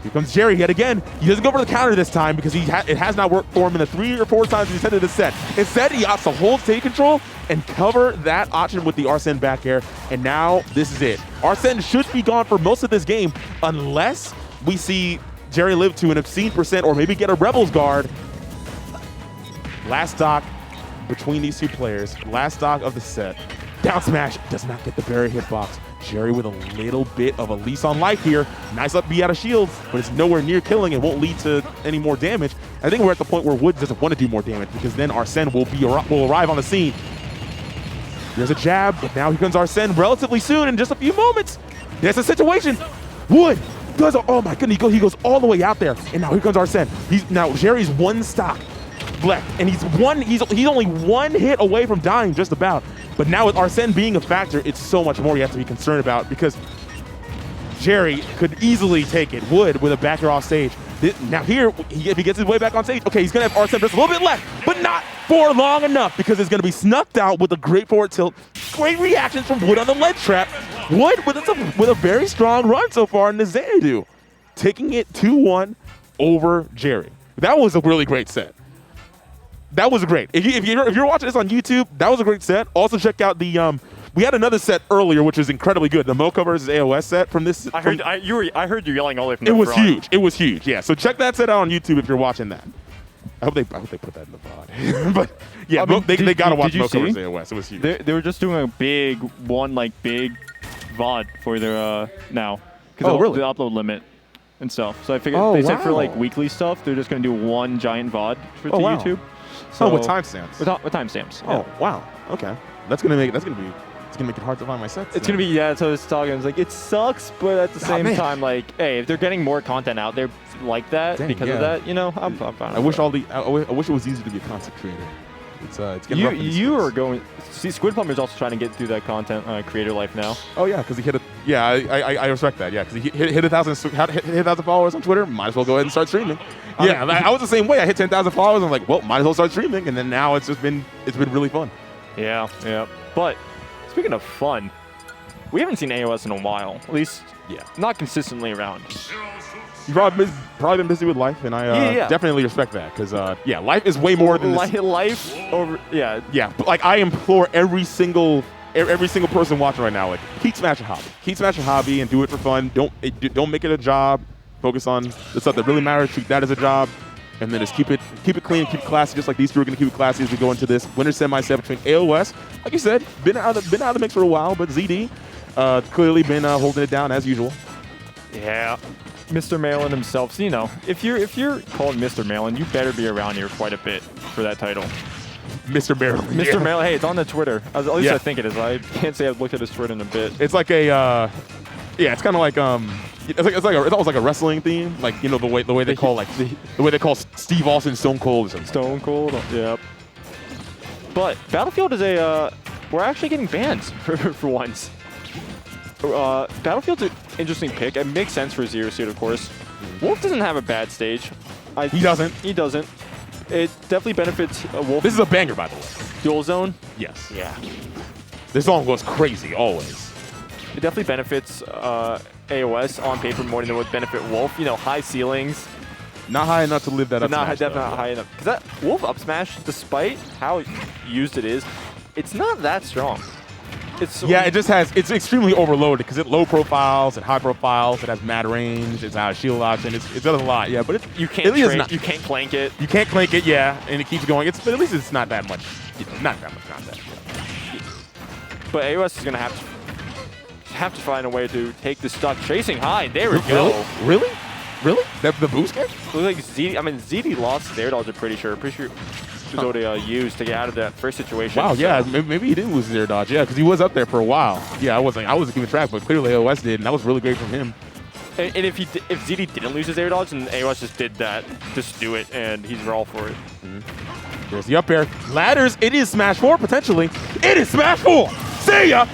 Here comes Jerry yet again. He doesn't go for the counter this time because it has not worked for him in the 3 or 4 times he's entered the set. Instead, he opts to hold stage control and cover that option with the Arsene back air. And now this is it. Arsene should be gone for most of this game unless we see Jerry live to an obscene percent or maybe get a Rebels guard. Last stock between these two players. Last stock of the set. Down smash does not get the barrier hitbox. Jerry with a little bit of a lease on life here. Nice up B out of shields, but it's nowhere near killing and won't lead to any more damage. I think we're at the point where Wood doesn't want to do more damage because then Arsene will arrive on the scene. There's a jab, but now here comes Arsene relatively soon in just a few moments. There's a situation. Wood does, oh my goodness, he goes all the way out there, and now here comes Arsene. Now Jerry's one stock left, and he's only one hit away from dying just about. But now with Arsene being a factor, it's so much more you have to be concerned about because Jerry could easily take it. Wood with a back air off stage. Now here, if he gets his way back on stage, okay, he's gonna have Arsene just a little bit left, but not for long enough because it's gonna be snuffed out with a great forward tilt. Great reactions from Wood on the ledge trap. Wood with a very strong run so far in the Xanadu, taking it 2-1 over Jerry. That was a really great set. That was great. If you're watching this on YouTube, that was a great set. Also check out the we had another set earlier, which is incredibly good. The Mokou versus AOS set from this. I heard you yelling all the way from It the was front. huge. It was huge. Yeah. So check that set out on YouTube if you're watching that. I hope they put that in the VOD. But yeah, I mean, they gotta watch did you Mokou versus see? AOS. It was huge. They were just doing a big big VOD for their now. Oh, really? The upload limit and stuff. So I figured Oh, they said for wow. like weekly stuff, they're just gonna do one giant VOD for Oh, wow. YouTube. Oh, with timestamps. With timestamps. Oh, wow. Okay. It's gonna make it hard to find my sets. It's gonna be, yeah, so it's talking, it's like, it sucks, but at the same man. time, like, hey, if they're getting more content out there like that, Dang, because yeah. of that, you know, I'm fine. I wish it was easy to be a content creator. It's getting rough in this You space. are going, see, Squid Plumber's also trying to get through that content creator life now. Oh yeah, because he hit a. Yeah, I respect that. Yeah, because he hit 1,000 followers on Twitter. Might as well go ahead and start streaming. Yeah, I was the same way. I hit 10,000 followers. I'm like, well, might as well start streaming. And then now it's been really fun. Yeah. But speaking of fun, we haven't seen AOS in a while. At least, not consistently around. You've probably been busy with life, and I definitely respect that. Because life is way more than this. Life over, yeah. Yeah, but like I implore every single person watching right now, like keep smashing hobby. Keep smashing hobby and do it for fun. Don't make it a job. Focus on the stuff that really matters. Treat that as a job, and then just keep it clean, keep it classy. Just like these two are gonna keep it classy as we go into this winter semi-set between AOS. Like you said, been out of the mix for a while, but ZD clearly been holding it down as usual. Yeah. Mr. Malin himself. So, you know, if you're called Mr. Malin, you better be around here quite a bit for that title. Mr. Barrel. Mr. Malin, hey, it's on the Twitter. At least I think it is. I can't say I've looked at his Twitter in a bit. It's like a it's kind of like it's almost like a wrestling theme, like the way they call Steve Austin Stone Cold or something. Stone Cold, yep. But Battlefield is we're actually getting bans for once. Battlefield's an interesting pick. It makes sense for Zero Suit, of course. Wolf doesn't have a bad stage. He doesn't. He doesn't. It definitely benefits Wolf. This is a banger, by the way. Dual Zone. Yes. Yeah. This song goes crazy always. It definitely benefits AOS on paper more than it would benefit Wolf. You know, high ceilings. Not high enough to live that up smash. Definitely not high enough. Because that Wolf up smash, despite how used it is, it's not that strong. It's extremely overloaded because it low profiles and high profiles. It has mad range. It's out of shield option. It does a lot. Yeah, but you can't clank it. You can't clank it. Yeah, and it keeps going. But at least it's not that much. Not that much content. But AOS is gonna have to find a way to take the stock chasing high. There we go. Really? The boost game? Looks like ZD lost their dodge. I'm pretty sure Zoda used to get out of that first situation. Wow, so. yeah, maybe he didn't lose his air dodge. Yeah, because he was up there for a while. Yeah, I wasn't keeping track, but clearly AOS did, and that was really great from him. And if ZD didn't lose his air dodge, then AOS just did that, just do it, and he's raw for it. Mm-hmm. There's the up air. Ladders, it is Smash 4, potentially. It is Smash 4! See ya!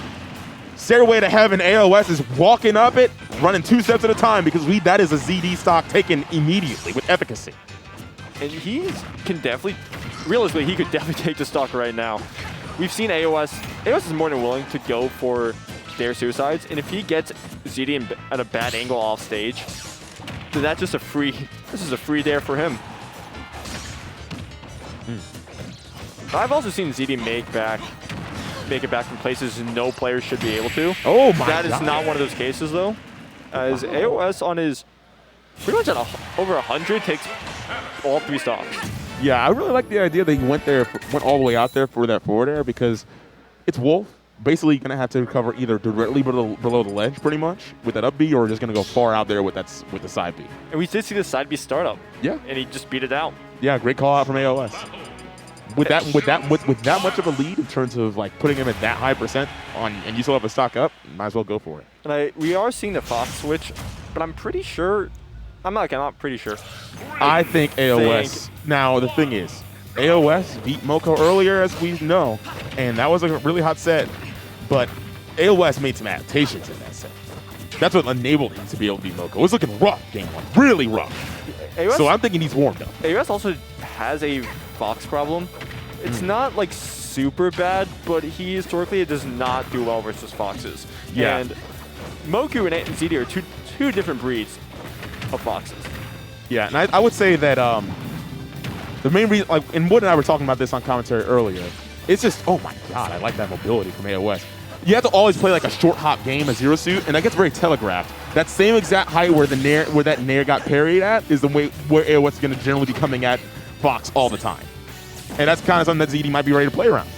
Stairway to Heaven, AOS is walking up it, running 2 steps at a time, because that is a ZD stock taken immediately with efficacy. And realistically, he could definitely take the stock right now. We've seen AOS is more than willing to go for their suicides, and if he gets ZD at a bad angle off stage, then that's just this is a free dare for him. I've also seen ZD make it back from places no player should be able to. Oh my God. That is not one of those cases though, as AOS on his pretty much at over 100 takes all 3 stocks. Yeah, I really like the idea that he went all the way out there for that forward air because it's Wolf. basically going to have to recover either directly below the ledge, pretty much, with that up B, or just going to go far out there with the side B. And we did see the side B startup. Yeah. And he just beat it out. Yeah, great call out from AOS. With that much of a lead in terms of like putting him at that high percent on, and you still have a stock up, might as well go for it. And we are seeing the Fox switch, but I'm pretty sure. I'm not pretty sure. I think AOS. Now the thing is, AOS beat Mokou earlier, as we know, and that was a really hot set. But AOS made some adaptations in that set. That's what enabled him to be able to beat Mokou. It was looking rough game one, really rough. AOS, so I'm thinking he's warmed up. AOS also has a Fox problem. It's not like super bad, but he historically does not do well versus Foxes. Yeah. And Mokou and ZD are two different breeds of Foxes. Yeah, and I would say that the main reason, like, and Wood and I were talking about this on commentary earlier, it's just, oh my god, I like that mobility from AOS. You have to always play like a short hop game, a zero suit, and that gets very telegraphed. That same exact height where that nair got parried at is the way where AOS is going to generally be coming at Fox all the time. And that's kind of something that ZD might be ready to play around.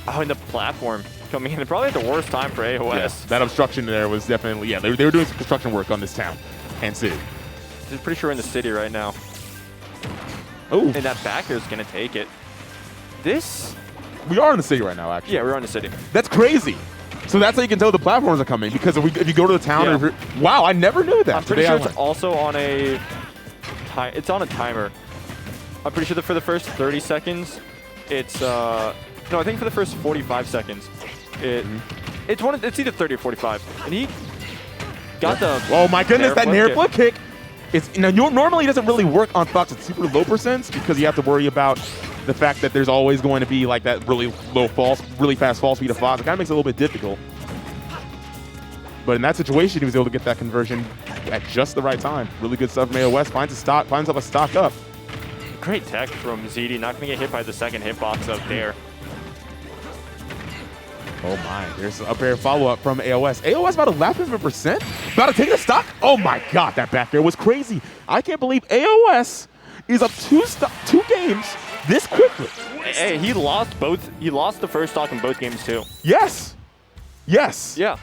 Oh, and the platform coming in probably at the worst time for AOS. Yes, that obstruction there was definitely, yeah, they were doing some construction work on this town and city. He's pretty sure in the city right now. Oh, And that backer is going to take it. we are in the city right now, actually. Yeah, we're on the city. That's crazy. So that's how you can tell the platforms are coming, because if you go to the town, Yeah. or if wow, I never knew that. I'm pretty Today sure it's also on a it's on a timer. I'm pretty sure that for the first 30 seconds, it's no, I think for the first 45 seconds, it's either 30 or 45, and he got the. Oh my goodness, that nair flip kick. kick. It's normally it doesn't really work on Fox at super low percents, because you have to worry about the fact that there's always going to be like that really fast fall speed of Fox. It kind of makes it a little bit difficult. But in that situation, he was able to get that conversion at just the right time. Really good stuff from AOS. Finds up a stock up. Great tech from ZD. Not going to get hit by the second hitbox up there. Oh my, there's an up air follow-up from AOS. AOS about 11%? About to take a stock? Oh my god, that back air was crazy. I can't believe AOS is up two games this quickly. Hey, he lost the first stock in both games too. Yes. Yes. Yeah.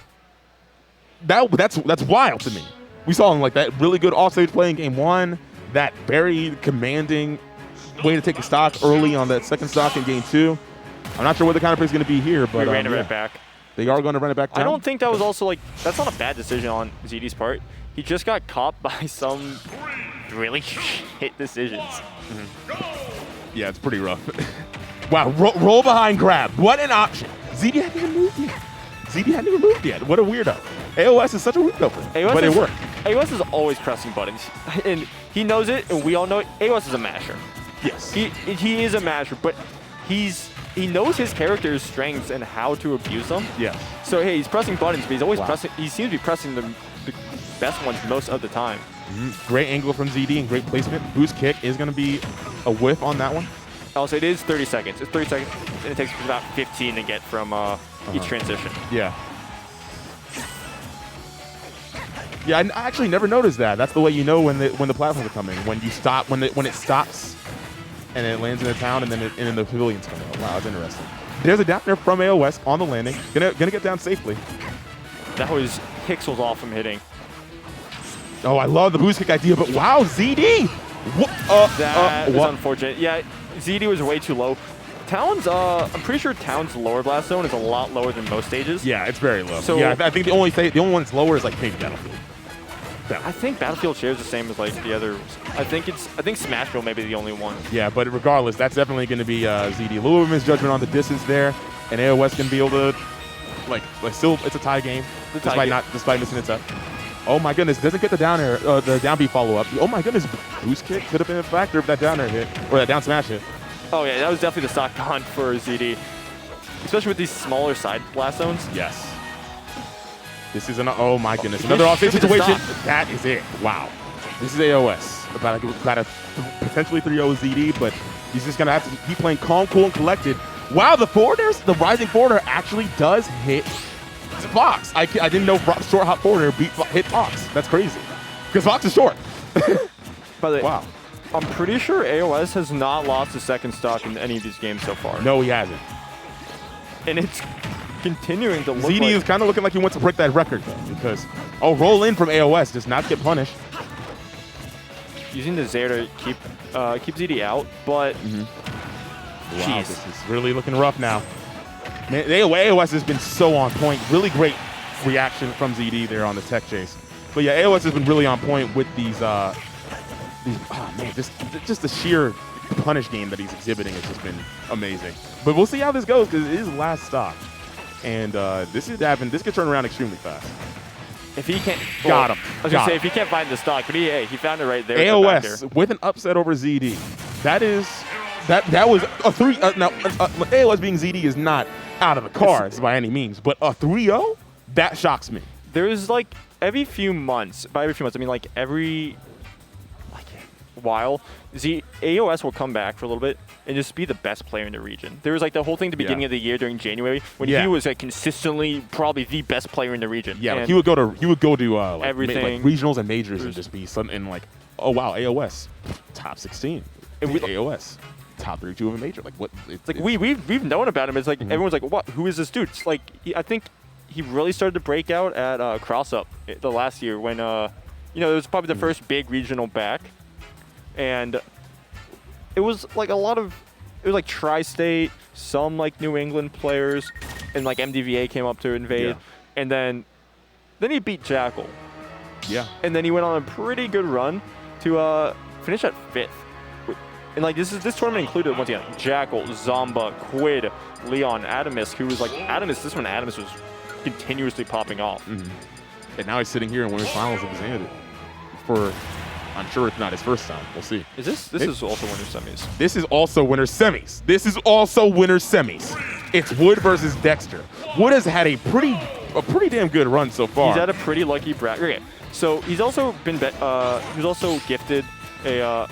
That's wild to me. We saw him like that really good offstage play in game one, that very commanding way to take a stock early on that second stock in game two. I'm not sure what the counter play is going to be here, but we ran it right back. They are going to run it back down. I don't think that was also like, that's not a bad decision on ZD's part. He just got caught by some really shit decisions. Yeah, it's pretty rough. Wow, roll behind grab. What an option. ZD hadn't even moved yet. What a weirdo. AOS is such a weirdo for him, but it worked. AOS is always pressing buttons, and he knows it, and we all know it. AOS is a masher. Yes. He is a masher, but he knows his character's strengths and how to abuse them. Yeah. So hey, he's pressing buttons, but he's always pressing. He seems to be pressing the best ones most of the time. Great angle from ZD and great placement. Boost kick is going to be a whiff on that one. Also, it is 30 seconds. It's 30 seconds, and it takes about 15 to get from each transition. Yeah. Yeah, I actually never noticed that. That's the way you know when the platforms are coming. When you stop, when it stops, and it lands in the town, and then the pavilions come out. Wow, that's interesting. There's a down there from AOS on the landing. Gonna get down safely. That was pixels off from hitting. Oh, I love the boost kick idea, but wow, ZD! That was unfortunate. Yeah, ZD was way too low. Town's, I'm pretty sure Town's lower blast zone is a lot lower than most stages. Yeah, it's very low. So yeah, I think the only one that's lower is like Pink Battlefield. I think Battlefield shares the same as like the others. I think Smashville may be the only one. Yeah, but regardless, that's definitely going to be ZD. A little bit of misjudgment on the distance there, and AOS can be able to, like still, it's a tie game, despite missing its up. Oh my goodness, doesn't get the down air, the down B follow up. Oh my goodness, boost kick could have been a factor if that down air hit, or that down smash hit. Oh yeah, that was definitely the stock gone for ZD, especially with these smaller side blast zones. Yes. This is oh my goodness, another offstage situation. That is it. Wow. This is AOS. About to potentially 3-0 ZD, but he's just going to have to keep playing calm, cool, and collected. Wow, the rising forwarder actually does hit Fox. I didn't know short hop forwarder hit Fox. That's crazy. Because Fox is short. By the way, wow. I'm pretty sure AOS has not lost a second stock in any of these games so far. No, he hasn't. And it's continuing to look ZD like... is kind of looking like he wants to break that record, though, because, roll in from AOS does not get punished. Using the Zair to keep ZD out, but... Wow, this is really looking rough now. Man, AOS has been so on point. Really great reaction from ZD there on the tech chase. But yeah, AOS has been really on point with these oh man, just the sheer punish game that he's exhibiting has just been amazing. But we'll see how this goes because it is last stock. And this could happen. This could turn around extremely fast. If he can't... Got him. I was going to say, if he can't find the stock, but he found it right there. AOS with an upset over ZD. That is... That was a 3... now, AOS being ZD is not out of the cards by any means, but a 3-0? That shocks me. There's like every few months, by every few months, I mean like every while, AOS will come back for a little bit and just be the best player in the region. There was like the whole thing at the beginning of the year during January when he was like consistently probably the best player in the region. Yeah, like he would go to like, everything, like regionals and majors and just be something like, oh wow, AOS top 16, and AOS top 32 of a major. Like what? It's like we've known about him. It's like everyone's like, what? Who is this dude? It's like I think he really started to break out at Cross Up the last year when it was probably the first big regional back. And it was like it was like Tri-State, some like New England players, and like MDVA came up to invade. And then he beat Jackal. Yeah. And then he went on a pretty good run to finish at 5th. And like this tournament included once again Jackal, Zomba, Quid, Leon, Adamus, who was like this one Adamus was continuously popping off. And now he's sitting here in winners finals of Xanadu for, I'm sure it's not his first time. We'll see. Is this is also winners semis? This is also winners semis. This is also winners semis. It's Wood versus Dexter. Wood has had a pretty damn good run so far. He's had a pretty lucky bracket. Okay, so he's also been he's also gifted a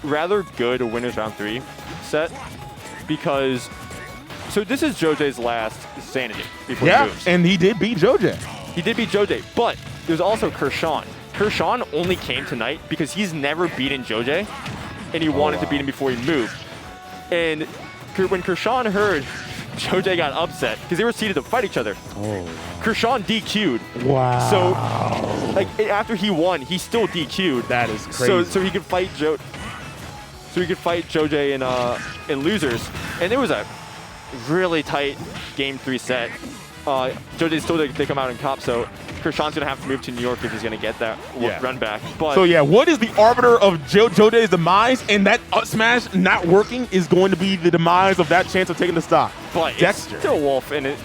rather good winners round 3 set because. So this is Joj's last Xanadu before he moves. And he did beat Joj. He did beat Joj, but there's also Kershawn. Kershawn only came tonight because he's never beaten Joj, and he wanted to beat him before he moved. And when Kershawn heard Joj got upset, because they were seated to fight each other, Kershawn DQ'd. Wow. So, like, after he won, he still DQ'd. That is crazy. So he could fight Joj. So he could fight Joj in losers, and it was a really tight Game 3 set. Joj still they come out in cop, so Kershawn's gonna have to move to New York if he's gonna get that run back. But so yeah, what is the arbiter of Joj's demise? And that up smash not working is going to be the demise of that chance of taking the stock. But Dexter. It's still Wolf in it.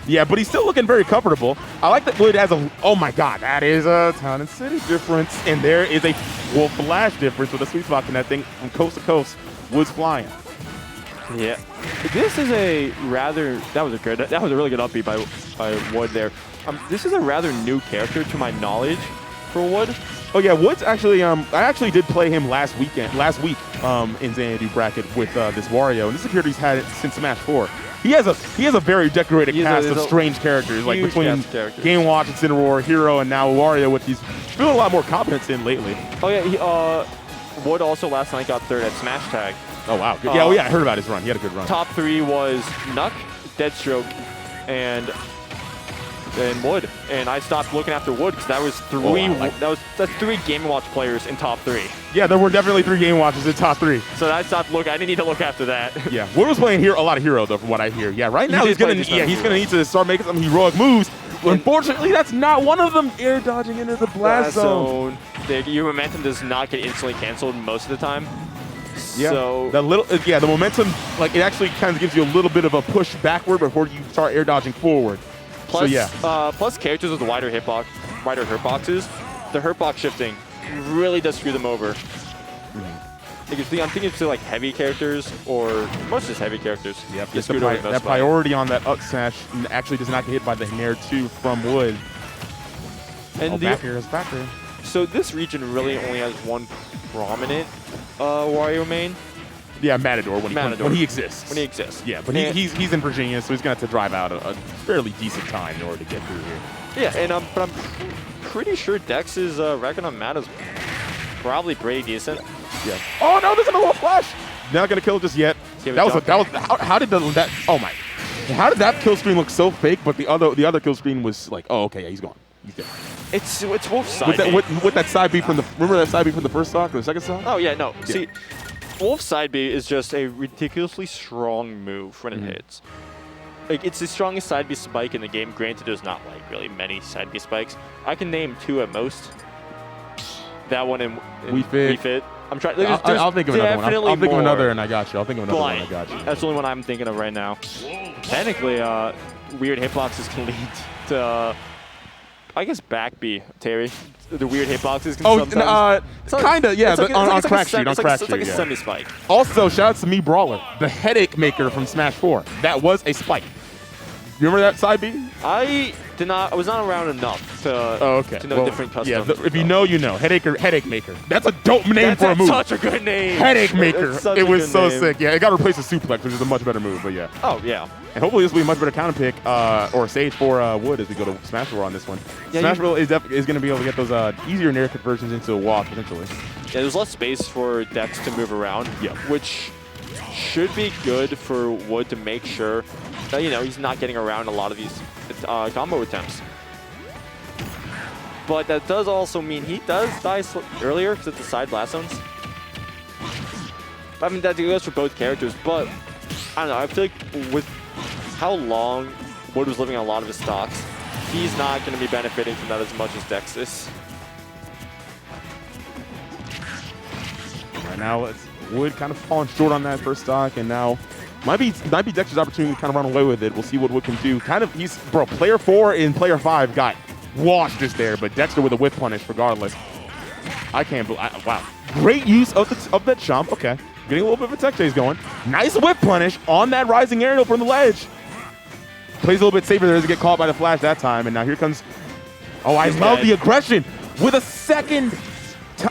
Yeah, but he's still looking very comfortable. I like that Wood has a, oh my god, that is a Town and City difference. And there is a Wolf Flash difference with a sweet spot in that thing from coast to coast. Wood's flying. Yeah. This is a rather, that was a really good upbeat by Wood there. This is a rather new character to my knowledge for Wood. Oh yeah, Wood's actually, I actually did play him last week in Xanadu bracket with this Wario, and this is a character he's had since Smash 4. He has a very decorated cast of strange characters, like between Game Watch, Incineroar, Hero, and now Wario, which he's feeling a lot more confidence in lately. Oh yeah, Wood also last night got 3rd at Smash Tag. Oh wow, good. Yeah, I heard about his run. He had a good run. Top 3 was Nuck, Deadstroke, and Wood. And I stopped looking after Wood because that was 3. That's 3 Game Watch players in top 3. Yeah, there were definitely 3 Game Watches in top 3. So I stopped looking. I didn't need to look after that. Yeah, Wood was playing a lot of Hero though, from what I hear. Yeah, right now he's gonna need to start making some heroic moves. Unfortunately, that's not one of them. Air dodging into the blast zone. Your momentum does not get instantly canceled most of the time. Yeah, so the momentum, like it actually kind of gives you a little bit of a push backward before you start air dodging forward. Plus, plus characters with wider hitboxes, the hurtbox shifting really does screw them over. I'm thinking it's like heavy characters or most just heavy characters. Yep, that priority on that up smash actually does not get hit by the Nair 2 from Wood. And back here. So this region really only has one prominent Wario main. Yeah, Matador when he exists. When he exists. Yeah, but he's in Virginia, so he's gonna have to drive out a fairly decent time in order to get through here. Yeah, and but I'm pretty sure Dex's record on Matt is probably pretty decent. Yeah. Oh no, there's another flash. Not gonna kill it just yet. How did that? Oh my. How did that kill screen look so fake, but the other kill screen was like, oh, okay, yeah, he's gone. He's dead. It's Wolf's side B. With that side B from the, remember that side B from the first stock or the second stock? Oh, yeah, no. Yeah. See, Wolf's side B is just a ridiculously strong move when it hits. Like, it's the strongest side B spike in the game. Granted, there's not, like, really many side B spikes. I can name 2 at most. That one in Wii Fit. I'm trying. I'll think of another one. I'll think of another, and I got you. I'll think of another one, and I got you. That's the only one I'm thinking of right now. Technically, weird hitboxes can lead to, I guess, back B, Terry. The weird hitboxes can sometimes. Kinda, yeah, but on crack street, It's like a semi-spike. Also, shout out to Me Brawler, the headache maker from Smash 4. That was a spike. You remember that side B? I was not around enough to know different customs. Yeah, if you know, you know. Headache maker. That's a dope name for a move. That's such a good name. Headache maker. It was so sick. Yeah, it got replaced with suplex, which is a much better move. But yeah. Oh yeah. And hopefully this will be a much better counter pick or stage for Wood as we go to Smashville on this one. Yeah, Smashville is going to be able to get those easier nair conversions into a walk potentially. Yeah, there's less space for Dex to move around. Yeah. Which should be good for Wood to make sure that, you know, he's not getting around a lot of these combo attempts. But that does also mean he does die earlier because of the side blast zones. I mean, that goes for both characters, but I don't know. I feel like with how long Wood was living on a lot of his stocks, he's not going to be benefiting from that as much as Dex is. Right now, Wood kind of falling short on that first stock, and now might be Dexter's opportunity to kind of run away with it. We'll see what Wood can do. Kind of, player 4 and player 5 got washed just there, but Dexter with a whip punish regardless. I can't believe, wow. Great use of that jump. Okay, getting a little bit of a tech chase going. Nice whip punish on that rising aerial from the ledge. Plays a little bit safer there, doesn't get caught by the flash that time, and now here comes, I love the aggression with a second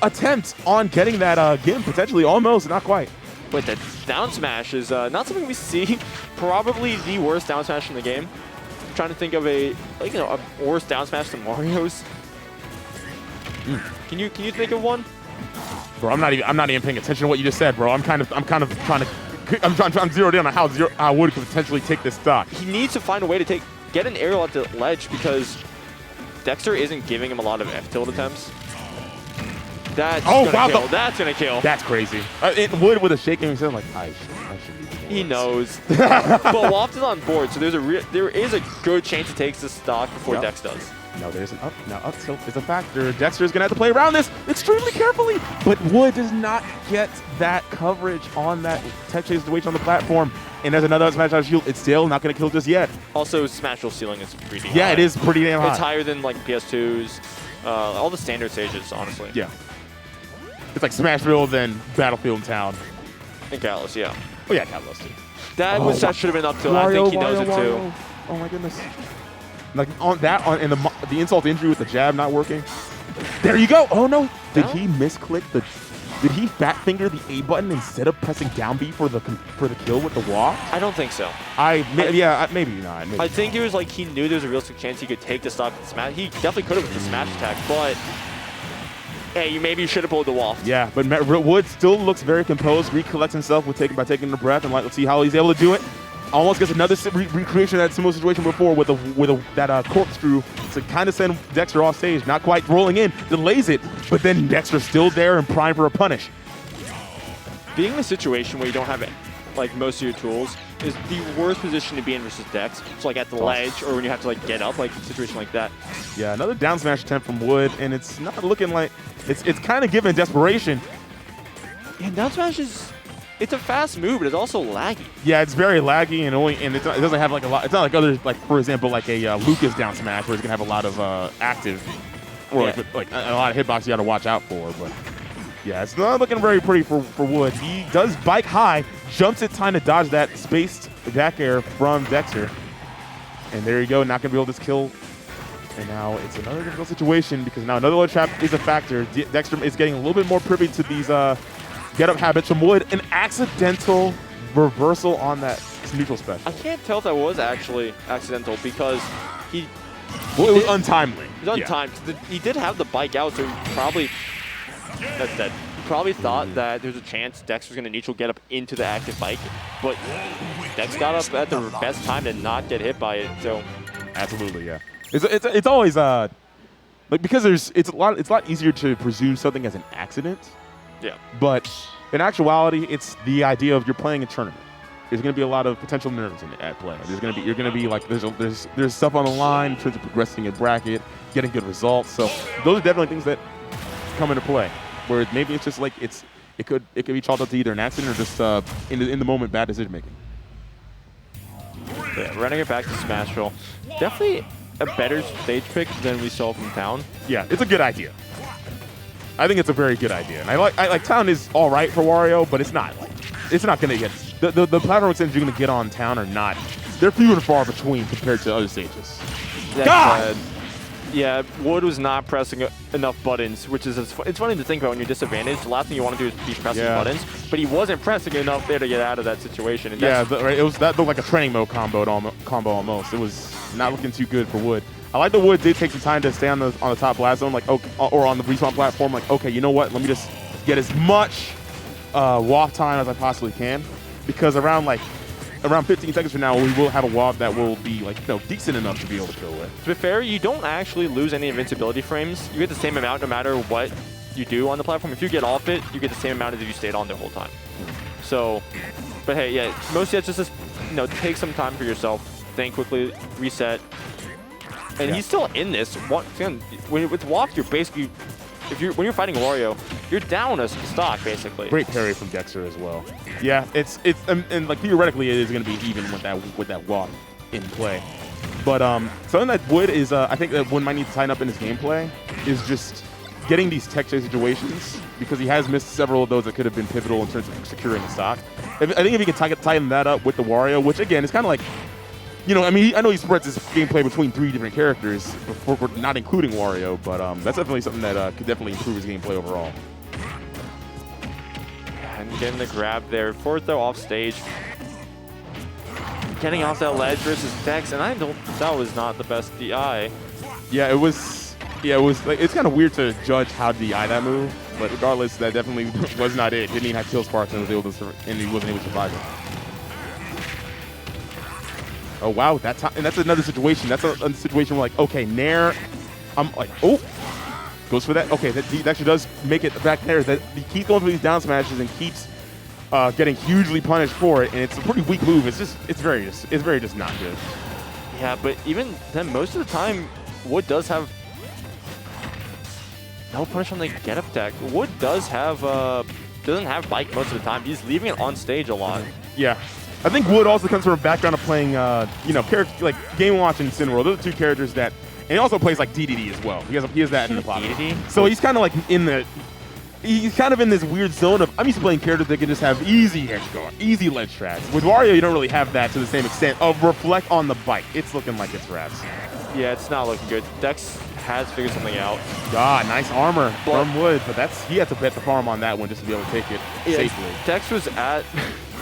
attempt on getting that Gim, potentially, almost, not quite. But the down smash is not something we see. Probably the worst down smash in the game. I'm trying to think of a worse down smash than Mario's. Can you think of one? Bro, I'm not even paying attention to what you just said, bro. I'm zeroed in on how Wood could potentially take this stock. He needs to find a way to get an aerial at the ledge because Dexter isn't giving him a lot of F tilt attempts. That's gonna kill. That's gonna kill. That's crazy. Wood with a shaking his head like, I should be. He knows. But Waft is on board, so there is a good chance he takes this stock before Dex does. No, there's an up. Now up tilt is a factor. Dexter's gonna have to play around this extremely carefully, but Wood does not get that coverage on that tech chase situation on the platform. And there's another smash out shield. It's still not gonna kill just yet. Also, Smashville ceiling is pretty high. Yeah, it is pretty damn high. It's higher than like PS2's, all the standard stages, honestly. Yeah. It's like Smashville, then Battlefield Town. And Catalyst, yeah. Oh yeah, Catalyst too. That should have been up to. I think he knows it too. Oh my goodness. Like and the insult to injury with the jab not working. There you go. Oh no. Did he misclick the? Did he fat finger the A button instead of pressing down B for the kill with the walk? I don't think so. Maybe not. Maybe I think it was like he knew there was a realistic chance he could take the stock with the smash. He definitely could have with the smash attack, but hey, maybe you should have pulled the waft. Yeah, but Wood still looks very composed, recollects himself by taking a breath, and let's see how he's able to do it. Almost gets another recreation of that similar situation before with that corkscrew to kind of send Dexter off stage. Not quite rolling in, delays it, but then Dexter's still there and primed for a punish. Being in a situation where you don't have like most of your tools is the worst position to be in versus Dex. So like at the ledge or when you have to like get up, like a situation like that. Yeah, another down smash attempt from Wood, and it's not looking like it's kind of giving desperation. Yeah, down smash it's a fast move, but it's also laggy. Yeah, it's very laggy, and it doesn't have like a lot. It's not like others, like for example, like a Lucas down smash where it's gonna have a lot of active, or like a lot of hitbox you got to watch out for. But yeah, it's not looking very pretty for Wood. He does bike high, jumps it, time to dodge that spaced back air from Dexter, and there you go. Not gonna be able to kill. And now it's another difficult situation because now another low trap is a factor. Dexter is getting a little bit more privy to these get-up habits from Wood. An accidental reversal on that neutral special. I can't tell if that was actually accidental because it was untimely. It was untimed. Yeah. He did have the bike out, so probably... That's dead. probably thought that there's a chance Dex was going to neutral get up into the active bike, but Dex got up at the best time to not get hit by it. So absolutely, yeah. It's always like because it's a lot easier to presume something as an accident. Yeah. But in actuality, it's the idea of you're playing a tournament. There's going to be a lot of potential nerves at play. You're going to be like there's stuff on the line in terms of progressing a bracket, getting good results. So those are definitely things that come into play. Where maybe it's just like it could be chalked up to either an accident or just in the moment bad decision making. Yeah, running it back to Smashville, definitely a better stage pick than we saw from Town. Yeah, it's a good idea. I think it's a very good idea, and I like Town is all right for Wario, but it's not going to get the platform extensions you're going to get on Town are not. They're few and far between compared to other stages. God! Yeah, Wood was not pressing enough buttons, which is it's funny to think about when you're disadvantaged. The last thing you want to do is be pressing buttons, but he wasn't pressing enough there to get out of that situation. And yeah, right. That looked like a training mode combo almost. It was not looking too good for Wood. I like the Wood did take some time to stay on the top blast zone, like okay, or on the respawn platform. Like okay, you know what? Let me just get as much waft time as I possibly can, because around 15 seconds from now, we will have a waft that will be decent enough to be able to kill with. To be fair, you don't actually lose any invincibility frames. You get the same amount no matter what you do on the platform. If you get off it, you get the same amount as if you stayed on the whole time. So, but hey, yeah, mostly it's just take some time for yourself, think quickly, reset. And he's still in this. With waft, you're basically when you're fighting Wario, you're down a stock basically. Great parry from Dexter as well. Yeah, it's and like theoretically it is going to be even with that walk in play. But something that Wood is I think that Wood might need to tighten up in his gameplay is just getting these tech chase situations, because he has missed several of those that could have been pivotal in terms of securing the stock. I think if he can tighten that up with the Wario, which again is kind of like, I mean, I know he spreads his gameplay between 3 different characters, before, not including Wario, but that's definitely something that could definitely improve his gameplay overall. And getting the grab there. Forward throw off stage. Getting off that ledge versus Dex, and that was not the best DI. Yeah, it was like, it's kind of weird to judge how to DI that move, but regardless, that definitely was not it. Didn't even have kill sparks and he wasn't able to survive it. Oh wow, and that's another situation. That's a situation where like, okay, Nair, I'm like, oh, goes for that. Okay, that actually does make it back there. That he keeps going for these down smashes and keeps getting hugely punished for it, and it's a pretty weak move. It's very just not good. Yeah, but even then, most of the time, Wood does have no punish on the get up attack. Wood doesn't have bike most of the time. He's leaving it on stage a lot. Yeah. I think Wood also comes from a background of playing, characters like Game Watch and Cineworld. Those are 2 characters that, and he also plays like DDD as well. He has that in the plot. DDD? So he's kind of like he's kind of in this weird zone of, I'm used to playing characters that can just have easy edge guard, easy ledge tracks. With Wario, you don't really have that to the same extent of reflect on the bike. It's looking like it's rats. Yeah, it's not looking good. Dex has figured something out. God, nice armor from Wood, but he had to bet the farm on that one just to be able to take it safely. Dex was at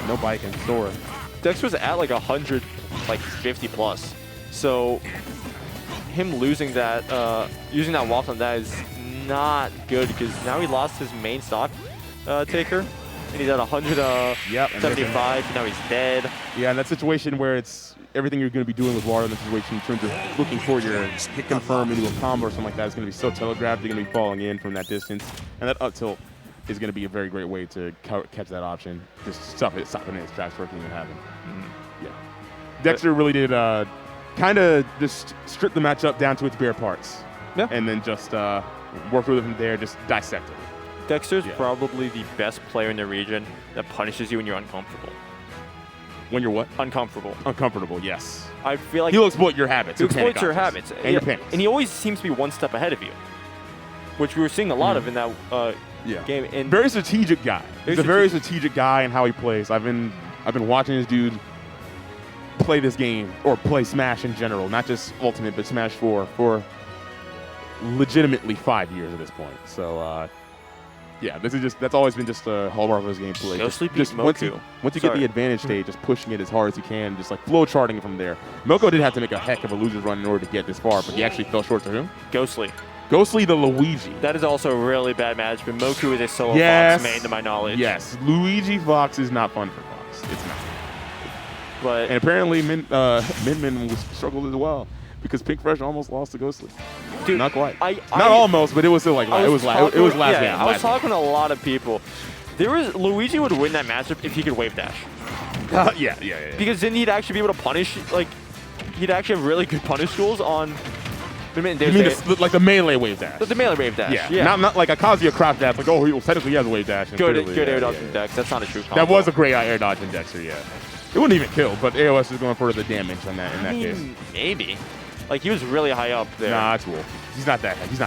no bike and Sora. Dex was at like 100, like 50 plus. So him losing that, using that waft on that is not good, because now he lost his main stock taker, and he's at 175. And now he's dead. Yeah, and that situation where it's everything you're going to be doing with Wario in the situation in terms of looking for your hit confirm into a combo or something like that is going to be so telegraphed. You're going to be falling in from that distance, and that up tilt is going to be a very great way to catch that option. Just stop it in its tracks before it can even happen. Yeah. Dexter really did kind of just strip the matchup down to its bare parts. Yeah. And then just work with it from there, just dissect it. Dexter's probably the best player in the region that punishes you when you're uncomfortable. When you're what? Uncomfortable. Uncomfortable, yes. I feel like he'll exploit your habits. He'll exploit your habits. And your panics. And he always seems to be one step ahead of you, which we were seeing a lot of in that game. And very strategic guy. He's a very strategic guy in how he plays. I've been watching this dude play this game, or play Smash in general, not just Ultimate, but Smash 4 for legitimately 5 years at this point. So, yeah, that's always been just a hallmark of his gameplay. Just once you get the advantage stage, just pushing it as hard as you can, just like flow charting it from there. Mokou did have to make a heck of a loser's run in order to get this far, but he actually fell short to him. Ghostly Ghostly the Luigi. That is also a really bad match, but Mokou is a solo Yes. Fox main, to my knowledge. Yes, Luigi Fox is not fun for Fox. It's not. But And apparently Min was struggled as well because Pink Fresh almost lost to Ghostly. dude, Not quite. I Not almost, but it was still like I it was last game. Yeah, I was last game. talking to a lot of people. Luigi would win that matchup if he could wave dash. Yeah. Because then he'd actually be able to punish, like, he'd actually have really good punish tools on. You mean like the melee wave dash? The melee wave dash. Yeah. Not like a Kazuya craft dash. Like, oh, technically he has a wave dash. and Good clearly, air dodge from Dex. That's not a true combo. That was a great air dodge in Dexter, yeah. It wouldn't even kill, but AOS is going for the damage on that in that case. Maybe. Like, he was really high up there. Nah, it's Wolf. He's not that light. He's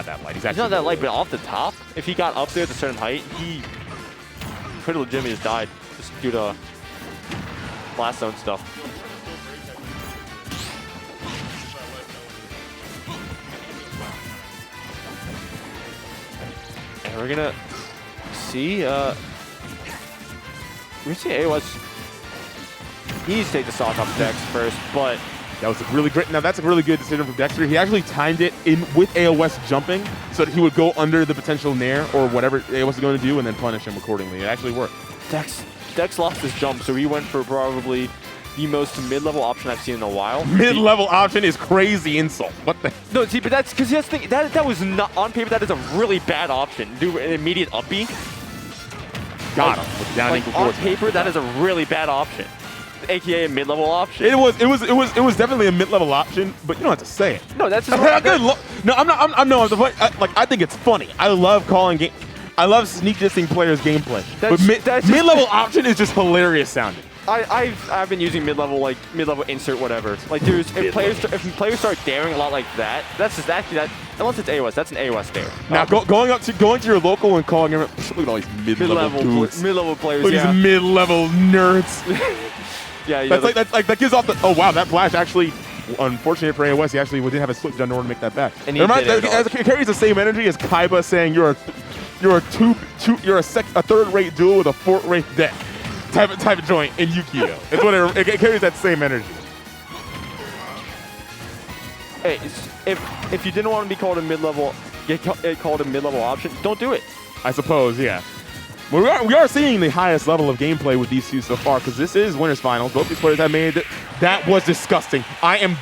He's not that light, but off the top, if he got up there at a certain height, he could have legitimately just died just due to blast zone stuff. And we're gonna see AOS. He needs to take the stock off Dex first, but that was a really great. Now that's a really good decision from Dexter. He actually timed it in with AOS jumping so that he would go under the potential nair or whatever AOS is going to do and then punish him accordingly. It actually worked. Dex lost his jump, so he went for probably the most mid-level option I've seen in a while. Mid-level option is crazy insult. What the? No, see, but that's because he has to think that was not on paper. That is a really bad option. Do an immediate up B. Got him. With down equal on force. paper, that is a really bad option, aka a mid-level option. It was definitely a mid-level option, but you don't have to say it. No, that's just No, I'm not. No, I think it's funny. I love calling game. I love sneak dissing players' gameplay. But mid-level option is just hilarious sounding. I've been using mid-level insert whatever. Like, dude, if players start daring a lot like that, that's just actually that. Unless it's AOS, that's an AOS dare. Now going to your local and calling him. Look at all these mid-level dudes. Mid-level players. Look at these mid-level nerds. Yeah, that gives off the. Oh wow, that flash actually. Unfortunate for AOS, he actually didn't have a slip down in order to make that back. And it carries the same energy as Kaiba saying you're a third-rate duel with a fourth-rate deck type of joint in Yu-Gi-Oh. It's what it carries that same energy. Hey, if you didn't want to be called a mid-level, get called a mid-level option, don't do it. I suppose, yeah. We are seeing the highest level of gameplay with these two so far because this is winners finals. Both these players have made it. That was disgusting. I am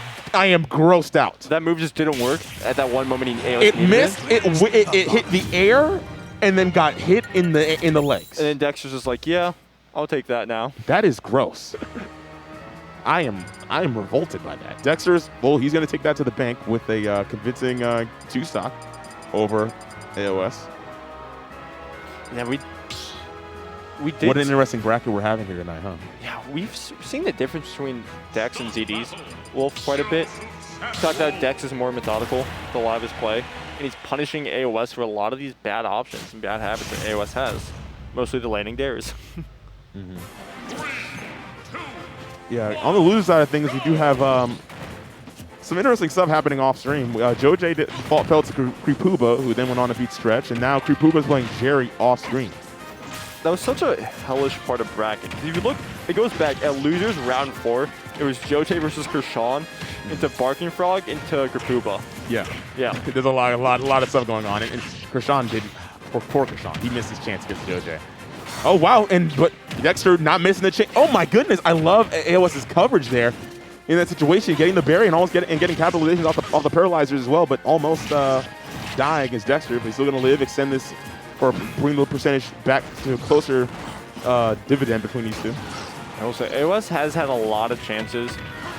grossed out. That move just didn't work at that one moment. It missed. It hit the air and then got hit in the legs. And then Dexter's just like, yeah, I'll take that now. That is gross. I am revolted by that. Dexter's he's going to take that to the bank with a convincing 2 stock over AOS. Yeah, we did. What an interesting bracket we're having here tonight, huh? Yeah, we've seen the difference between Dex and ZD's Wolf quite a bit. Talked about Dex is more methodical to a lot of his play, and he's punishing AOS for a lot of these bad options and bad habits that AOS has. Mostly the landing dares. Yeah, on the loser side of things, we do have some interesting stuff happening off stream. Joj fell to Kripuba, who then went on to beat Stretch, and now Kripuba's playing Jerry off screen. That was such a hellish part of bracket. If you look, it goes back at losers round 4. It was Joj versus Kershawn into Barking Frog into Kripuba. Yeah. There's a lot of stuff going on, and Kershawn did. Poor Kershawn, he missed his chance against Joj. Oh wow, but Dexter not missing the chance. Oh my goodness, I love AOS's coverage there in that situation, getting the berry and almost getting capitalizations off the paralyzers as well, but almost die against Dexter. But he's still gonna live, extend this, or bring the percentage back to a closer dividend between these two. I will say AOS has had a lot of chances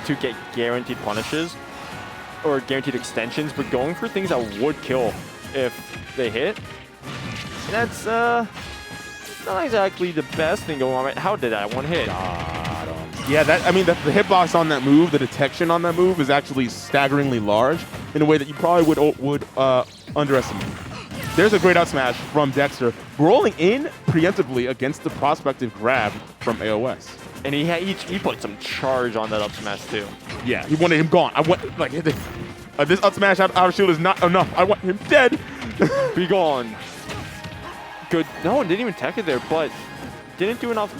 to get guaranteed punishes or guaranteed extensions, but going for things that would kill if they hit, that's not exactly the best thing going on. Right? How did that one hit? Yeah, the hitbox on that move, the detection on that move is actually staggeringly large in a way that you probably would underestimate. There's a great out smash from Dexter, rolling in preemptively against the prospective grab from AOS. And he put some charge on that up smash too. Yeah, he wanted him gone. I want this up smash out of shield is not enough. I want him dead. Be gone. Good. No one didn't even tech it there, but didn't do enough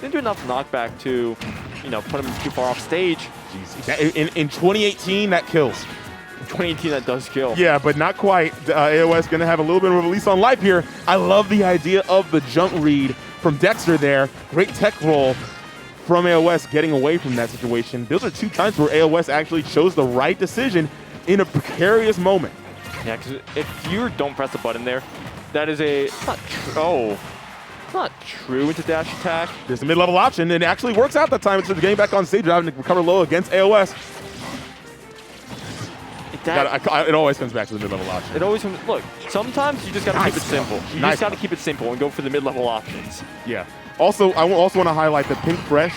knockback to, put him too far off stage. Jeez. In 2018, that kills. 2018 that does kill. Yeah, but not quite. AOS going to have a little bit of a release on life here. I love the idea of the jump read from Dexter there. Great tech roll from AOS getting away from that situation. Those are 2 times where AOS actually chose the right decision in a precarious moment. Yeah, because if you don't press the button there, that is a... It's not true into dash attack. There's a mid-level option, and it actually works out that time. It's getting back on stage, having to recover low against AOS. It always comes back to the mid-level option. It always comes... Look, sometimes you just got to keep it simple. You just got to keep it simple and go for the mid-level options. Yeah. Also, I also want to highlight that Pink Fresh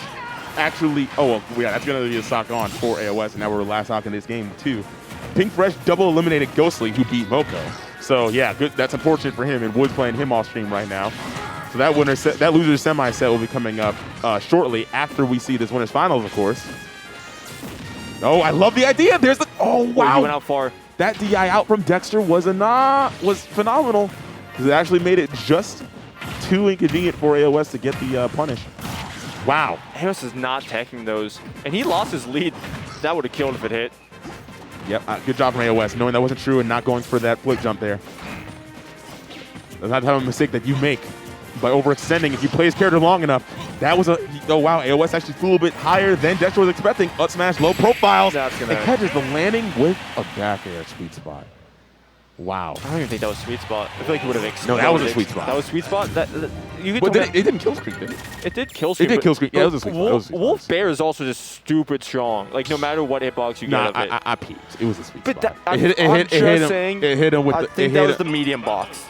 actually... Oh, well, yeah, that's going to be a stock on for AOS, and now we're last stock in this game, too. Pink Fresh double eliminated Ghostly, who beat Mokou. So, yeah, good. That's unfortunate for him, and Wood's playing him off stream right now. So that loser semi set will be coming up shortly after we see this winners finals, of course. Oh, I love the idea. There's the... Oh, wow. He went out far. That DI out from Dexter was phenomenal, because it actually made it just too inconvenient for AOS to get the punish. Wow. AOS is not teching those, and he lost his lead. That would have killed if it hit. Yep, good job from AOS, knowing that wasn't true and not going for that flip jump there. That's not the type of mistake that you make by overextending. If you play his character long enough, that was a... Oh, wow, AOS actually flew a little bit higher than Dexter was expecting. Up smash, low profiles. That's gonna... It catches the landing with a back air sweet spot. Wow. I don't even think that was sweet spot. I feel like he would have exploded. No, that was a sweet spot. That was sweet spot? But it didn't kill screen, did it? It did kill screen. It did kill screen. Yeah, it was a sweet spot. Wolf Bear is also just stupid strong. Like, no matter what hitbox you get of it. I peeped. It was a sweet but spot. I'm just saying, it hit him with I think that was the medium box.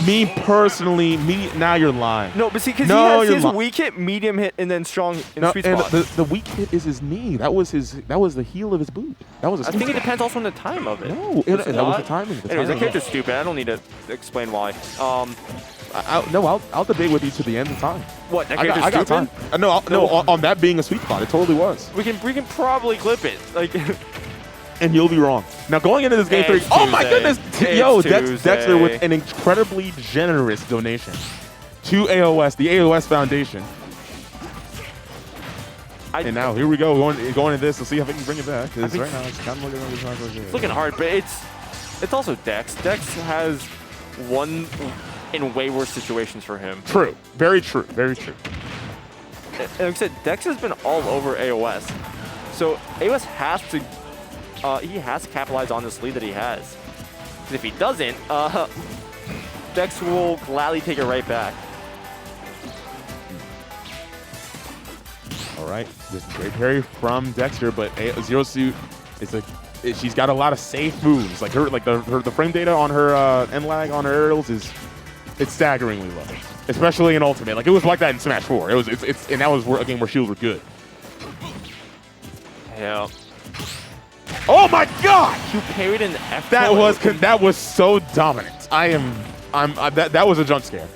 Me personally, now you're lying. No, but see, because he has his weak hit, medium hit, and then strong in sweet spot. The weak hit is his knee. That was the heel of his boot. That was. I think it depends also on the time of it. No, that was the timing. Anyways, that character's stupid. I don't need to explain why. I'll debate with you to the end of time. What? That character's stupid? Time. No, on that being a sweet spot, it totally was. We can probably clip it. Like. And you'll be wrong. Now going into this game 3, oh my goodness! Yo, Dexter with an incredibly generous donation to AOS, the AOS Foundation. And now here we go, going to this. We'll see if I can bring it back. Because right now it's kind of it's looking hard, but it's also Dex. Dex has won in way worse situations for him. True. Very true. Very true. And like I said, Dex has been all over AOS. So AOS has to he has to capitalize on this lead that he has. Because if he doesn't, Dex will gladly take it right back. All right, this is great parry from Dexter, but ZeroSuit is she's got a lot of safe moves. Like the frame data on her end lag on her aerials it's staggeringly low, especially in Ultimate. Like it was like that in Smash 4. And that was a game where shields were good. Yeah. Oh my God! You parried an F. That was so dominant. That was a jump scare.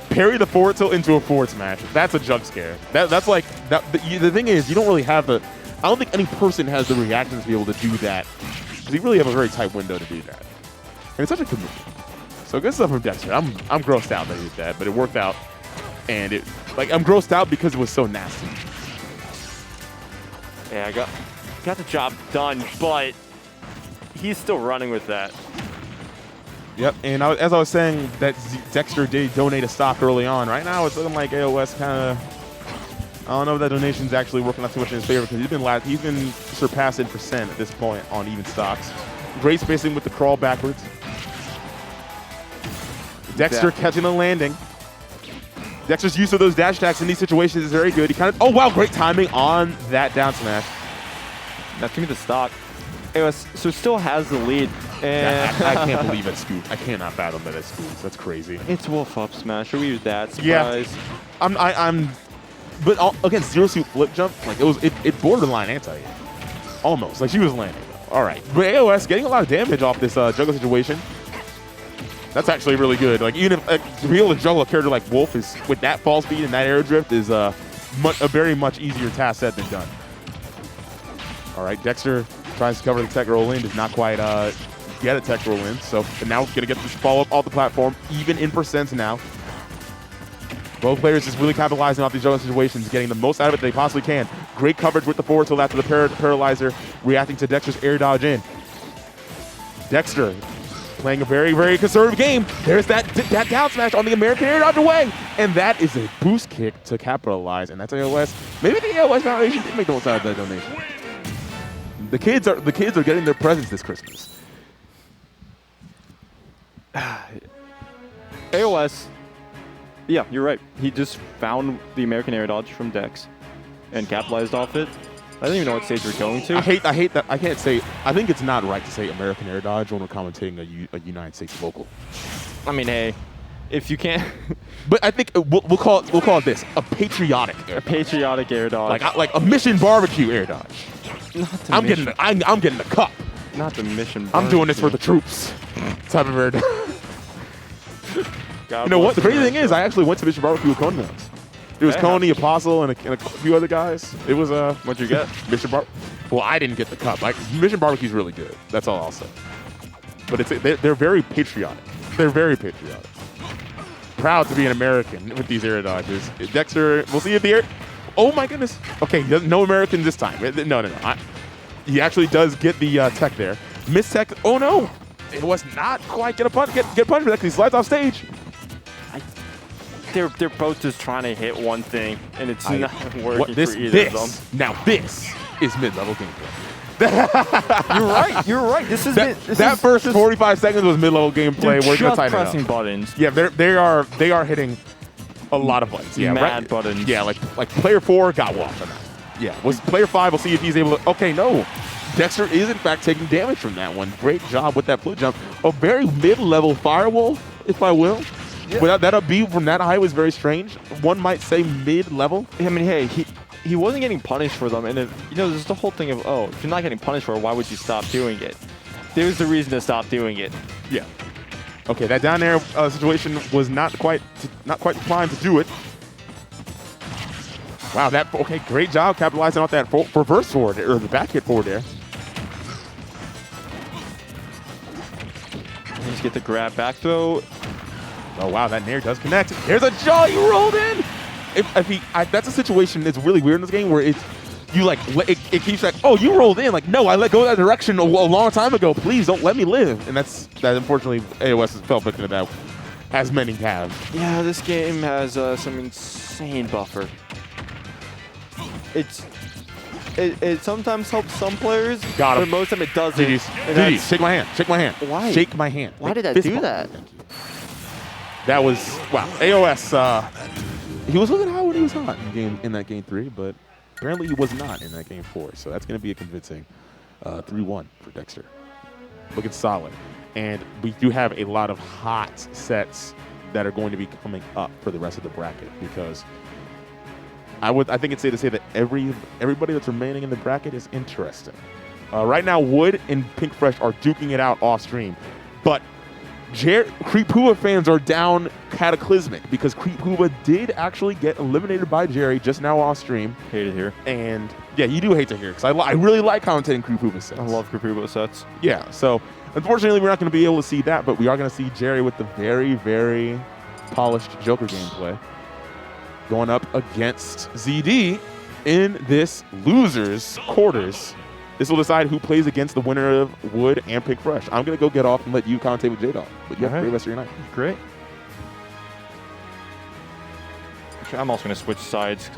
Parry the forward tilt into a forward smash. That's a jump scare. That's like that. The thing is, you don't really have the. I don't think any person has the reactions to be able to do that, because you really have a very tight window to do that. And it's such a good move. So good stuff from Dexter. I'm grossed out that he did that, but it worked out. And I'm grossed out because it was so nasty. Yeah, I got the job done, but he's still running with that. Yep, and as I was saying, that Dexter did donate a stock early on. Right now, it's looking like AOS kind of. I don't know if that donation's actually working out too much in his favor, because he's been surpassing percent at this point on even stocks. Great spacing with the crawl backwards. Dexter catching the landing. Dexter's use of those dash attacks in these situations is very good. He kind of. Oh wow, great timing on that down smash. That's gonna be the stock. AOS so still has the lead. And I can't believe it scooped. I cannot fathom that it scoops. That's crazy. It's Wolf up smash. Are we that surprised? Yeah. But against ZeroSuit flip jump, like it borderline anti-hit. Almost. Like she was landing though. All right. But AOS getting a lot of damage off this juggle situation. That's actually really good. Like even if to be able to juggle a character like Wolf is with that fall speed and that air drift is a very much easier task set than done. All right, Dexter tries to cover the tech roll in, does not quite get a tech roll in. So now gonna get this follow up off the platform, even in percents now. Both players just really capitalizing off these juggle situations, getting the most out of it they possibly can. Great coverage with the forward tilt after the paralyzer, reacting to Dexter's air dodge in. Dexter playing a very, very conservative game. There's that down smash on the American air dodge away. And that is a boost kick to capitalize. And that's AOS. Maybe the AOS Foundation did make the most out of that donation. The kids are getting their presents this Christmas. AOS, yeah, you're right. He just found the American air dodge from Dex and capitalized off it. I don't even know what stage we're going to. I hate that. I can't say. I think it's not right to say American air dodge when we're commentating a United States local. I mean, hey, if you can't. But I think we'll call it this: a patriotic air dodge. Patriotic air dodge. Like a Mission Barbecue air dodge. I'm getting the cup. Not the Mission I'm Barbecue. doing this for the troops. Type of air dodge. You know what? The crazy thing is, I actually went to Mission Barbecue with Coney once. It was Coney, Apostle, and a few other guys. It was What'd you get? Mission Bar. Well, I didn't get the cup. Mission Barbecue's really good. That's all I'll say. But they're very patriotic. They're very patriotic. Proud to be an American with these air dodges. Dexter, we'll see if the air. Oh my goodness. Okay, no American this time. No. He actually does get the tech there. Miss tech. Oh no. It was not quite get punch because he slides off stage. They're both just trying to hit one thing, and it's not working for either of them. Now this is mid-level gameplay. You're right. This is that first 45 seconds was mid-level gameplay. We're just gonna pressing buttons. Yeah, they are hitting a lot of buttons. Yeah, mad buttons. Yeah, like player 4 got washed on that. Yeah, was player 5. We'll see if he's able to. Okay, no. Dexter is in fact taking damage from that one. Great job with that flip jump. A very mid-level firewall, if I will. Yeah. Without that up B from that high was very strange. One might say mid-level. I mean, hey, he wasn't getting punished for them, and there's the whole thing of, oh, if you're not getting punished for it, why would you stop doing it? There's the reason to stop doing it. Yeah. Okay, that down air situation was not quite the time to do it. Wow, okay, great job capitalizing off that reverse forward or the back hit forward there. Just get the grab back throw. Oh wow, that nair does connect. There's a jaw you rolled in. That's a situation that's really weird in this game where it keeps like, oh, you rolled in. Like, no, I let go that direction a long time ago. Please don't let me live. And that unfortunately AOS has fell victim to that, as many have. Yeah, this game has some insane buffer. It sometimes helps some players, but most of it doesn't. GG's. Shake my hand. Shake my hand. Why? Shake my hand. Why did that do that? That was, wow. AOS, he was looking hot when he was hot in that game 3, but apparently he was not in that game 4. So that's going to be a convincing 3-1 for Dexter. Looking solid. And we do have a lot of hot sets that are going to be coming up for the rest of the bracket because I think it's safe to say that everybody that's remaining in the bracket is interesting. Right now, Wood and Pink Fresh are duking it out off stream, but Creep Hooba fans are down cataclysmic because Creep Hooba did actually get eliminated by Jerry just now off stream. Hate to hear. And yeah, you do hate to hear because I really like commentating Creep Hooba sets. I love Creep Hooba sets. Yeah, so unfortunately we're not going to be able to see that, but we are going to see Jerry with the very, very polished Joker gameplay going up against ZD in this losers quarters. This will decide who plays against the winner of Wood and Pink Fresh. I'm going to go get off and let you commentate with J-Dog. But you have a great rest of your night. Great. Actually, I'm also going to switch sides.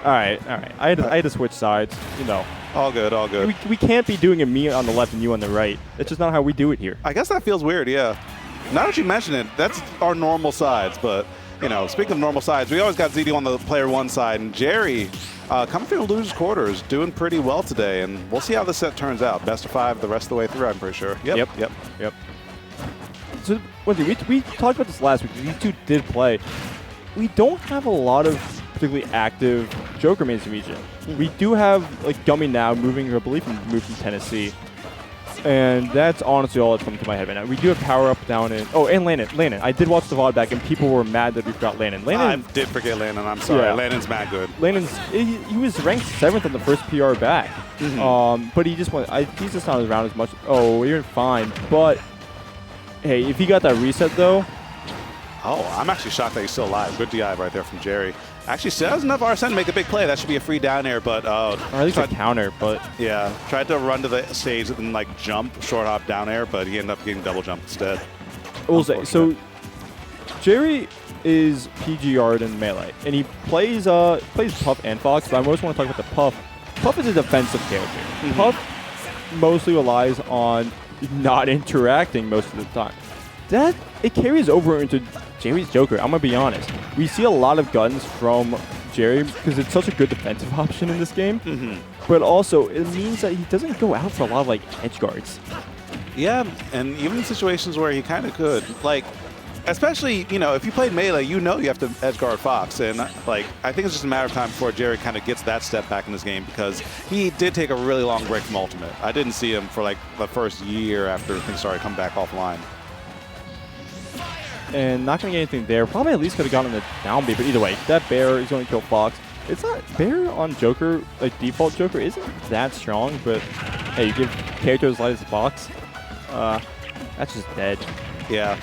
All right. I had to switch sides, you know. All good, all good. We can't be doing it me on the left and you on the right. It's just not how we do it here. I guess that feels weird, yeah. Now that you mention it, that's our normal sides. But, you know, speaking of normal sides, we always got ZD on the player 1 side. And Jerry, coming from the losers quarters, doing pretty well today. And we'll see how this set turns out. Best of 5 the rest of the way through, I'm pretty sure. Yep. So, one thing, we talked about this last week. These two did play. We don't have a lot of particularly active Joker mains region. We do have like Gummy now moving, I believe, moved from Tennessee. And that's honestly all that's coming to my head right now. We do have Power Up down in... Oh, and Landon. I did watch the VOD back, and people were mad that we forgot Landon. I did forget Landon. I'm sorry. Yeah. Landon's mad good. He was ranked 7th on the first PR back. But he just went... He's just not around as much. Oh, you're fine. But, hey, if he got that reset, though... Oh, I'm actually shocked that he's still alive. Good DI right there from Jerry. Actually, still has enough RSN to make a big play. That should be a free down air, but... or at least a counter, but... Yeah, tried to run to the stage and then, like, jump, short hop down air, but he ended up getting double jump instead. I will say, so Jerry is PGR'd in Melee, and he plays Puff and Fox, but I most want to talk about the Puff. Puff is a defensive character. Puff mostly relies on not interacting most of the time. It carries over into Jerry's Joker. I'm going to be honest. We see a lot of guns from Jerry because it's such a good defensive option in this game. But also, it means that he doesn't go out for a lot of, like, edge guards. Yeah, and even in situations where he kind of could. Like, especially, you know, if you play Melee, you know you have to edge guard Fox. And, like, I think it's just a matter of time before Jerry kind of gets that step back in this game because he did take a really long break from Ultimate. I didn't see him for, like, the first year after things started coming back offline. And not going to get anything there. Probably at least could have gotten the down B, but either way, that bear is going to kill Fox. It's not bear on Joker, like default Joker, isn't that strong, but hey, you give characters light as Fox, that's just dead. Yeah,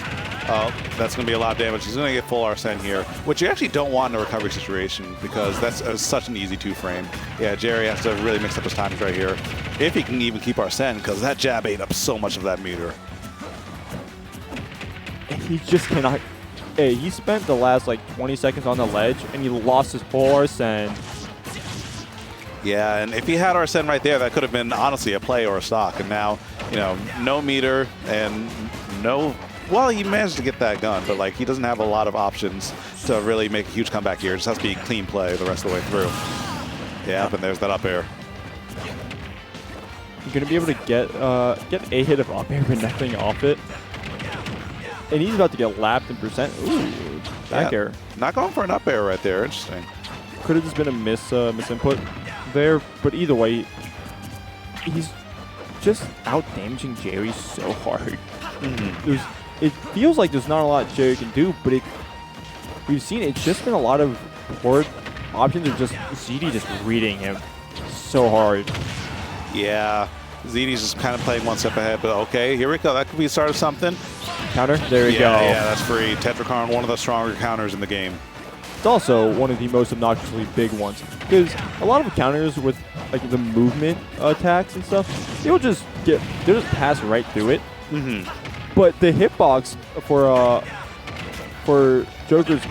that's going to be a lot of damage. He's going to get full Arsene here, which you actually don't want in a recovery situation because that's such an easy 2-frame. Yeah, Jerry has to really mix up his timings right here, if he can even keep Arsene, because that jab ate up so much of that meter. He just cannot. Hey, he spent the last like 20 seconds on the ledge, and he lost his whole Arsene. Yeah, and if he had Arsene right there, that could have been honestly a play or a stock. And now, you know, no meter and no. Well, he managed to get that gun, but like he doesn't have a lot of options to really make a huge comeback here. It just has to be clean play the rest of the way through. Yeah, and there's that up air. You're gonna be able to get a hit of up air, but nothing off it. And he's about to get lapped in percent. Ooh, back air. Not going for an up air right there. Interesting. Could have just been a misinput there, but either way, he's just out damaging Jerry so hard. It feels like there's not a lot Jerry can do, but we've seen it's just been a lot of poor options of just ZD just reading him so hard. Yeah. ZD's just kind of playing one step ahead, but okay, here we go. That could be the start of something. Counter, there we go. Yeah, that's free. Tetrakarn, one of the stronger counters in the game. It's also one of the most obnoxiously big ones because a lot of counters with like the movement attacks and stuff, they'll just pass right through it. But the hitbox for Joker's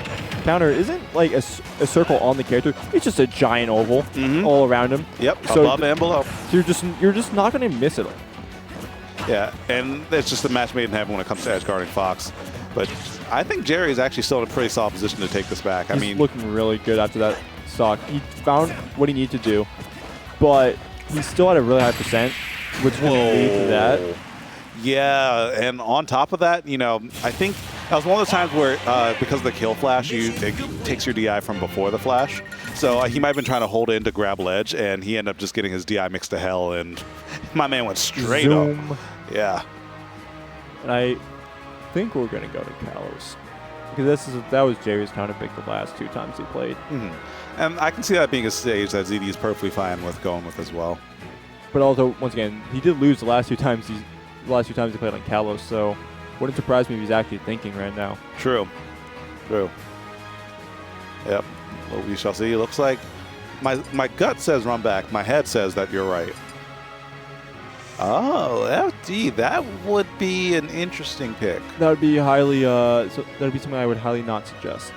counter isn't like a circle on the character. It's just a giant oval all around him. Yep, so above and below. So you're just not going to miss it. Yeah, and it's just a match made in heaven when it comes to edge guarding Fox. But I think Jerry is actually still in a pretty solid position to take this back. He's looking really good after that stock. He found what he needed to do, but he's still at a really high percent, which will lead to that. Yeah, and on top of that, you know, I think that was one of those times where, because of the kill flash, it takes your DI from before the flash. So he might have been trying to hold in to grab ledge, and he ended up just getting his DI mixed to hell, and my man went straight up. Yeah. And I think we're going to go to Kalos. Because that was Jerry's counter pick the last 2 times he played. And I can see that being a stage that ZD is perfectly fine with going with as well. But also, once again, he did lose the last 2 times he played on Kalos, so wouldn't surprise me if he's actually thinking right now. True. Yep. Well, we shall see. It looks like my gut says run back. My head says that you're right. Oh, FD, that would be an interesting pick. That would be highly. That would be something I would highly not suggest.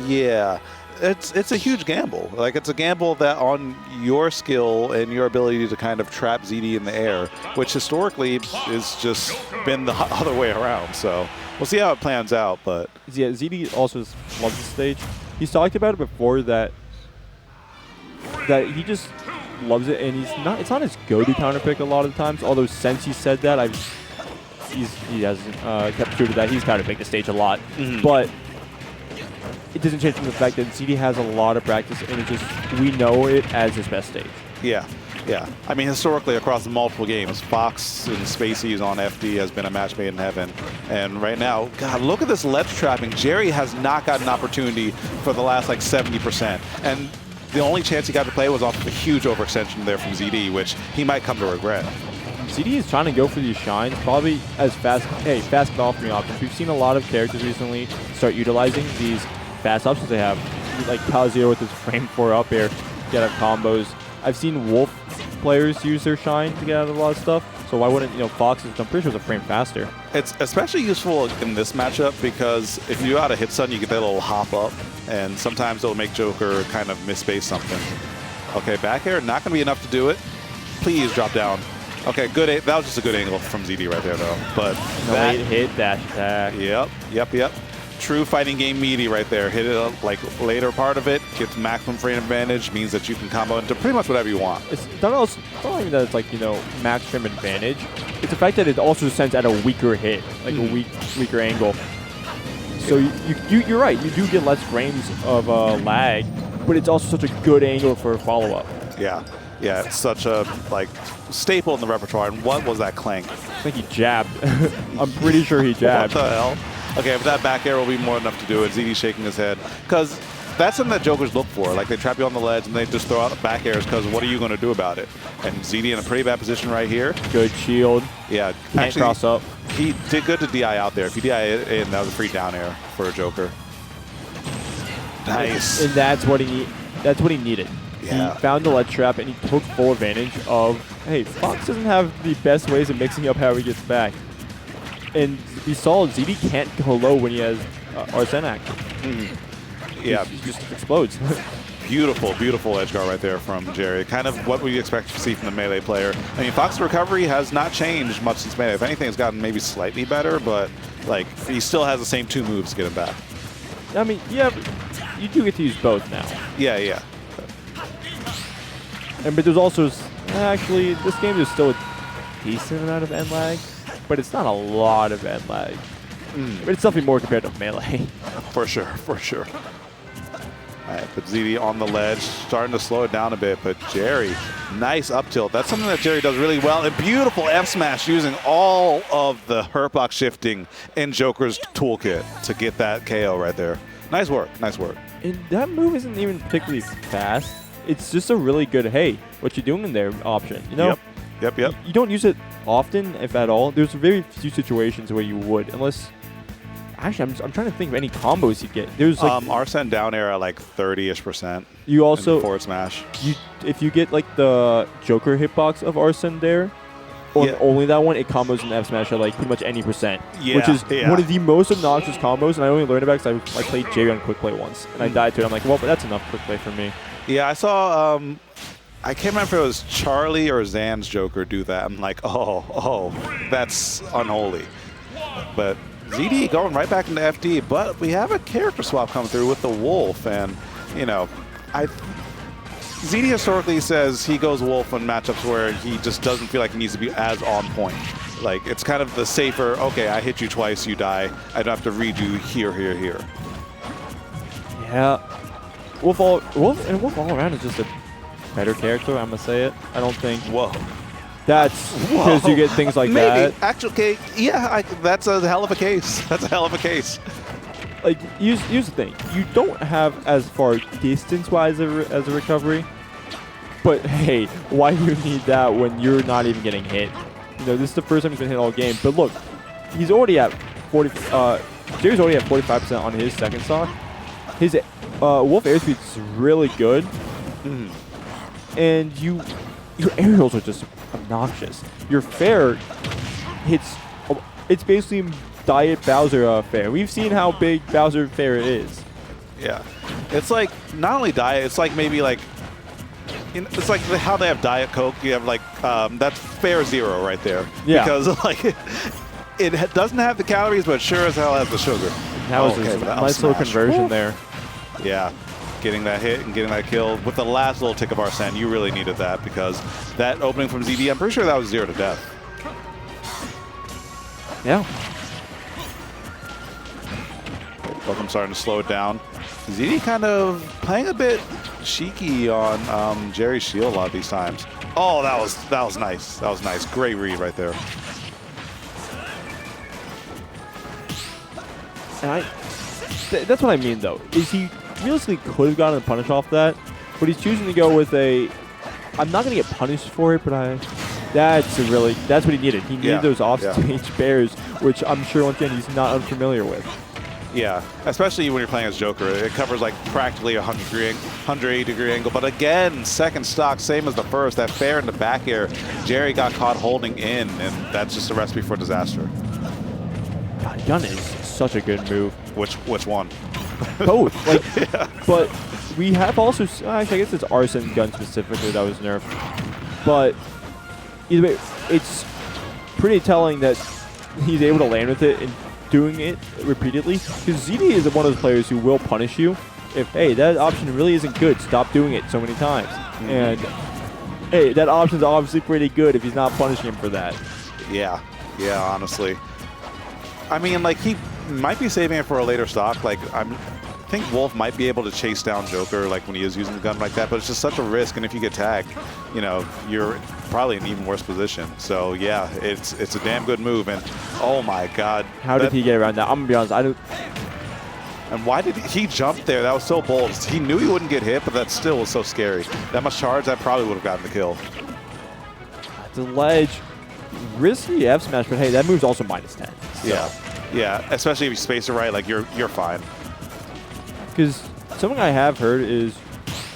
Yeah, it's a huge gamble. Like it's a gamble that on your skill and your ability to kind of trap ZD in the air, which historically is just been the other way around. So we'll see how it plans out. But yeah, ZD also loves the stage. He's talked about it before that he just loves it, and it's not his go-to counter pick a lot of the times. Although since he said that, he hasn't kept true to that. He's counter picked the stage a lot, but it doesn't change from the fact that ZD has a lot of practice, and it just we know it as his best stage. Yeah, yeah. I mean, historically, across multiple games, Fox and Spacey's on FD has been a match made in heaven. And right now, God, look at this ledge trapping. Jerry has not gotten an opportunity for the last, like, 70%. And the only chance he got to play was off the huge overextension there from ZD, which he might come to regret. ZD is trying to go for these shines, probably as fast offering options. We've seen a lot of characters recently start utilizing these fast options they have, like Kazuya with his frame 4 up air, get out combos. I've seen Wolf players use their shine to get out of a lot of stuff. So why wouldn't, Fox's, I'm pretty sure, is a frame faster. It's especially useful in this matchup because if you out a hit stun, you get that little hop up, and sometimes it'll make Joker kind of misspace something. Okay, back air, not going to be enough to do it. Please drop down. Okay, good. That was just a good angle from ZD right there, though. But that hit dash attack. Yep. True fighting game meaty right there. Hit it up, like later part of it, gets maximum frame advantage, means that you can combo into pretty much whatever you want. It's not even that it's like, max frame advantage. It's the fact that it also sends at a weaker hit, like a weaker angle. So you're right, you do get less frames of lag, but it's also such a good angle for a follow-up. Yeah, it's such a staple in the repertoire. And what was that clank? I think he jabbed. I'm pretty sure he jabbed. What the hell? Okay, but that back air will be more than enough to do it. ZD shaking his head. Because that's something that Jokers look for. Like, they trap you on the ledge, and they just throw out back airs, because what are you going to do about it? And ZD in a pretty bad position right here. Good shield. Yeah. Can't cross up. He did good to DI out there. If he DI in, that was a free down air for a Joker. Nice. And that's what he needed. Yeah. He found the ledge trap, and he took full advantage of, hey, Fox doesn't have the best ways of mixing up how he gets back. And we saw ZD can't go low when he has Arsene active. Yeah. He just explodes. Beautiful edge guard right there from Jerry. Kind of what we expect to see from the melee player. I mean, Fox's recovery has not changed much since melee. If anything, it's gotten maybe slightly better, but he still has the same 2 moves to get him back. I mean, yeah, you do get to use both now. Yeah. But there's also, actually, this game is still a decent amount of end lag, but it's not a lot of end lag. But it's definitely more compared to melee. For sure. All right, but ZD on the ledge, starting to slow it down a bit, but Jerry, nice up tilt. That's something that Jerry does really well. And beautiful F smash using all of the hurtbox shifting in Joker's toolkit to get that KO right there. Nice work. And that move isn't even particularly fast. It's just a really good, hey, what you doing in there option, Yep. You don't use it often, if at all. There's very few situations where you would, unless... Actually, I'm trying to think of any combos you get. There's Arsene down air at 30-ish%. You also... Forward smash. If you get the Joker hitbox of Arsene there, or only that one, it combos in F smash at pretty much any percent. Which is one of the most obnoxious combos, and I only learned about it because I played Jerry on quick play once, and I died to it. I'm like, well, but that's enough quick play for me. Yeah, I saw, I can't remember if it was Charlie or Zan's Joker do that. I'm like, oh, that's unholy. But ZD going right back into FD, but we have a character swap come through with the Wolf, and, ZD historically says he goes Wolf in matchups where he just doesn't feel like he needs to be as on point. It's kind of the safer, okay, I hit you twice, you die. I don't have to read you here. Yeah. Wolf all around is just a better character, I'm going to say it. I don't think... Whoa. That's because you get things like Maybe. that. Actually, okay, yeah, that's a hell of a case. Here's the thing. You don't have as far distance-wise as a recovery, but hey, why do you need that when you're not even getting hit? This is the first time he's been hit all game. But look, he's already at 40. Jerry's already at 45% on his second stock. His Wolf airspeed is really good, and your aerials are just obnoxious. Your fair hits. It's basically Diet Bowser fair. We've seen how big Bowser fair is. Yeah, it's not only Diet. It's maybe it's how they have Diet Coke. You have that's fair 0 right there. Yeah. Because it doesn't have the calories, but sure as hell has the sugar. That was a nice little conversion there. Yeah. Getting that hit and getting that kill with the last little tick of Arsene, you really needed that because that opening from ZD, I'm pretty sure that was 0 to death. Yeah. I'm starting to slow it down. ZD kind of playing a bit cheeky on Jerry's shield a lot of these times. Oh, that was nice. That was nice. Great read right there. And that's what I mean, though. Is he realistically could have gotten a punish off that, but he's choosing to go with a. I'm not going to get punished for it, but that's what he needed. He needed those off-stage bears, which I'm sure once again he's not unfamiliar with. Yeah, especially when you're playing as Joker. It covers like practically a 180-degree angle. But again, second stock, same as the first. That fair in the back air, Jerry got caught holding in, and that's just a recipe for disaster. God, gun is such a good move. Which one? Both. But we have also, actually, I guess it's arson gun specifically that was nerfed. But either way, it's pretty telling that he's able to land with it and doing it repeatedly. Because ZD is one of those players who will punish you if, hey, that option really isn't good. Stop doing it so many times. And, hey, that option's obviously pretty good if he's not punishing him for that. Yeah, honestly. I mean, like, he might be saving it for a later stock. Like, I think Wolf might be able to chase down Joker, like, when he is using the gun like that, but it's just such a risk, and if you get tagged, you know, you're probably in an even worse position. So, yeah, it's a damn good move, and oh my god. How did he get around that? I'm gonna be honest, I don't... And why did he jump there? That was so bold. He knew he wouldn't get hit, but that still was so scary. That much charge, that probably would have gotten the kill. The ledge. Risky F smash, but hey, that move's also -10. So. Yeah, especially if you space it right, like you're fine. Because something I have heard is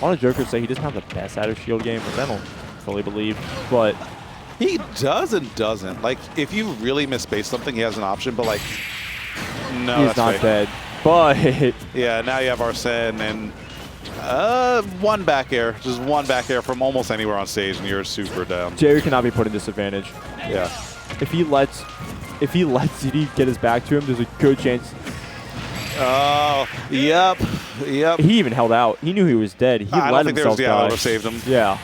on a Joker say he doesn't have the best out of shield game, which I don't fully believe, but he does and doesn't. Like, if you really misspace something, he has an option, but like, no, he's not dead. But yeah, now you have Arsene and one back air, just one back air from almost anywhere on stage, and you're super down. Jerry cannot be put in disadvantage. Yeah. If he lets ZD get his back to him, there's a good chance. Oh, yep. He even held out. He knew he was dead. He I let don't think himself die. would have saved him. Yeah.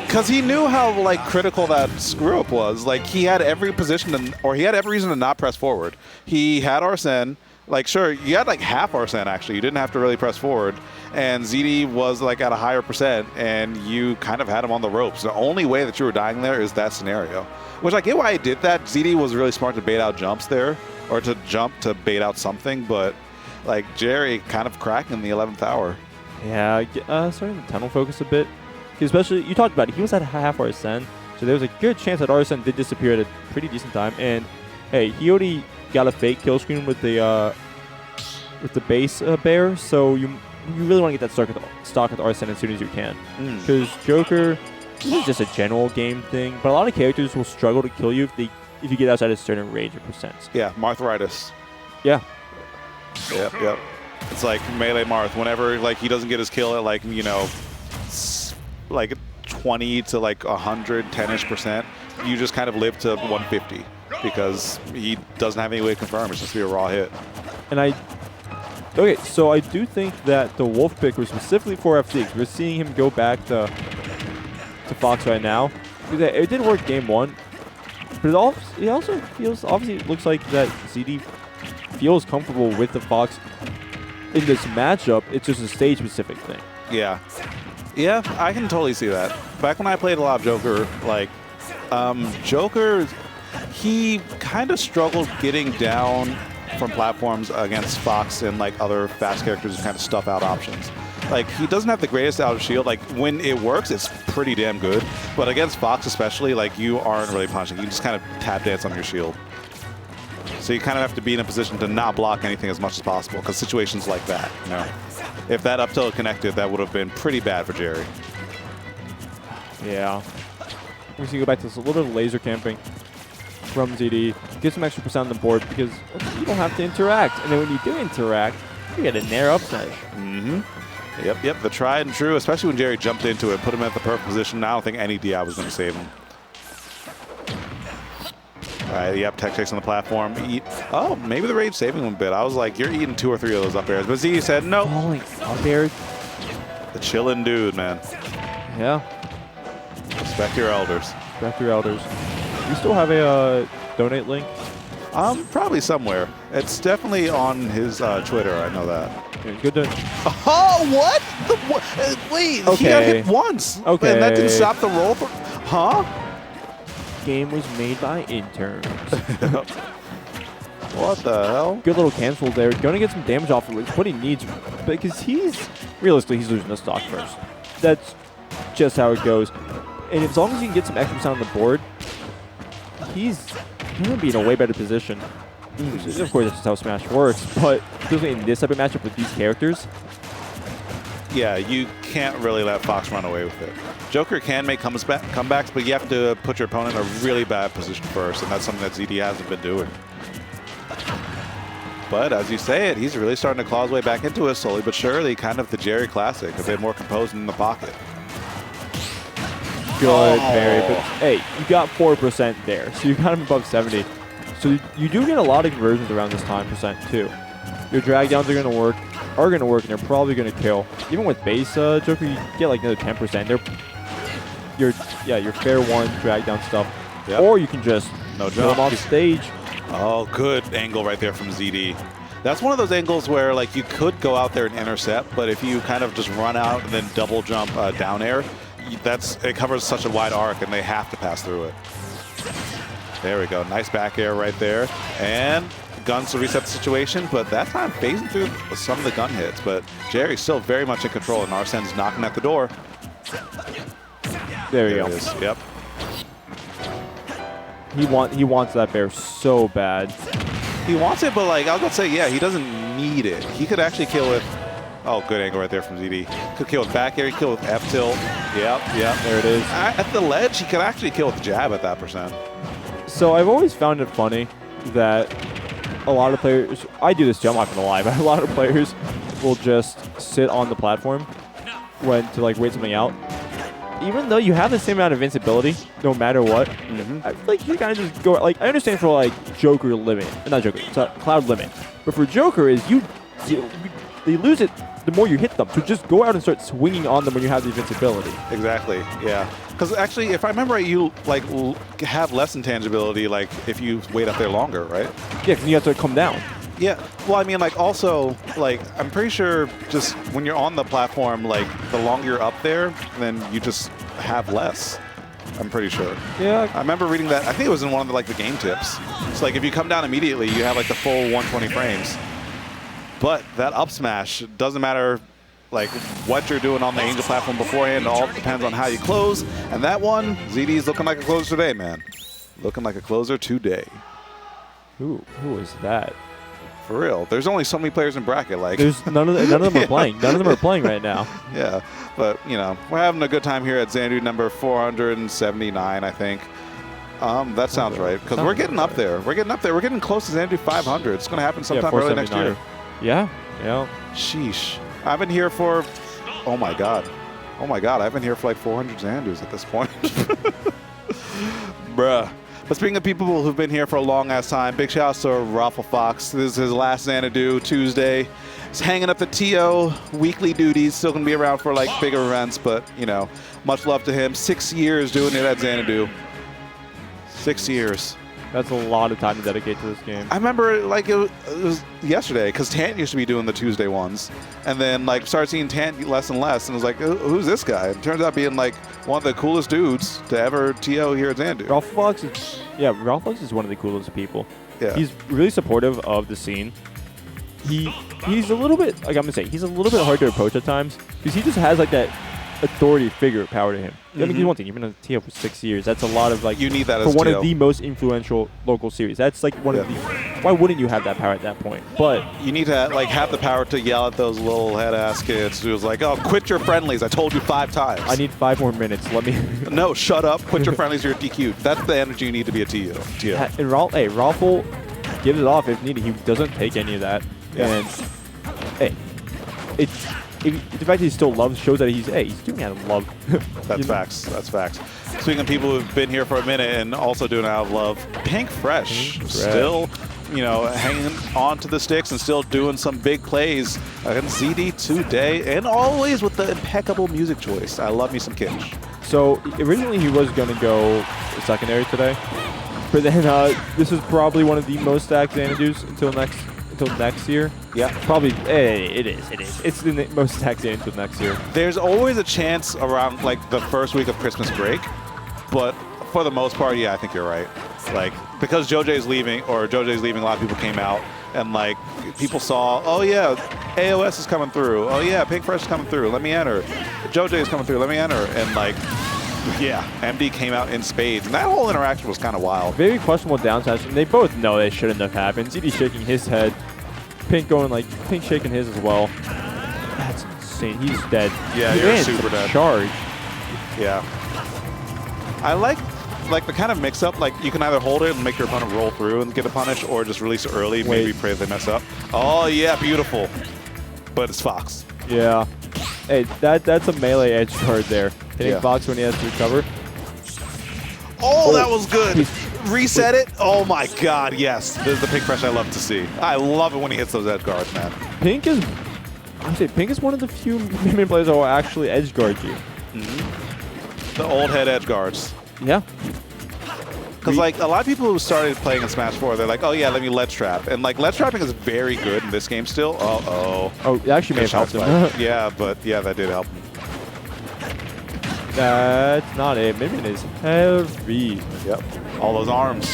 Because he knew how like critical that screw up was. Like, he had every position he had every reason to not press forward. He had Arsene. Like, sure, you had like half Arsene actually. You didn't have to really press forward. And ZD was like at a higher percent, and you kind of had him on the ropes. The only way that you were dying there is that scenario. Which I get why he did that. ZD was really smart to bait out jumps there, or to jump to bait out something, but like Jerry kind of cracking the 11th hour. Yeah, starting to tunnel focus a bit. Especially, you talked about it, he was at half Arsene, so there was a good chance that Arsene did disappear at a pretty decent time. And hey, he already got a fake kill screen with the base bear, so you really want to get that stock with Arsene as soon as you can. Because Joker, this is just a general game thing, but a lot of characters will struggle to kill you if you get outside a certain range of percents. Yeah, Marthritis. Yeah. Yep. It's like melee Marth. Whenever like he doesn't get his kill at like, you know, like 20 to like 110-ish%, you just kind of live to 150 because he doesn't have any way to confirm. It's just be a raw hit. And okay, so I do think that the Wolf pick was specifically for FD. We're seeing him go back to Fox right now. It did work game one, but it also feels, obviously it looks like that ZD feels comfortable with the Fox in this matchup. It's just a stage-specific thing. Yeah, I can totally see that. Back when I played a lot of Joker, like, Joker, he kind of struggled getting down from platforms against Fox and like other fast characters who kind of stuff out options. Like, he doesn't have the greatest out of shield. Like, when it works, it's pretty damn good. But against Fox especially, like, you aren't really punching. You just kind of tap dance on your shield. So you kind of have to be in a position to not block anything as much as possible, because situations like that, you know. If that up tilt connected, that would have been pretty bad for Jerry. Yeah. We're going to go back to this, a little bit of laser camping from ZD. Get some extra percent on the board, because you don't have to interact. And then when you do interact, you get a nair up smash. Yep, the tried and true, especially when Jerry jumped into it, put him at the perfect position. I don't think any DI was going to save him. All right, yep, tech chase on the platform. Oh, maybe the rage saving him a bit. I was like, you're eating 2 or 3 of those up airs. But Z said, no. Falling up airs. The chillin' dude, man. Yeah. Respect your elders. Respect your elders. You still have a donate link? Probably somewhere. It's definitely on his Twitter, I know that. Good to. Oh, what? Wait, he got Okay. hit once. Okay. And that didn't stop the roll? Huh? Game was made by interns. What the hell? Good little cancel there. Going to get some damage off of it. What he needs, because realistically, he's losing the stock first. That's just how it goes. And as long as he can get some extra on the board, he's going to be in a way better position. Of course, that's just how Smash works, but especially in this type of matchup with these characters. Yeah, you can't really let Fox run away with it. Joker can make comebacks, but you have to put your opponent in a really bad position first, and that's something that ZD hasn't been doing. But as you say it, he's really starting to claw his way back into it slowly but surely, kind of the Jerry classic, a bit more composed in the pocket. Good parry, but hey, you got 4% there, so you got him above 70. So you do get a lot of conversions around this time percent too. Your drag downs are going to work, and they're probably going to kill. Even with base Joker, you get like another 10%. Your fair one drag down stuff, or you can just kill him off stage. Oh, good angle right there from ZD. That's one of those angles where like you could go out there and intercept, but if you kind of just run out and then double jump down air, it covers such a wide arc and they have to pass through it. There we go. Nice back air right there. And guns to reset the situation, but that time phasing through some of the gun hits. But Jerry's still very much in control, and Arsene's knocking at the door. There you go. It is. Yep. He wants that bear so bad. He wants it, but like I was gonna say, yeah, he doesn't need it. He could actually kill with. Oh, good angle right there from ZD. Could kill with back air, kill with F tilt. Yep, there it is. At the ledge, he could actually kill with jab at that percent. So I've always found it funny that a lot of players, I do this too, I'm not gonna lie, but a lot of players will just sit on the platform to like wait something out. Even though you have the same amount of invincibility, no matter what, I feel like you kind of just go, like, I understand for like Joker limit, not Joker, it's Cloud limit, but for Joker is they lose it the more you hit them. So just go out and start swinging on them when you have the invincibility. Exactly, yeah. Because actually, if I remember right, you like have less intangibility like if you wait up there longer, right? Yeah, because you have to come down. Yeah, well, I mean, like, also, like, I'm pretty sure just when you're on the platform, like, the longer you're up there, then you just have less. I'm pretty sure. Yeah. I remember reading that. I think it was in one of the, like, the game tips. It's like, if you come down immediately, you have, like, the full 120 frames. But that up smash, doesn't matter, like, what you're doing on the Angel platform beforehand. It all depends on how you close. And that one, ZD's looking like a closer today, man. Looking like a closer today. Who is that? For real. There's only so many players in bracket. Like, there's none of them are playing. None of them are playing right now. Yeah, but you know, we're having a good time here at Xanadu number 479, I think. That sounds right because we're getting up there. We're getting up there. We're getting close to Xanadu 500. It's going to happen sometime early next year. Yeah. Sheesh. I've been here for. Oh my god. I've been here for like 400 Xanadus at this point. Bruh. But speaking of people who've been here for a long-ass time, big shout out to Raffle Fox. This is his last Xanadu Tuesday. He's hanging up the TO weekly duties. Still going to be around for, like, bigger events, but, you know, much love to him. 6 years doing it at Xanadu. 6 years. That's a lot of time to dedicate to this game. I remember, like, it was yesterday, because Tant used to be doing the Tuesday ones. And then, like, started seeing Tant less and less, and was like, who's this guy? It turns out being, like, one of the coolest dudes to ever TO here at Xanadu. Ralph Fox is one of the coolest people. Yeah. He's really supportive of the scene. He's a little bit, like I'm gonna say, he's a little bit hard to approach at times because he just has like that authority figure power to him. I mean, one thing, you've been on the TO for 6 years. That's a lot of like. You need that for as one TO. of the most influential local series. That's like one of the. Why wouldn't you have that power at that point? But you need to like have the power to yell at those little head ass kids who's like, "Oh, quit your friendlies! I told you 5 times." I need 5 more minutes. Let me. No, shut up! Quit your friendlies. You're DQ'd. That's the energy you need to be a TO. And Raffle gives it off if needed. He doesn't take any of that. Yeah. And hey, the fact that he still loves shows that he's doing it out of love. That's facts. That's facts. Speaking of people who've been here for a minute and also doing it out of love, Pink Fresh still, you know, hanging on to the sticks and still doing some big plays against ZD today, and always with the impeccable music choice. I love me some Kitsch. So originally he was going to go secondary today, but then this is probably one of the most stacked Xanadus until next until next year. Yeah. Probably. It is. It's the most taxing until next year. There's always a chance around like the first week of Christmas break, but for the most part, yeah, I think you're right. Like because JoJo's leaving, a lot of people came out and like people saw, oh yeah, AOS is coming through. Oh yeah, Pink Fresh is coming through. Let me enter. JoJo is coming through. Let me enter. And like, yeah, MD came out in spades, and that whole interaction was kind of wild. Very questionable down smash, and they both know they shouldn't have happened. ZD shaking his head, Pink going like Pink shaking his as well. That's insane. He's dead. Yeah, you're super dead. Charge. Yeah. I like the kind of mix-up, like you can either hold it and make your opponent roll through and get a punish, or just release it early, maybe pray they mess up. Oh yeah, beautiful. But it's Fox. Yeah. Hey, that's a melee edge guard there. Hitting Fox when he has to recover. Oh, that was good. Reset it. Oh my God, yes. This is the Pink Fresh I love to see. I love it when he hits those edge guards, man. Pink is one of the few minion players that will actually edge guard you. The old head edge guards. Yeah. Because like a lot of people who started playing in Smash 4, they're like, oh yeah, let me ledge trap. And like ledge trapping is very good in this game still. Oh, it actually may have helped him. Yeah, but yeah, that did help him. That's not it. Minion is heavy. Yep. All those arms.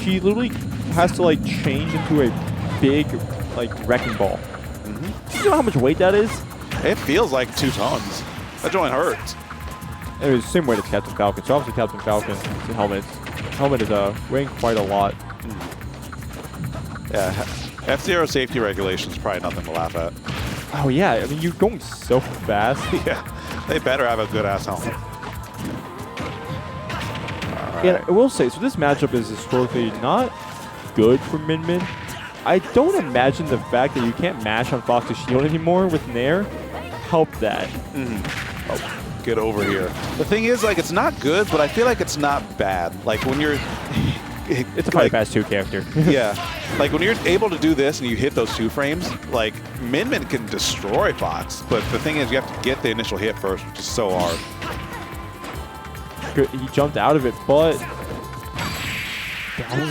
She literally has to like change into a big like wrecking ball. Do you know how much weight that is? It feels like 2 tons. That joint hurts. It was the same weight as Captain Falcon. So obviously Captain Falcon's helmet is weighing quite a lot. Yeah, F-Zero safety regulations is probably nothing to laugh at. Oh yeah, I mean you're going so fast. Yeah, they better have a good ass helmet. Yeah, I will say, so this matchup is historically not good for Min. I don't imagine the fact that you can't mash on Fox's shield anymore with Nair helped that. Oh, get over here. The thing is, like, it's not good, but I feel like it's not bad. Like, when you're... It's a Fight Pass 2 character. Yeah. Like, when you're able to do this and you hit those 2 frames, like, Min can destroy Fox. But the thing is, you have to get the initial hit first, which is so hard. Good. He jumped out of it, but...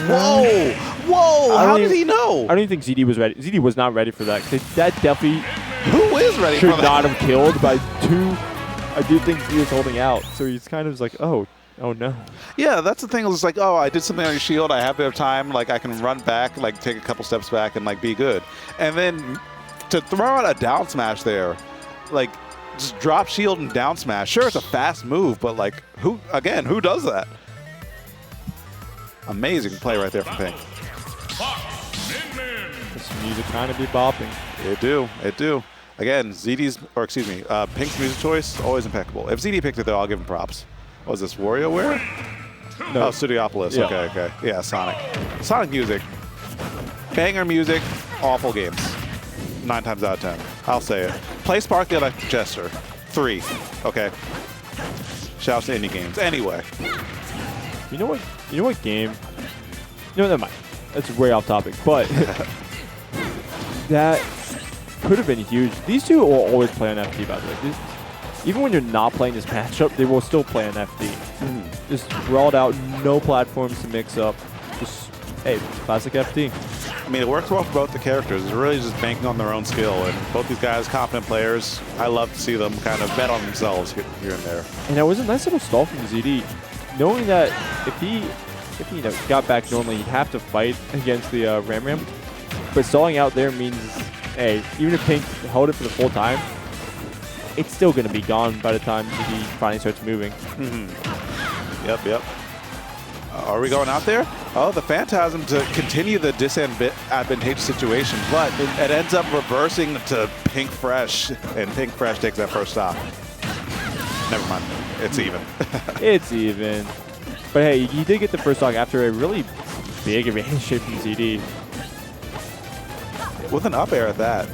Whoa! Whoa! How did he know? I don't even think ZD was ready. ZD was not ready for that. That definitely Who is ready for that? should not have killed by 2. I do think he was holding out, so he's kind of like, oh no. Yeah, that's the thing. It's like, oh, I did something on your shield. I have a bit of time. Like, I can run back, like, take a couple steps back and, like, be good. And then to throw out a down smash there, like, just drop shield and down smash. Sure, it's a fast move, but, like, who does that? Amazing play right there from Pink. This music kind of be bopping. It do. Again, Pink's music choice, always impeccable. If ZD picked it, though, I'll give him props. What was this, WarioWare? No. Oh, Studiopolis. Yeah. Okay. Yeah, Sonic. Sonic music. Banger music, awful games. 9 times out of 10. I'll say it. Play Spark the Electric Jester. 3. Okay. Shouts to indie games. Anyway. You know what game? No, never mind. That's way off topic. But that could have been huge. These two will always play on FD, by the way. Even when you're not playing this matchup, they will still play on FD. Just sprawled out, no platforms to mix up. Just, hey, classic FD. I mean, it works well for both the characters. It's really just banking on their own skill. And both these guys, confident players, I love to see them kind of bet on themselves here and there. And it was a nice little stall from ZD. Knowing that if he got back normally, he'd have to fight against the Ram. But stalling out there means, hey, even if Pink held it for the full time, it's still going to be gone by the time he finally starts moving. Yep. Are we going out there? Oh, the Phantasm to continue the disadvantageous situation, but it ends up reversing to Pink Fresh, and Pink Fresh takes that first stop. Never mind. It's even. It's even. But hey, he did get the first stock after a really big advantage shape from ZD. With an up air at that.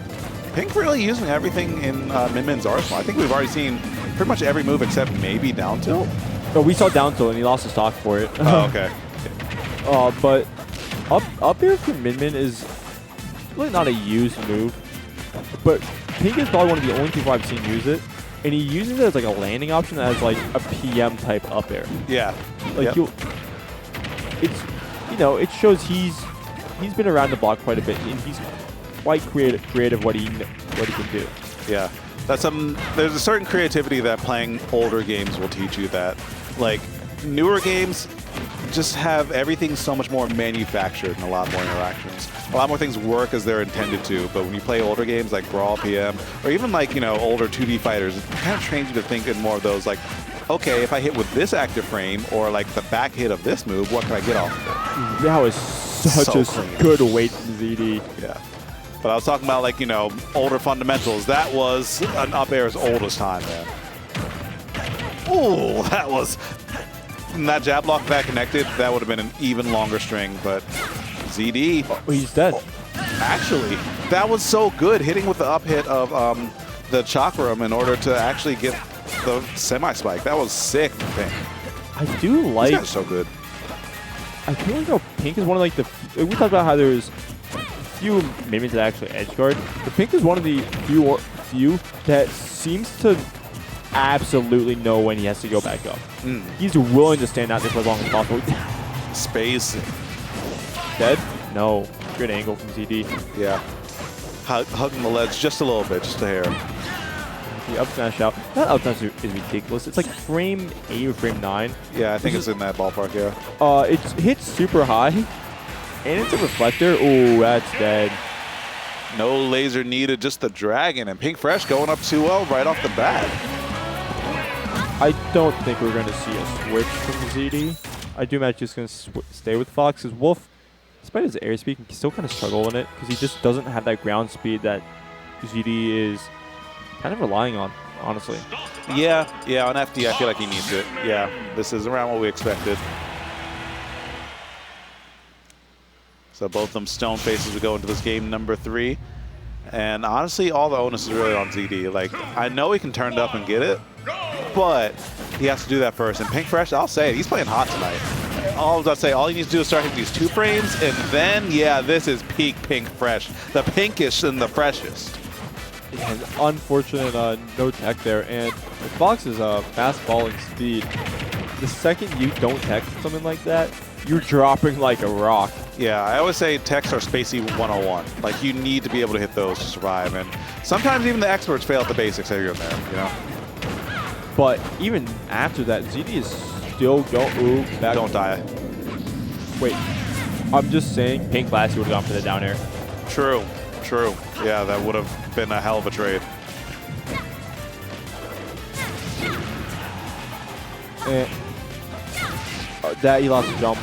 Pink really using everything in Min's arsenal. I think we've already seen pretty much every move except maybe down tilt. No, we saw down tilt and he lost his stock for it. Oh, okay. But up air for Min is really not a used move. But Pink is probably one of the only people I've seen use it. And he uses it as like a landing option as like a PM type up air. Yeah. Like it shows he's he's been around the block quite a bit, and he's quite creative what he can do. Yeah, that's there's a certain creativity that playing older games will teach you that, like, newer games just have everything so much more manufactured and a lot more interactions. A lot more things work as they're intended to, but when you play older games like Brawl, PM, or even like, you know, older 2D fighters, it kind of trains you to think in more of those, like, okay, if I hit with this active frame or like the back hit of this move, what can I get off of it? That was such a good weight from ZD. Yeah. But I was talking about, like, you know, older fundamentals. That was an up air as old as time, man. Ooh, that was... that jab block that connected, that would have been an even longer string, but ZD... Oh, he's dead. Actually, that was so good, hitting with the up hit of the Chakram in order to actually get the semi-spike. That was sick, I think. I do like... These guys are so good. I feel like how Pink is one of, like, the... We talked about how there's few minions that actually edge guard. The Pink is one of the few that seems to absolutely know when he has to go back up. He's willing to stand out there for as long as possible. Space. Dead? No. Good angle from ZD. Yeah. Hugging the ledge just a little bit, just a hair. The up smash out. That up smash is ridiculous. It's like frame 8 or frame 9. Yeah, I think it's in that ballpark, yeah. It hits super high, and it's a reflector. Ooh, that's dead. No laser needed, just the dragon, and Pink Fresh going up 2-0 right off the bat. I don't think we're going to see a switch from ZD. I do imagine he's going to stay with Fox, because Wolf, despite his airspeed, can still kind of struggle in it, because he just doesn't have that ground speed that ZD is kind of relying on, honestly. Yeah, on FD, I feel like he needs it. Yeah, this is around what we expected. So both of them stone faces to go into this game number 3. And honestly, all the onus is really on ZD. Like, I know he can turn it up and get it, but he has to do that first. And Pink Fresh, I'll say it, he's playing hot tonight. All he needs to do is start hitting these 2 frames, and then, yeah, this is peak Pink Fresh. The pinkest and the freshest. And unfortunate no tech there. And with Fox's fast falling speed, the second you don't tech something like that, you're dropping like a rock. Yeah, I always say techs are Spacey 101. Like, you need to be able to hit those to survive. And sometimes even the experts fail at the basics here and there, you know? But even after that, ZD is still going. Ooh, back. Don't die. Wait, I'm just saying Pink last year would have gone for the down air. True. Yeah, that would have been a hell of a trade. And that he lost a jump.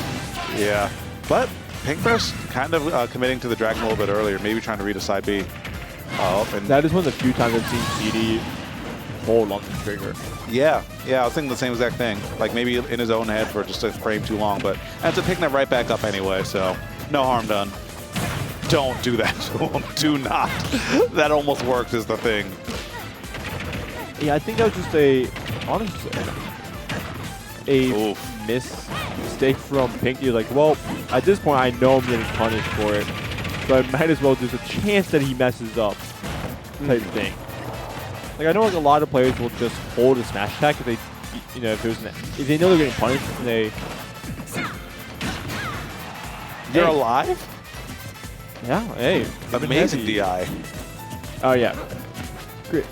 Yeah, but Pink Fresh kind of committing to the dragon a little bit earlier, maybe trying to read a side B. And that is one of the few times I've seen ZD hold on the trigger. Yeah, I was thinking the same exact thing. Like, maybe in his own head for just a frame too long, but ends up picking that right back up anyway, so no harm done. Don't do that to him. Do not. That almost worked is the thing. Yeah, I think that was just a mistake from Pink. You're like, well, at this point, I know I'm getting punished for it, so I might as well. There's a chance that he messes up, type thing. Like, I know like a lot of players will just hold a smash attack if they, you know, if they know they're getting punished and they. You're alive? Yeah. Hey. Amazing DI. Oh yeah. Great.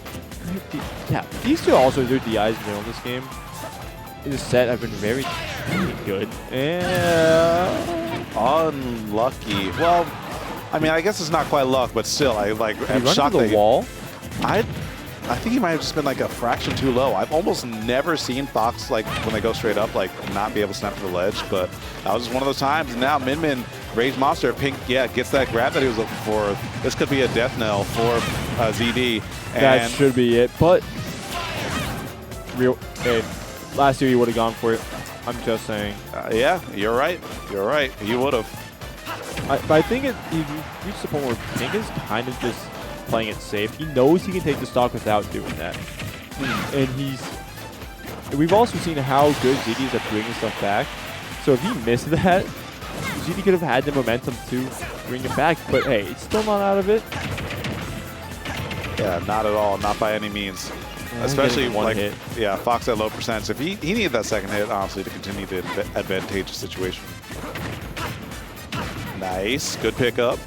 Yeah. These two also their DIs in this game. In this set have been very good. And unlucky. Well, I mean, I guess it's not quite luck, but still, I'm shocked that the wall. I think he might have just been like a fraction too low. I've almost never seen Fox, like, when they go straight up, like, not be able to snap to the ledge, but that was just one of those times. And now Min Rage Monster, Pink, yeah, gets that grab that he was looking for. This could be a death knell for ZD. And that should be it, but hey, last year he would have gone for it. I'm just saying. Yeah, you're right. You're right. He would have. But I think he reached the point where Pink is kind of just playing it safe. He knows he can take the stock without doing that. And we've also seen how good ZD is at bringing stuff back. So if he missed that, ZD could have had the momentum to bring it back. But hey, it's still not out of it. Yeah, not at all. Not by any means. Especially one hit. Yeah, Fox at low percent. So if he needed that second hit, honestly, to continue the advantageous situation. Nice. Good pickup.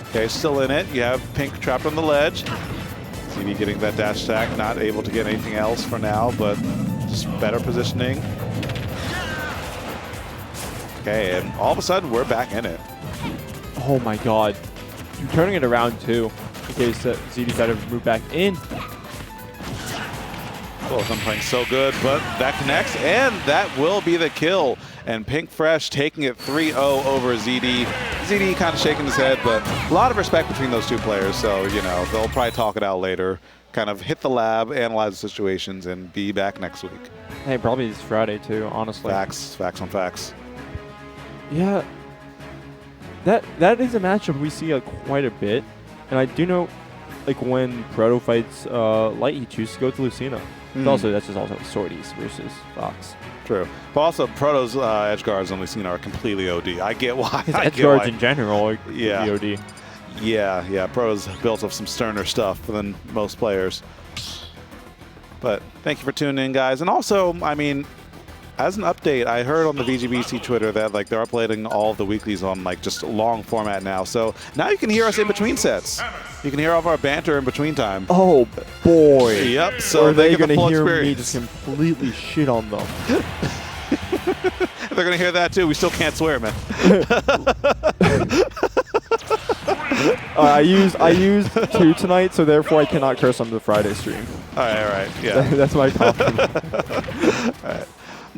Okay, still in it. You have Pink trapped on the ledge. ZD getting that dash attack. Not able to get anything else for now, but just better positioning. Okay, and all of a sudden, we're back in it. Oh my god. You're turning it around too, in case ZD better move back in. Both I'm playing so good, but that connects, and that will be the kill. And Pink Fresh taking it 3-0 over ZD. ZD kind of shaking his head, but a lot of respect between those two players, so, you know, they'll probably talk it out later, kind of hit the lab, analyze the situations, and be back next week. Hey, probably this Friday too, honestly. Facts on facts. Yeah. That is a matchup we see quite a bit, and I do know, like, when Proto fights Light, he chooses to go to Lucina. But also, that's just also Swordies versus Fox. True. But also, Proto's edge guards on Lucina are completely OD. I get why. His edge guards in general are yeah. OD. Yeah. Proto's built up some sterner stuff than most players. But thank you for tuning in, guys. And also, I mean, as an update, I heard on the VGBC Twitter that like they're uploading all of the weeklies on like just long format now. So now you can hear us in between sets. You can hear all of our banter in between time. Oh boy. Yep. So are they going to hear experience. me just completely shit on them? They're going to hear that too. We still can't swear, man. I used 2 tonight, so therefore I cannot curse on the Friday stream. All right. Yeah. That's my compliment. All right.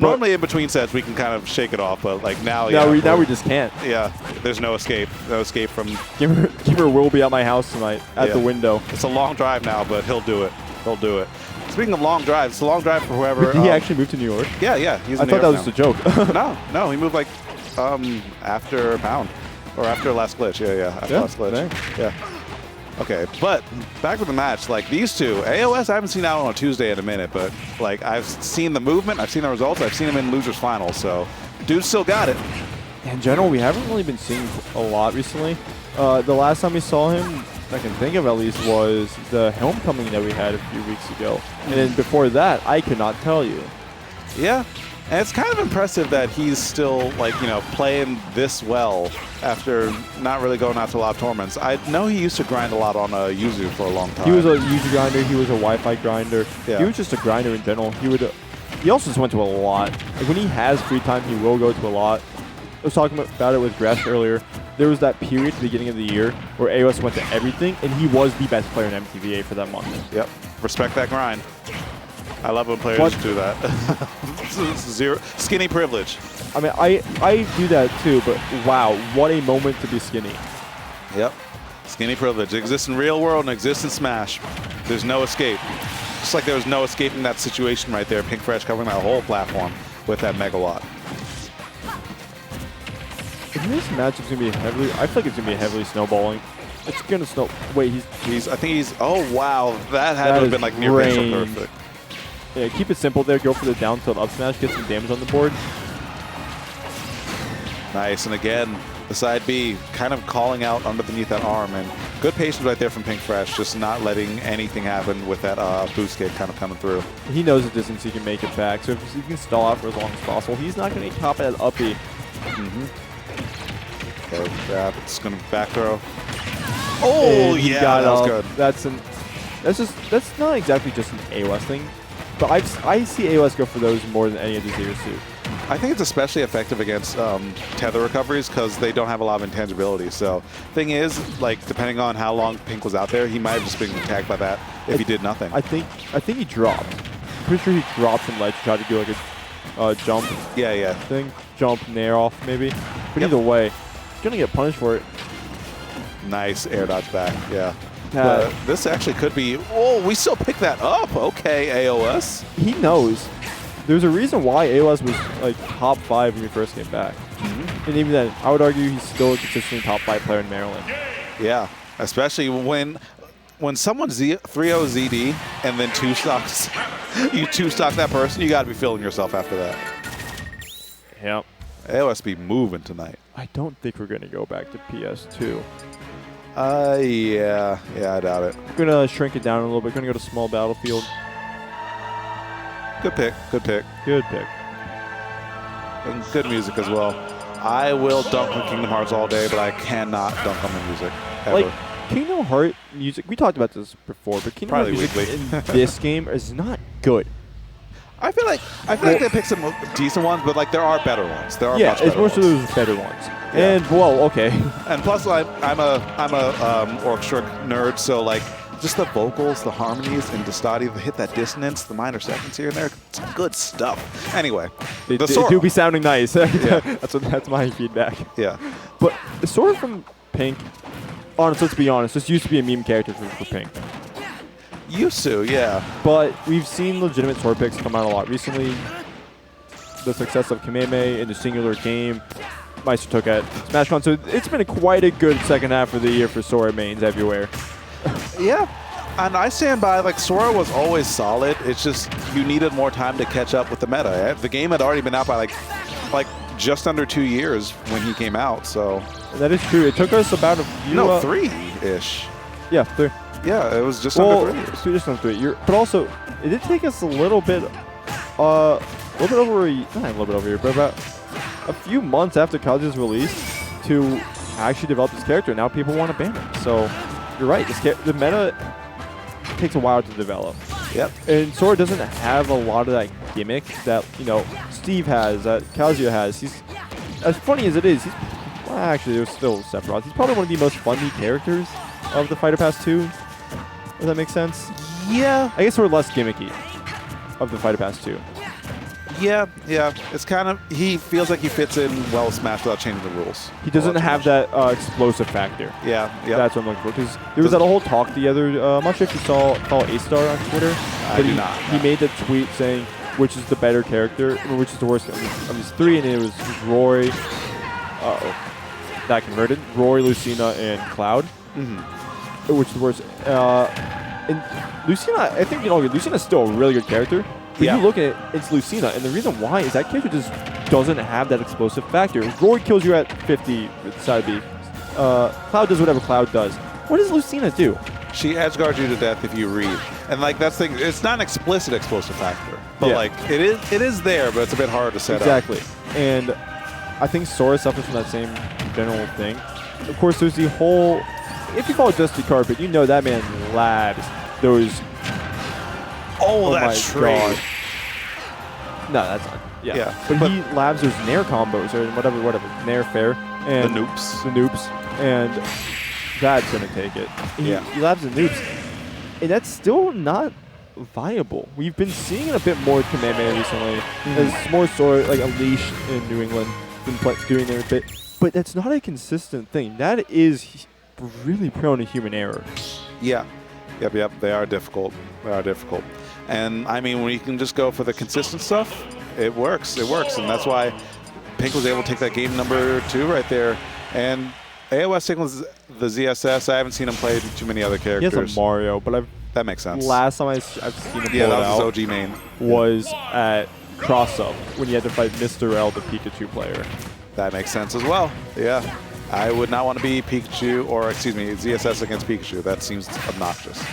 Normally in between sets we can kind of shake it off, but like now, now yeah, we just can't. Yeah, there's no escape. No escape from. Gamer will be at my house tonight at the window. It's a long drive now, but he'll do it. He'll do it. Speaking of long drives, it's a long drive for whoever. Did he actually move to New York? Yeah. He's I in thought New that York was just a joke. No, he moved like after Pound or after last glitch. Yeah, after last glitch. Dang. Yeah. Okay, but back to the match. Like these two, AOS I haven't seen out on a Tuesday in a minute, but like I've seen the movement, I've seen the results, I've seen him in losers finals. So, dude still got it. In general, we haven't really been seeing a lot recently. The last time we saw him, I can think of at least, was the homecoming that we had a few weeks ago. And then before that, I could not tell you. Yeah, and it's kind of impressive that he's still like, you know, playing this well after not really going out to a lot of tournaments. I know he used to grind a lot on Yuzu for a long time. He was a Yuzu grinder. He was a Wi-Fi grinder. Yeah. He was just a grinder in general. He also just went to a lot. Like when he has free time, he will go to a lot. I was talking about it with Gresh earlier. There was that period at the beginning of the year where AOS went to everything, and he was the best player in MTVA for that month. Yep. Respect that grind. I love when players do that. Zero skinny privilege. I mean, I do that too, but wow, what a moment to be skinny. Yep. Skinny privilege. It exists in real world and exists in Smash. There's no escape. Just like there was no escaping that situation right there. Pink Fresh covering that whole platform with that megawatt. This matchup's gonna be heavily. I feel like it's gonna be heavily snowballing. It's gonna snow. Wait, I think he's. Oh wow, that had to have been like near pixel perfect. Yeah, keep it simple there. Go for the down tilt up smash. Get some damage on the board. Nice, and again, the side B kind of calling out underneath that arm, and good patience right there from Pink Fresh, just not letting anything happen with that boost kick kind of coming through. He knows the distance he can make it back, so if he can stall out for as long as possible, he's not going to get caught at that uppy. Okay, grab. It's going to back throw. Oh, yeah, that was good. That's not exactly just an AOS thing, but I see AOS go for those more than any of the zeros do. I think it's especially effective against tether recoveries because they don't have a lot of intangibility. So, thing is, like, depending on how long Pink was out there, he might have just been attacked by that if he did nothing. I think he dropped. Pretty sure he dropped from ledge to try to do like a jump. Yeah. Thing, jump, nair off maybe. But either way, he's gonna get punished for it. Nice air dodge back. Yeah. But this actually could be. Oh, we still pick that up. Okay, AOS. He knows. There's a reason why AOS was like top 5 when we first came back. And even then, I would argue he's still a consistently top 5 player in Maryland. Yeah, especially when someone 3-0 ZD and then you two-stock that person, you got to be feeling yourself after that. Yep. AOS be moving tonight. I don't think we're going to go back to PS2. Yeah, I doubt it. We're going to shrink it down a little bit. Going to go to small battlefield. Good pick. Good pick. And good music as well. I will dunk on Kingdom Hearts all day, but I cannot dunk on the music ever. Like, Kingdom Hearts music, we talked about this before, but Kingdom Hearts music in this game is not good. I feel like they picked some decent ones, but like there are better ones. There are much it's better most ones. of those better ones. Yeah. And well, okay. And plus, I'm a orchestra nerd, so like just the vocals, the harmonies, and Dade, they hit that dissonance, the minor seconds here and there. It's good stuff. Anyway, They the Sora. do be sounding nice. Yeah. That's my feedback. Yeah. But the Sora from Pink, honestly, let's be honest, this used to be a meme character for Pink. Used to, yeah. But we've seen legitimate Sora picks come out a lot recently. The success of Kameme in the singular game, Meister took at SmashCon. So it's been quite a good second half of the year for Sora mains everywhere. Yeah. And I stand by, like, Sora was always solid. It's just you needed more time to catch up with the meta. The game had already been out by, like just under 2 years when he came out, so. That is true. It took us about a few... No, 3-ish. Yeah, 3. Yeah, it was just under 3 years. Just under 3 years. But also, it did take us a little bit over a year, not a little bit over a year, but about a few months after Kazuya's release to actually develop this character. Now people want to ban him. So you're right. The meta takes a while to develop. Yep. And Sora doesn't have a lot of that gimmick that, Steve has, that Kazuya has. He's, as funny as it is, actually, there's still Sephiroth. He's probably one of the most funny characters of the Fighter Pass 2. Does that make sense? Yeah. I guess we're less gimmicky of the Fighter Pass 2. Yeah. It's kind of, he feels like he fits in well with Smash without changing the rules. He doesn't have that explosive factor. Yeah. That's what I'm looking for. Because there was that whole talk the other, I'm not sure if you follow A-Star on Twitter. I do not. He made the tweet saying, which is the better character, or which is the worst of these three, and it was Roy, that converted, Roy, Lucina, and Cloud. Mm-hmm. Which is the worst. And Lucina, I think Lucina's still a really good character. But you look at it, it's Lucina, and the reason why is that character just doesn't have that explosive factor. Roy kills you at 50 with side B. Cloud does whatever Cloud does. What does Lucina do? She edgeguards you to death if you read. And like that's the thing, it's not an explicit explosive factor. But like it is there, but it's a bit hard to set up. Exactly. And I think Sora suffers from that same general thing. Of course, there's the whole, if you follow Dusty Carpet, you know that man labs those. Oh, that's true. No, that's not. Yeah. But he labs those Nair combos or whatever. Nair fair. And the noops. And that's going to take it. He labs the noops. And that's still not viable. We've been seeing it a bit more with Kamehameha recently. As more Sora, like Unleashed in New England, been doing there a bit. But that's not a consistent thing. That is really prone to human error. Yeah. Yep. They are difficult. And I mean, when you can just go for the consistent stuff, it works. And that's why Pink was able to take that game number 2 right there. And AOS signals the ZSS. I haven't seen him play too many other characters. He has a Mario, but that makes sense. Last time I've seen him pull that it was out his OG main. was at Cross-Up when he had to fight Mr. L, the Pikachu player. That makes sense as well. Yeah. I would not want to be Pikachu, or excuse me, ZSS against Pikachu. That seems obnoxious.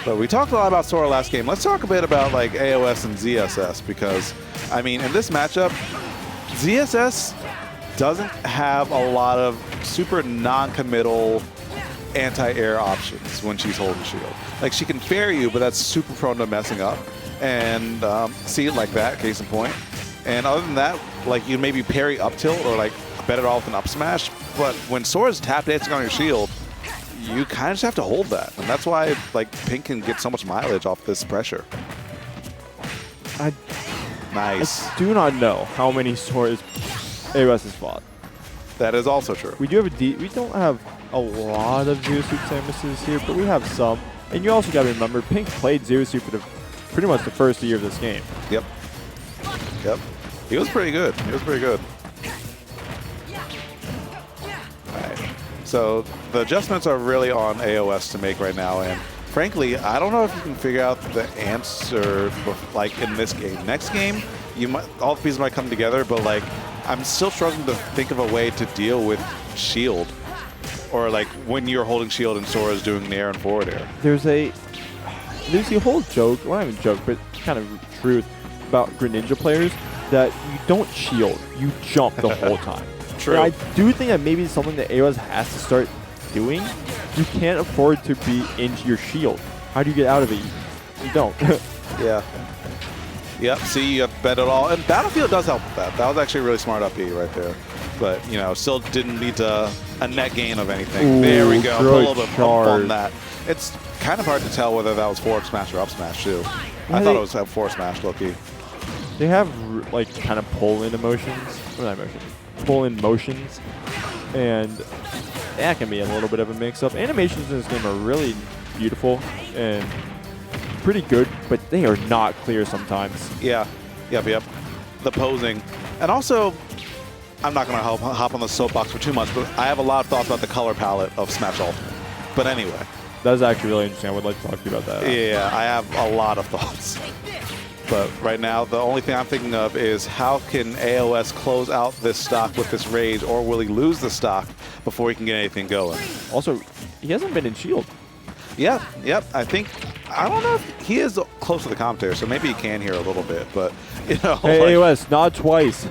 But we talked a lot about Sora last game. Let's talk a bit about like AOS and ZSS because, I mean, in this matchup, ZSS doesn't have a lot of super non-committal anti-air options when she's holding shield. Like she can fair you, but that's super prone to messing up. And see it like that, case in point. And other than that, like you maybe parry up tilt or like better off an up smash. But when Sora's tap dancing on your shield, you kind of just have to hold that. And that's why like Pink can get so much mileage off this pressure. Nice. I do not know how many Sora's AOS has fought. That is also true. We do have we don't have a lot of Zero Suit Samuses here, but we have some. And you also got to remember, Pink played Zero Suit for pretty much the first year of this game. Yep. He was pretty good. Alright. So the adjustments are really on AOS to make right now, and frankly, I don't know if you can figure out the answer like in this game. Next game, all the pieces might come together, but like I'm still struggling to think of a way to deal with shield, or like when you're holding shield and Sora's doing nair and forward air. There's the whole joke, well not even joke, but kind of truth about Greninja players that you don't shield, you jump the whole time. True. And I do think that maybe it's something that AOS has to start doing. You can't afford to be into your shield. How do you get out of it? You don't. Yeah. Yep, see, you bet it all. And Battlefield does help with that. That was actually a really smart up B right there. But, you know, still didn't lead to a net gain of anything. Ooh, there we go. Put a little bit of pump on charge. that. It's kind of hard to tell whether that was forward smash or up smash, too. Yeah, I thought it was a forward smash, low-key. They have like kind of pull-in emotions. Or not emotions. Pull-in motions. And that can be a little bit of a mix-up. Animations in this game are really beautiful and pretty good, but they are not clear sometimes. Yeah. Yep. The posing. And also, I'm not going to hop on the soapbox for too much, but I have a lot of thoughts about the color palette of Smash Ult. But anyway. That's actually really interesting. I would like to talk to you about that. Yeah, I have a lot of thoughts. But right now, the only thing I'm thinking of is how can AOS close out this stock with this rage, or will he lose the stock before he can get anything going? Also, he hasn't been in shield. Yep. I don't know if he is close to the commentator, so maybe he can hear a little bit, but, you know. Hey, like, AOS, not twice.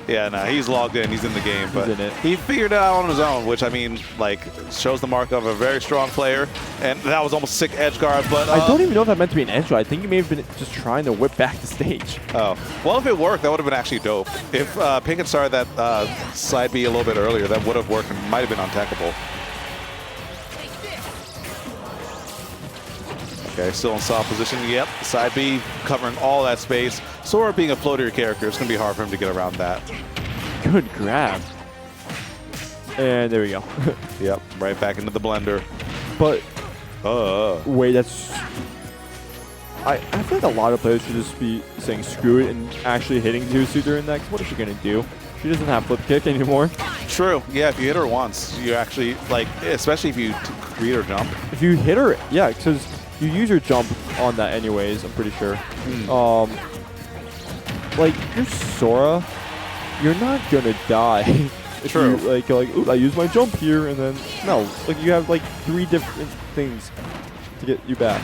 yeah, no, he's logged in, he's in the game, but in it. he figured it out on his own, which, I mean, like, shows the mark of a very strong player, and that was almost sick edge guard, but... I don't even know if that meant to be an edge guard. I think he may have been just trying to whip back the stage. Oh. Well, if it worked, that would have been actually dope. If Pink had started that side B a little bit earlier, that would have worked and might have been untechable. Okay, still in solid position. Yep, side B covering all that space. Sora being a floater character, it's going to be hard for him to get around that. Good grab. And there we go. Yep, right back into the blender. But wait, that's... I feel like a lot of players should just be saying screw it and actually hitting YouSoup during that. 'Cause what is she going to do? She doesn't have flip kick anymore. True. Yeah, if you hit her once, you actually, like, especially if you read her jump. If you hit her, yeah, because you use your jump on that anyways, I'm pretty sure. Like, you're Sora, you're not going to die. If True. you're like, ooh, I use my jump here, and then, no. Like, you have, like, 3 different things to get you back.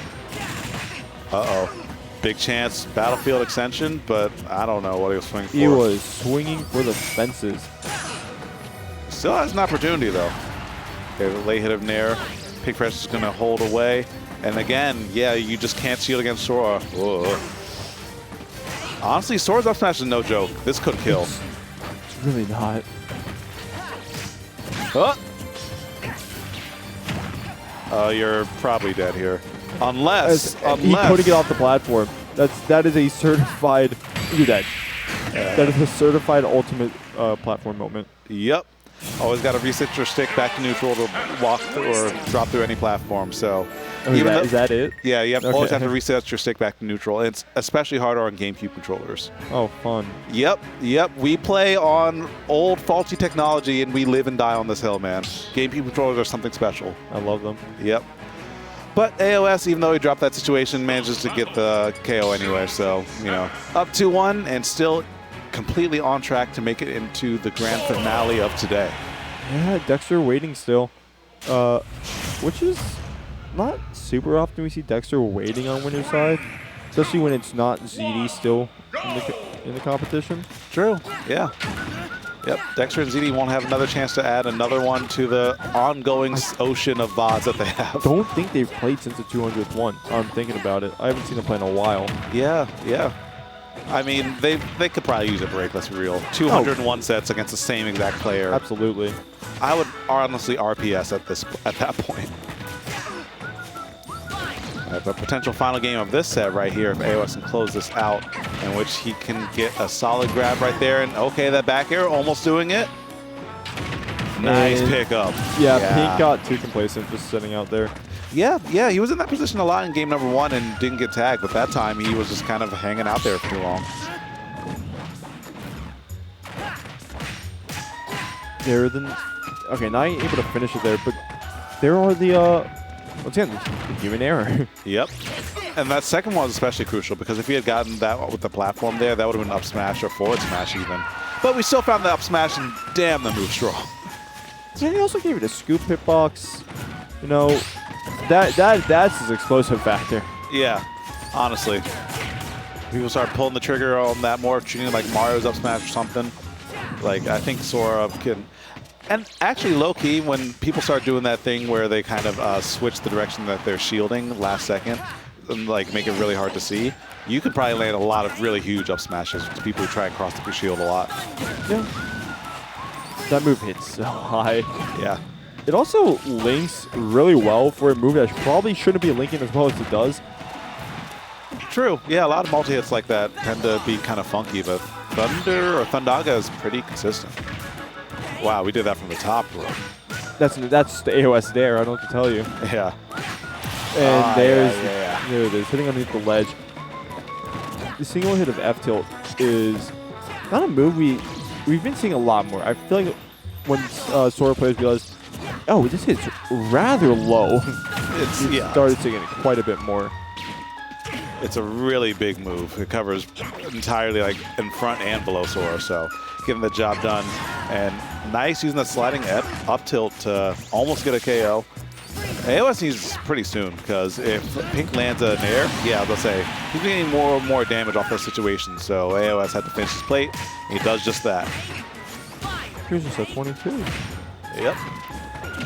Uh-oh. Big chance Battlefield extension, but I don't know what he was swinging for. He was swinging for the fences. Still has an opportunity, though. Okay, the late hit of Nair. Pink Fresh is going to hold away. And again, yeah, you just can't shield against Sora. Whoa. Honestly, Sora's up smash is no joke. This could kill. It's really not. You're probably dead here. Unless he couldn't get off the platform. That is a certified. You're dead. That is a certified ultimate platform moment. Yep. Always got to reset your stick back to neutral to walk or drop through any platform. So, is that it? Yeah, you Okay. always have to reset your stick back to neutral. It's especially harder on GameCube controllers. Oh, fun. Yep. We play on old faulty technology, and we live and die on this hill, man. GameCube controllers are something special. I love them. Yep. But AOS, even though he dropped that situation, manages to get the KO anyway. So, you know, up 2-1 and still completely on track to make it into the grand finale of today. Yeah, Dexter waiting still. Which is not super often we see Dexter waiting on winner's side. Especially when it's not ZD still in the competition. True. Yeah. Yep. Dexter and ZD won't have another chance to add another one to the ongoing ocean of VODs that they have. Don't think they've played since the 200th one. I'm thinking about it. I haven't seen them play in a while. Yeah. I mean, they could probably use a break, let's be real. 201 sets against the same exact player. Absolutely. I would honestly RPS at that point. The potential final game of this set right here, if AOS can close this out, in which he can get a solid grab right there. And okay, that back air, almost doing it. Nice pickup. Yeah, Pink got too complacent just sitting out there. Yeah, he was in that position a lot in game number 1 and didn't get tagged, but that time he was just kind of hanging out there for too long. Okay, not able to finish it there, but there are the once again, the human error. Yep. And that second one was especially crucial because if he had gotten that with the platform there, that would have been up smash or forward smash even. But we still found the up smash, and damn, the move strong. Yeah, he also gave it a scoop hitbox. You know, that's his explosive factor. Yeah, honestly. people start pulling the trigger on that more, treating it like Mario's up smash or something, like I think Sora can. And actually, low-key, when people start doing that thing where they kind of switch the direction that they're shielding last second, and like make it really hard to see, you could probably land a lot of really huge up smashes to people who try and cross the shield a lot. Yeah. That move hits so high. Yeah. It also links really well for a move that probably shouldn't be linking as well as it does. True. Yeah, a lot of multi-hits like that tend to be kind of funky, but Thunder or Thundaga is pretty consistent. Wow, we did that from the top row. That's the AOS there, I don't know what to tell you. Yeah. And there it is, hitting underneath the ledge. The single hit of F tilt is not a move we've been seeing a lot more. I feel like when Sora players realize, oh, this hits rather low. We started seeing it quite a bit more. It's a really big move. It covers entirely like in front and below Sora, so getting the job done. And nice using the sliding up tilt to almost get a KO. AOS needs pretty soon, because if Pink lands an air, yeah, they'll say he's getting more and more damage off those situations. So AOS had to finish his plate, and he does just that. Here's just a 22. Yep.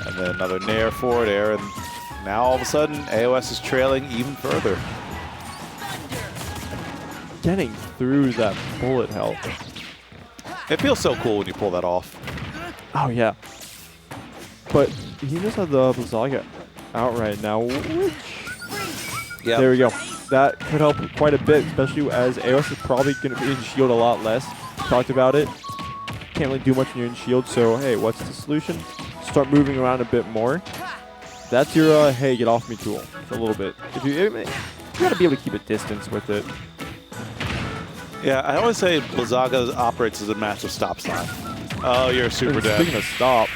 And then another nair forward air, and now all of a sudden AOS is trailing even further. Getting through that bullet hell. It feels so cool when you pull that off. Oh, yeah. But he just had the Blizzaga out right now, which... Yeah. There we go. That could help quite a bit, especially as AOS is probably going to be in shield a lot less. Talked about it. Can't really do much when you're in shield, so hey, what's the solution? Start moving around a bit more. That's your, hey, get off me tool for a little bit. You got to be able to keep a distance with it. Yeah, I always say Blizzaga operates as a massive stop sign. Oh, you're super dead. Speaking of stop.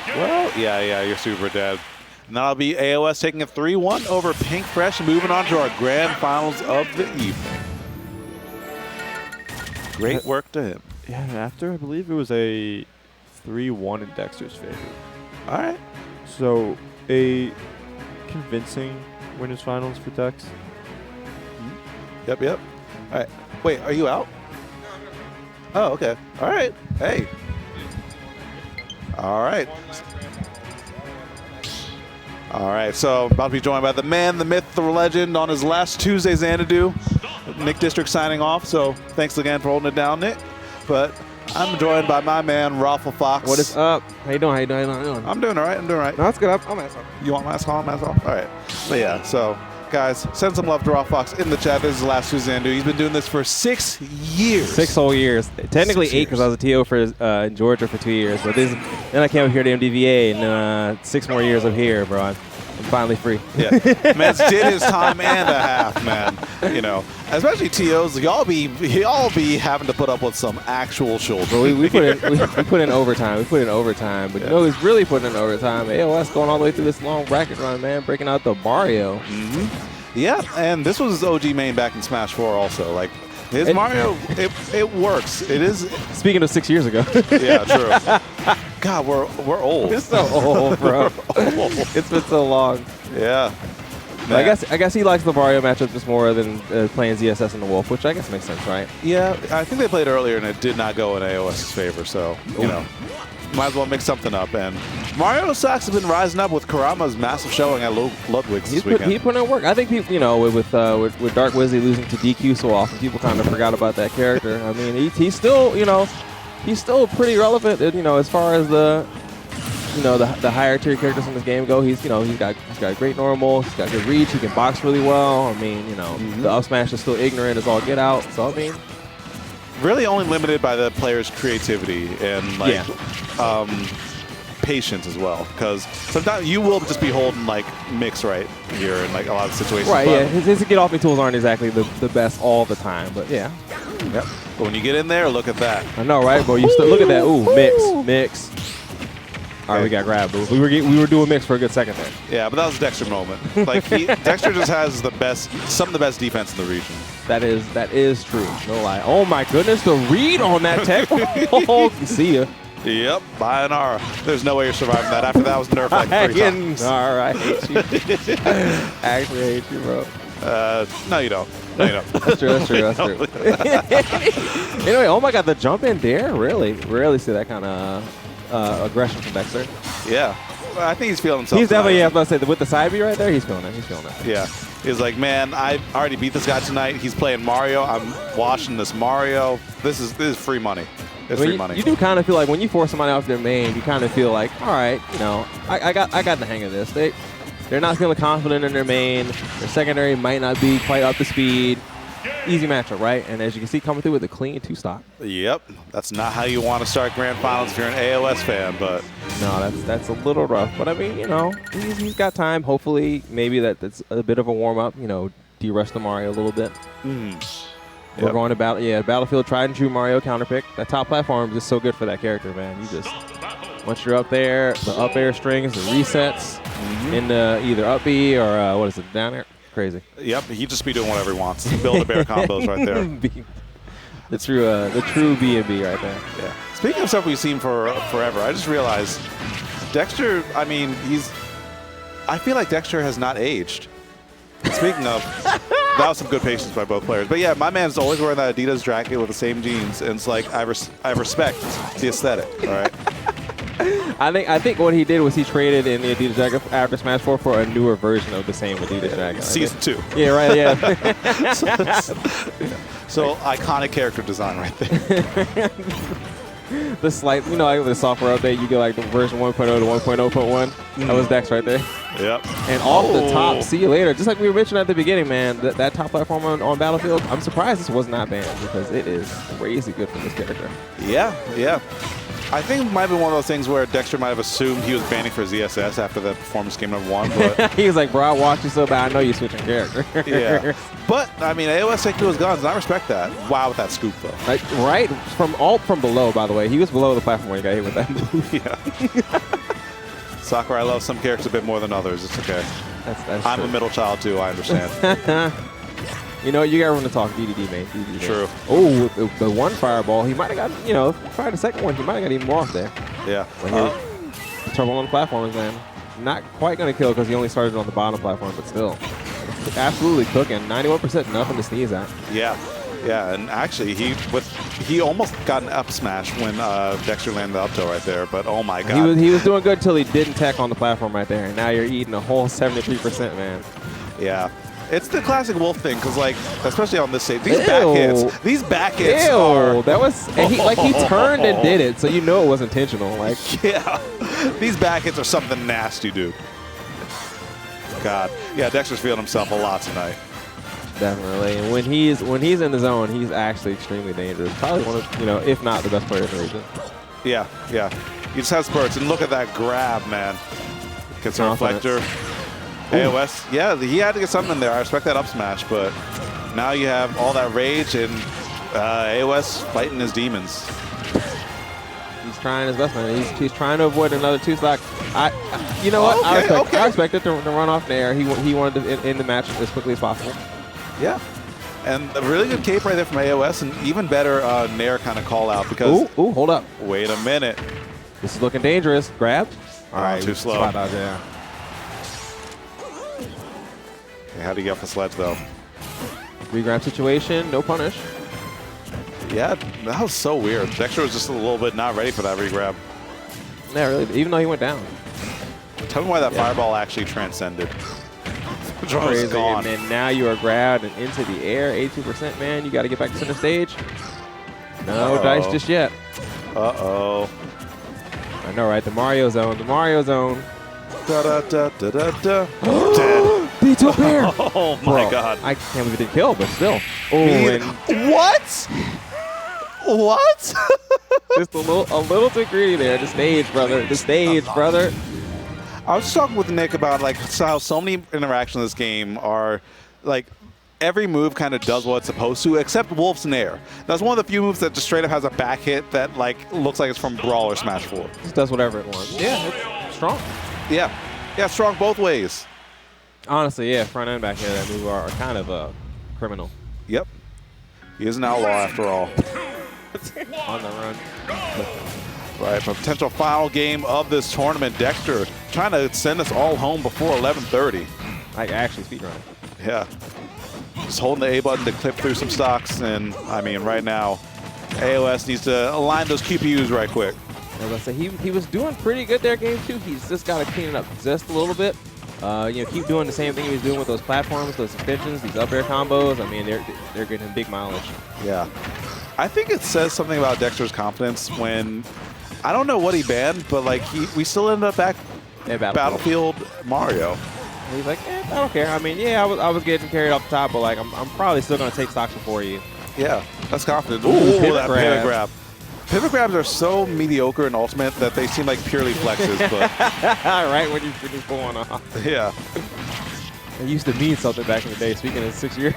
Well, yeah, you're super dead. And that'll be AOS taking a 3-1 over Pink Fresh and moving on to our grand finals of the evening. Great work to him. Yeah, and after, I believe it was a 3-1 in Dexter's favor. All right. So, a convincing winners finals for Dex. Yep. All right. Wait, are you out? Oh, okay. All right. Hey. All right. All right, so about to be joined by the man, the myth, the legend on his last Tuesday Xanadu. Nick District signing off, so thanks again for holding it down, Nick. But I'm joined by my man, Raffle Fox. What is up? How you doing? I'm doing all right. No, that's good. I'll mask off. You want mask on, mask off? All right. But yeah, so guys, send some love to Raffle Fox in the chat. This is the last Tuesday Xanadu. He's been doing this for 6 years. 6 whole years. Technically 8 because I was a TO for in Georgia for 2 years. But then I came up here to MDVA, and 6 more years up here, bro. I'm finally free. Yeah, man's did his time and a half, man. You know, especially TOs, y'all be having to put up with some actual shoulders. But we put in overtime. But you know who's really putting in overtime? AOS going all the way through this long bracket run, man, breaking out the Mario. Yeah, and this was his OG main back in Smash 4 also. Like, his Mario, it works. It is. Speaking of 6 years ago. Yeah, true. God, we're old. We're so old, bro. It's been so long. Yeah. I guess he likes the Wario matchup just more than playing ZSS and the Wolf, which I guess makes sense, right? Yeah, I think they played earlier and it did not go in AOS's favor, so, you know, might as well mix something up. And Mario Sachs has been rising up with Kurama's massive showing at Ludwig's this weekend. He put in work. I think people, you know, with Dark Wizzy losing to DQ so often, people kind of forgot about that character. I mean, he's still, you know, he's still pretty relevant, you know, as far as the higher tier characters in this game go. He's got great normal, he's got good reach, he can box really well. I mean, you know, the up smash is still ignorant as all get out. So I mean, really only limited by the player's creativity and like patience as well, because sometimes you will just be holding like mix right here in like a lot of situations. Right, yeah, his get off me tools aren't exactly the best all the time, but yeah. Yep. But when you get in there, look at that. I know, right, bro? You still look at that. Ooh, mix. All right, we got grabbed. We were doing mix for a good second there. Yeah, but that was a Dexter moment. Like Dexter just has some of the best defense in the region. That is true. No lie. Oh my goodness, the read on that tech. Oh, see ya. Yep, by an R. There's no way you're surviving that. After that was nerfed like 3 times. All right, I hate you. I actually hate you, bro. No, you don't. No, you don't. That's true. That's true. That's true. Anyway, oh my God, the jump in there. Really, rarely see that kind of aggression from Dexter. Yeah. Well, I think he's feeling himself. He's definitely, tonight. yeah, I was about to say, with the side B right there, he's feeling it. He's feeling it. Yeah. He's like, man, I already beat this guy tonight. He's playing Mario. I'm watching this Mario. This is free money. It's free money. You do kind of feel like when you force somebody off their main, you kind of feel like, all right, you know, I got the hang of this. They're not feeling confident in their main. Their secondary might not be quite up to speed. Easy matchup, right? And as you can see, coming through with a clean 2-stock. Yep. That's not how you want to start Grand Finals if you're an AOS fan, but... No, that's a little rough. But, I mean, you know, he's got time. Hopefully, maybe that's a bit of a warm-up, you know, de-rush the Mario a little bit. We're going to Battlefield tried and true Mario counterpick. That top platform is just so good for that character, man. You just, once you're up there, the up air strings, the resets in the either up B or what is it, down air? Crazy. Yep, he just be doing whatever he wants. Build-A-Bear combos right there. The true B&B right there. Yeah. Speaking of stuff we've seen for forever, I just realized Dexter, I mean, I feel like Dexter has not aged. Speaking of, that was some good patience by both players. But yeah, my man's always wearing that Adidas jacket with the same jeans, and it's like, I respect the aesthetic, all right? I think what he did was he traded in the Adidas jacket after Smash 4 for a newer version of the same Adidas jacket. Season 2. Yeah, right, yeah. So iconic character design right there. The slight, you know, like the software update, you get like the version 1.0 to 1.0.1. That was Dex right there. Yep. And off the top, see you later. Just like we mentioned at the beginning, man, that top platform on Battlefield, I'm surprised this was not banned because it is crazy good for this character. Yeah, yeah. I think it might be one of those things where Dexter might have assumed he was banning for ZSS after the performance game #1, but he was like, bro, I watched you so bad, I know you're switching character. yeah. But, I mean, AOS take to his guns, and I respect that. Wow with that scoop, though. Like, right from below, by the way. He was below the platform when he got hit with that move. Yeah. Sakura, I love some characters a bit more than others. It's okay. That's I'm true. a middle child, too. I understand. You know, you got room to talk. DDD, man. DDD. True. Oh, the one fireball, he might have got, you know, probably the second one, he might have got even more off there. Yeah. Trouble on the platforms, man. Not quite going to kill because he only started on the bottom platform, but still. Absolutely cooking. 91%, nothing to sneeze at. Yeah. Yeah, and actually, he almost got an up smash when Dexter landed the up tilt right there, but oh my god. He was doing good until he didn't tech on the platform right there, and now you're eating a whole 73%, man. Yeah. It's the classic Wolf thing, because, like, especially on this stage, these back hits are... That was... And he turned and did it, so you know it was intentional. Like, yeah. These back hits are something nasty, dude. God. Yeah, Dexter's feeling himself a lot tonight. Definitely. And when he's in the zone, he's actually extremely dangerous. Probably one of, you know, if not the best player in the region. Yeah, yeah. He just has spurts, and look at that grab, man. Gets a reflector. AOS, yeah, he had to get something in there. I respect that up smash, but now you have all that rage and AOS fighting his demons. He's trying his best, man. He's trying to avoid another 2-stock. You know what? I expect it to run off Nair. He wanted to end the match as quickly as possible. Yeah. And a really good cape right there from AOS, and even better Nair kind of call out because... Ooh, hold up. Wait a minute. This is looking dangerous. Grab. All right, too slow. Spot dodge, yeah. Okay, how do you get off the sledge, though? Regrab situation, no punish. Yeah, that was so weird. Dexter was just a little bit not ready for that regrab. Yeah, really, even though he went down. Tell me why that fireball actually transcended. The drone is gone. And then now you are grabbed and into the air. 82%, man. You got to get back to center stage. No dice just yet. Uh-oh. I know, right? The Mario zone. The Mario zone. Da-da-da-da-da-da. Dead. B2 pair. Oh, my God. I can't believe it didn't kill, but still. Oh, and what? What? just a little too greedy there. The stage, brother. The stage, brother. I was talking with Nick about like how so many interactions in this game are like every move kind of does what it's supposed to, except Wolf's Nair. That's one of the few moves that just straight up has a back hit that like looks like it's from Brawl or Smash 4. Just does whatever it wants. Yeah, it's strong. Yeah. Yeah, strong both ways. Honestly, yeah, front and back here, that move are kind of criminal. Yep. He is an outlaw after all. On the run. Right, for a potential final game of this tournament, Dexter trying to send us all home before 11:30. Like actually speedrun. Yeah. just holding the A button to clip through some stocks. And I mean, right now, AOS needs to align those QPUs right quick. As I say, he was doing pretty good there game 2. He's just got to clean it up just a little bit. Keep doing the same thing he was doing with those platforms, those extensions, these up air combos. I mean, they're getting big mileage. Yeah. I think it says something about Dexter's confidence when, I don't know what he banned, but like we still ended up back Battlefield Mario. He's like, I don't care. I mean, yeah, I was getting carried off the top, but like I'm probably still going to take stocks before you. Yeah, that's confident. Ooh, that pivot grab. Pivot grabs are so mediocre in Ultimate that they seem like purely flexes, but right when you're pulling off. Yeah. It used to mean something back in the day, speaking of 6 years.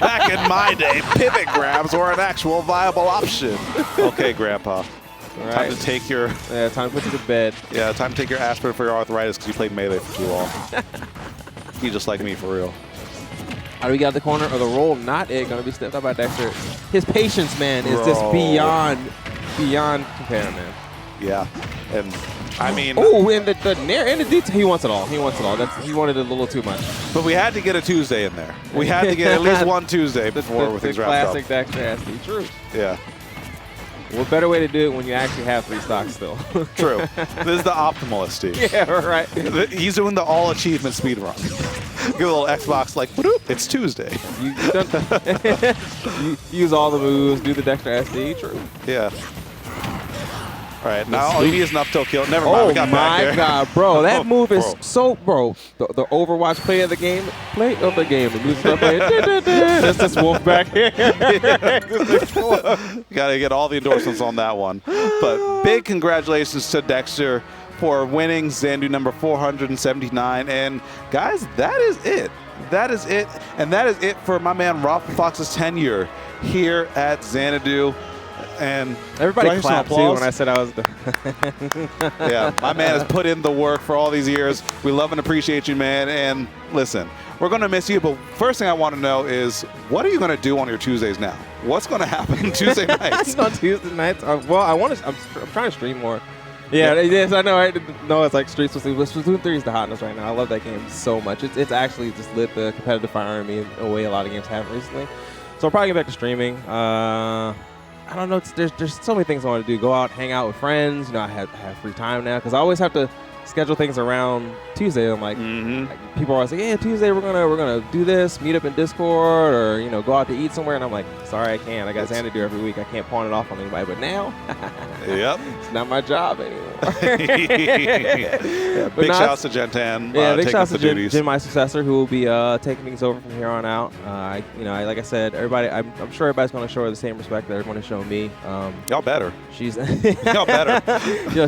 Back in my day, pivot grabs were an actual viable option. Okay, Grandpa. Right. Time to take your... Yeah, time to put you to bed. Yeah, time to take your aspirin for your arthritis because you played Melee for too long. You just like me, for real. How do we get out the corner of the roll? Not it. Going to be stepped up by Dexter. His patience, man, is just beyond compare, man. Yeah. And... I mean, and the detail, he wants it all. He wants it all. He wanted it a little too much. But we had to get a Tuesday in there. We had to get at least one Tuesday before things wrapped up. Classic Dexter has to be true. Yeah. What better way to do it when you actually have 3 stocks still? True. This is the optimalist, Steve. Yeah, right. He's doing the all achievement speed run. Give a little Xbox like, it's Tuesday. You use all the moves, do the Dexter SD. True. Yeah. All right, now all you need is an up-tilt kill. Never mind, we got back there. Oh my God, bro, that move is so, bro. The Overwatch play of the game. The music start playing. That's this wolf back here. Got to get all the endorsements on that one. But big congratulations to Dexter for winning Xanadu number 479. And guys, that is it. That is it. And that is it for my man Rob Fox's tenure here at Xanadu. And everybody clapped too when I said I was yeah, my man has put in the work for all these years. We love and appreciate you, man. And listen, we're going to miss you, but first thing I want to know is, what are you going to do on your Tuesdays now? What's going to happen Tuesday nights? On Tuesday nights? Well, I'm trying to stream more. Yeah, yes, I know. It's like Streets with Splatoon 3 is the hotness right now. I love that game so much. It's actually just lit the competitive fire in me in a way a lot of games have recently. So I'll probably get back to streaming. I don't know. There's so many things I want to do. Go out, hang out with friends. I have free time now because I always have to schedule things around Tuesday. I'm like, people are always like, yeah, Tuesday we're gonna do this, meet up in Discord, or go out to eat somewhere. And I'm like, sorry, I can't. I got Xanadu every week. I can't pawn it off on anybody. But now, yep, it's not my job anymore. Big shouts to Gentan. Yeah, big shouts to Jin, my successor, who will be taking things over from here on out. Like I said, everybody. I'm sure everybody's going to show her the same respect that everyone has shown me. Y'all better. She's y'all better.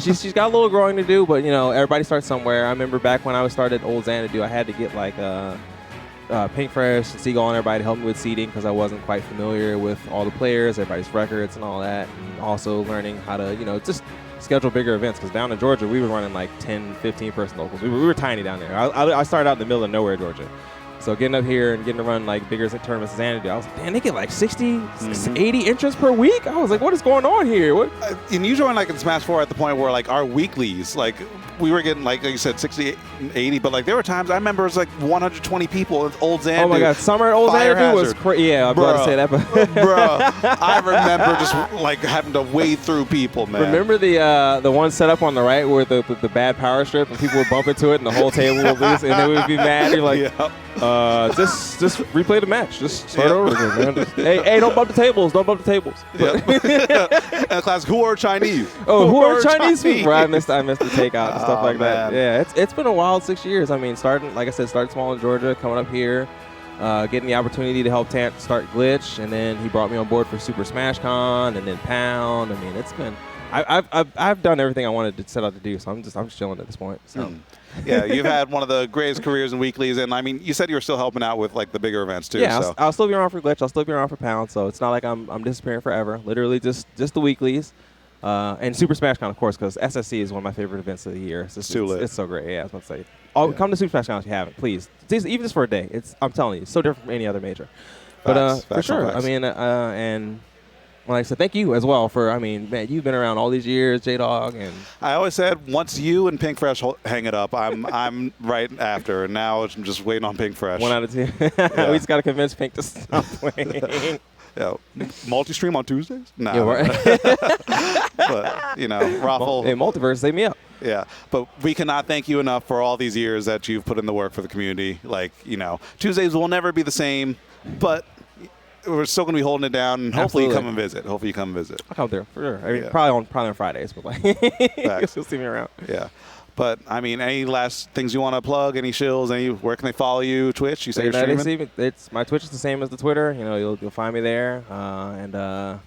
She's got a little growing to do, but everybody starts somewhere. I remember back when I started old Xanadu, I had to get like Pink Fresh and Seagull and everybody to help me with seeding because I wasn't quite familiar with all the players, everybody's records and all that, and also learning how to just schedule bigger events because down in Georgia we were running like 10, 15 person locals. We were tiny down there. I started out in the middle of nowhere, Georgia. So getting up here and getting to run like bigger tournaments in Xanadu, I was like, damn, they get like 60, 80 entrants per week? I was like, what is going on here? What? And you joined like in Smash 4 at the point where like our weeklies, like we were getting like you said, 60, 80, but like there were times I remember it was like 120 people at Old Xanadu. Oh my God, summer at Old Xanadu was crazy. Yeah, I'm about to say that. Bro, I remember just like having to wade through people, man. Remember the one set up on the right where the bad power strip and people would bump into it and the whole table would lose and they would be mad. You're like, just replay the match. Just start over again, man. Hey, don't bump the tables. Don't bump the tables. Yep. And the class, who are Chinese? Oh, who are Chinese people? I missed the takeout and stuff like that. Man. Yeah, it's been a wild 6 years. I mean, starting small in Georgia, coming up here, getting the opportunity to help Tant start Glitch, and then he brought me on board for Super Smash Con, and then Pound. I mean, it's been. I've done everything I wanted to set out to do, so I'm just chilling at this point. So. Yeah, you've had one of the greatest careers in weeklies, and I mean, you said you were still helping out with like the bigger events too. Yeah, so. I'll still be around for Glitch. I'll still be around for Pound. So it's not like I'm disappearing forever. Literally just the weeklies, and Super Smash Con, of course, because SSC is one of my favorite events of the year. It's so great. Yeah, I was about to say. Come to Super Smash Con if you haven't, please. Even just for a day. I'm telling you, it's so different from any other major. But for sure, I mean, and Well, like I said, thank you as well for, I mean, man, you've been around all these years, J-Dog. And I always said once you and Pink Fresh hang it up, I'm right after. And now I'm just waiting on Pink Fresh. 1 out of 10. Yeah. We just got to convince Pink to stop playing. Yeah, multi-stream on Tuesdays? No. Yeah, right. But, you know, Raffle. Hey, Multiverse, save me up. Yeah, but we cannot thank you enough for all these years that you've put in the work for the community. Like, you know, Tuesdays will never be the same, but we're still going to be holding it down. And hopefully you come and visit. Hopefully you come and visit. I'll come there, for sure. I mean, Yeah. probably on Fridays, but like, you'll see me around. Yeah. But, I mean, any last things you want to plug? Any shills? Where can they follow you? Twitch? You say you're streaming? My Twitch is the same as the Twitter. You know, you'll find me there. No,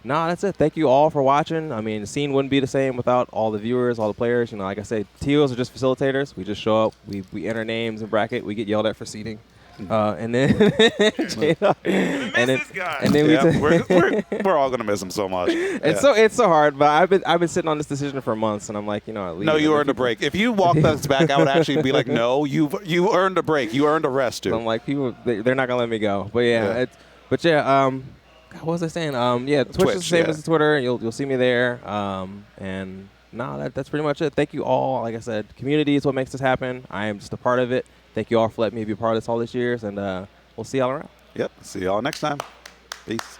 that's it. Thank you all for watching. I mean, the scene wouldn't be the same without all the viewers, all the players. You know, like I said, TOs are just facilitators. We just show up. We enter names and bracket. We get yelled at for seating. And then we're all gonna miss him so much. It's so hard, but I've been sitting on this decision for months, and I'm like, you know, no, you earned a break. If you walked us back, I would actually be like, no, you earned a break. You earned a rest too. So I'm like, people, they're not gonna let me go. But yeah, God, what was I saying? Yeah, Twitch is the same as the Twitter. You'll see me there. And no, that's pretty much it. Thank you all. Like I said, community is what makes this happen. I am just a part of it. Thank you all for letting me be a part of this all these years, and we'll see y'all around. Yep. See y'all next time. Peace.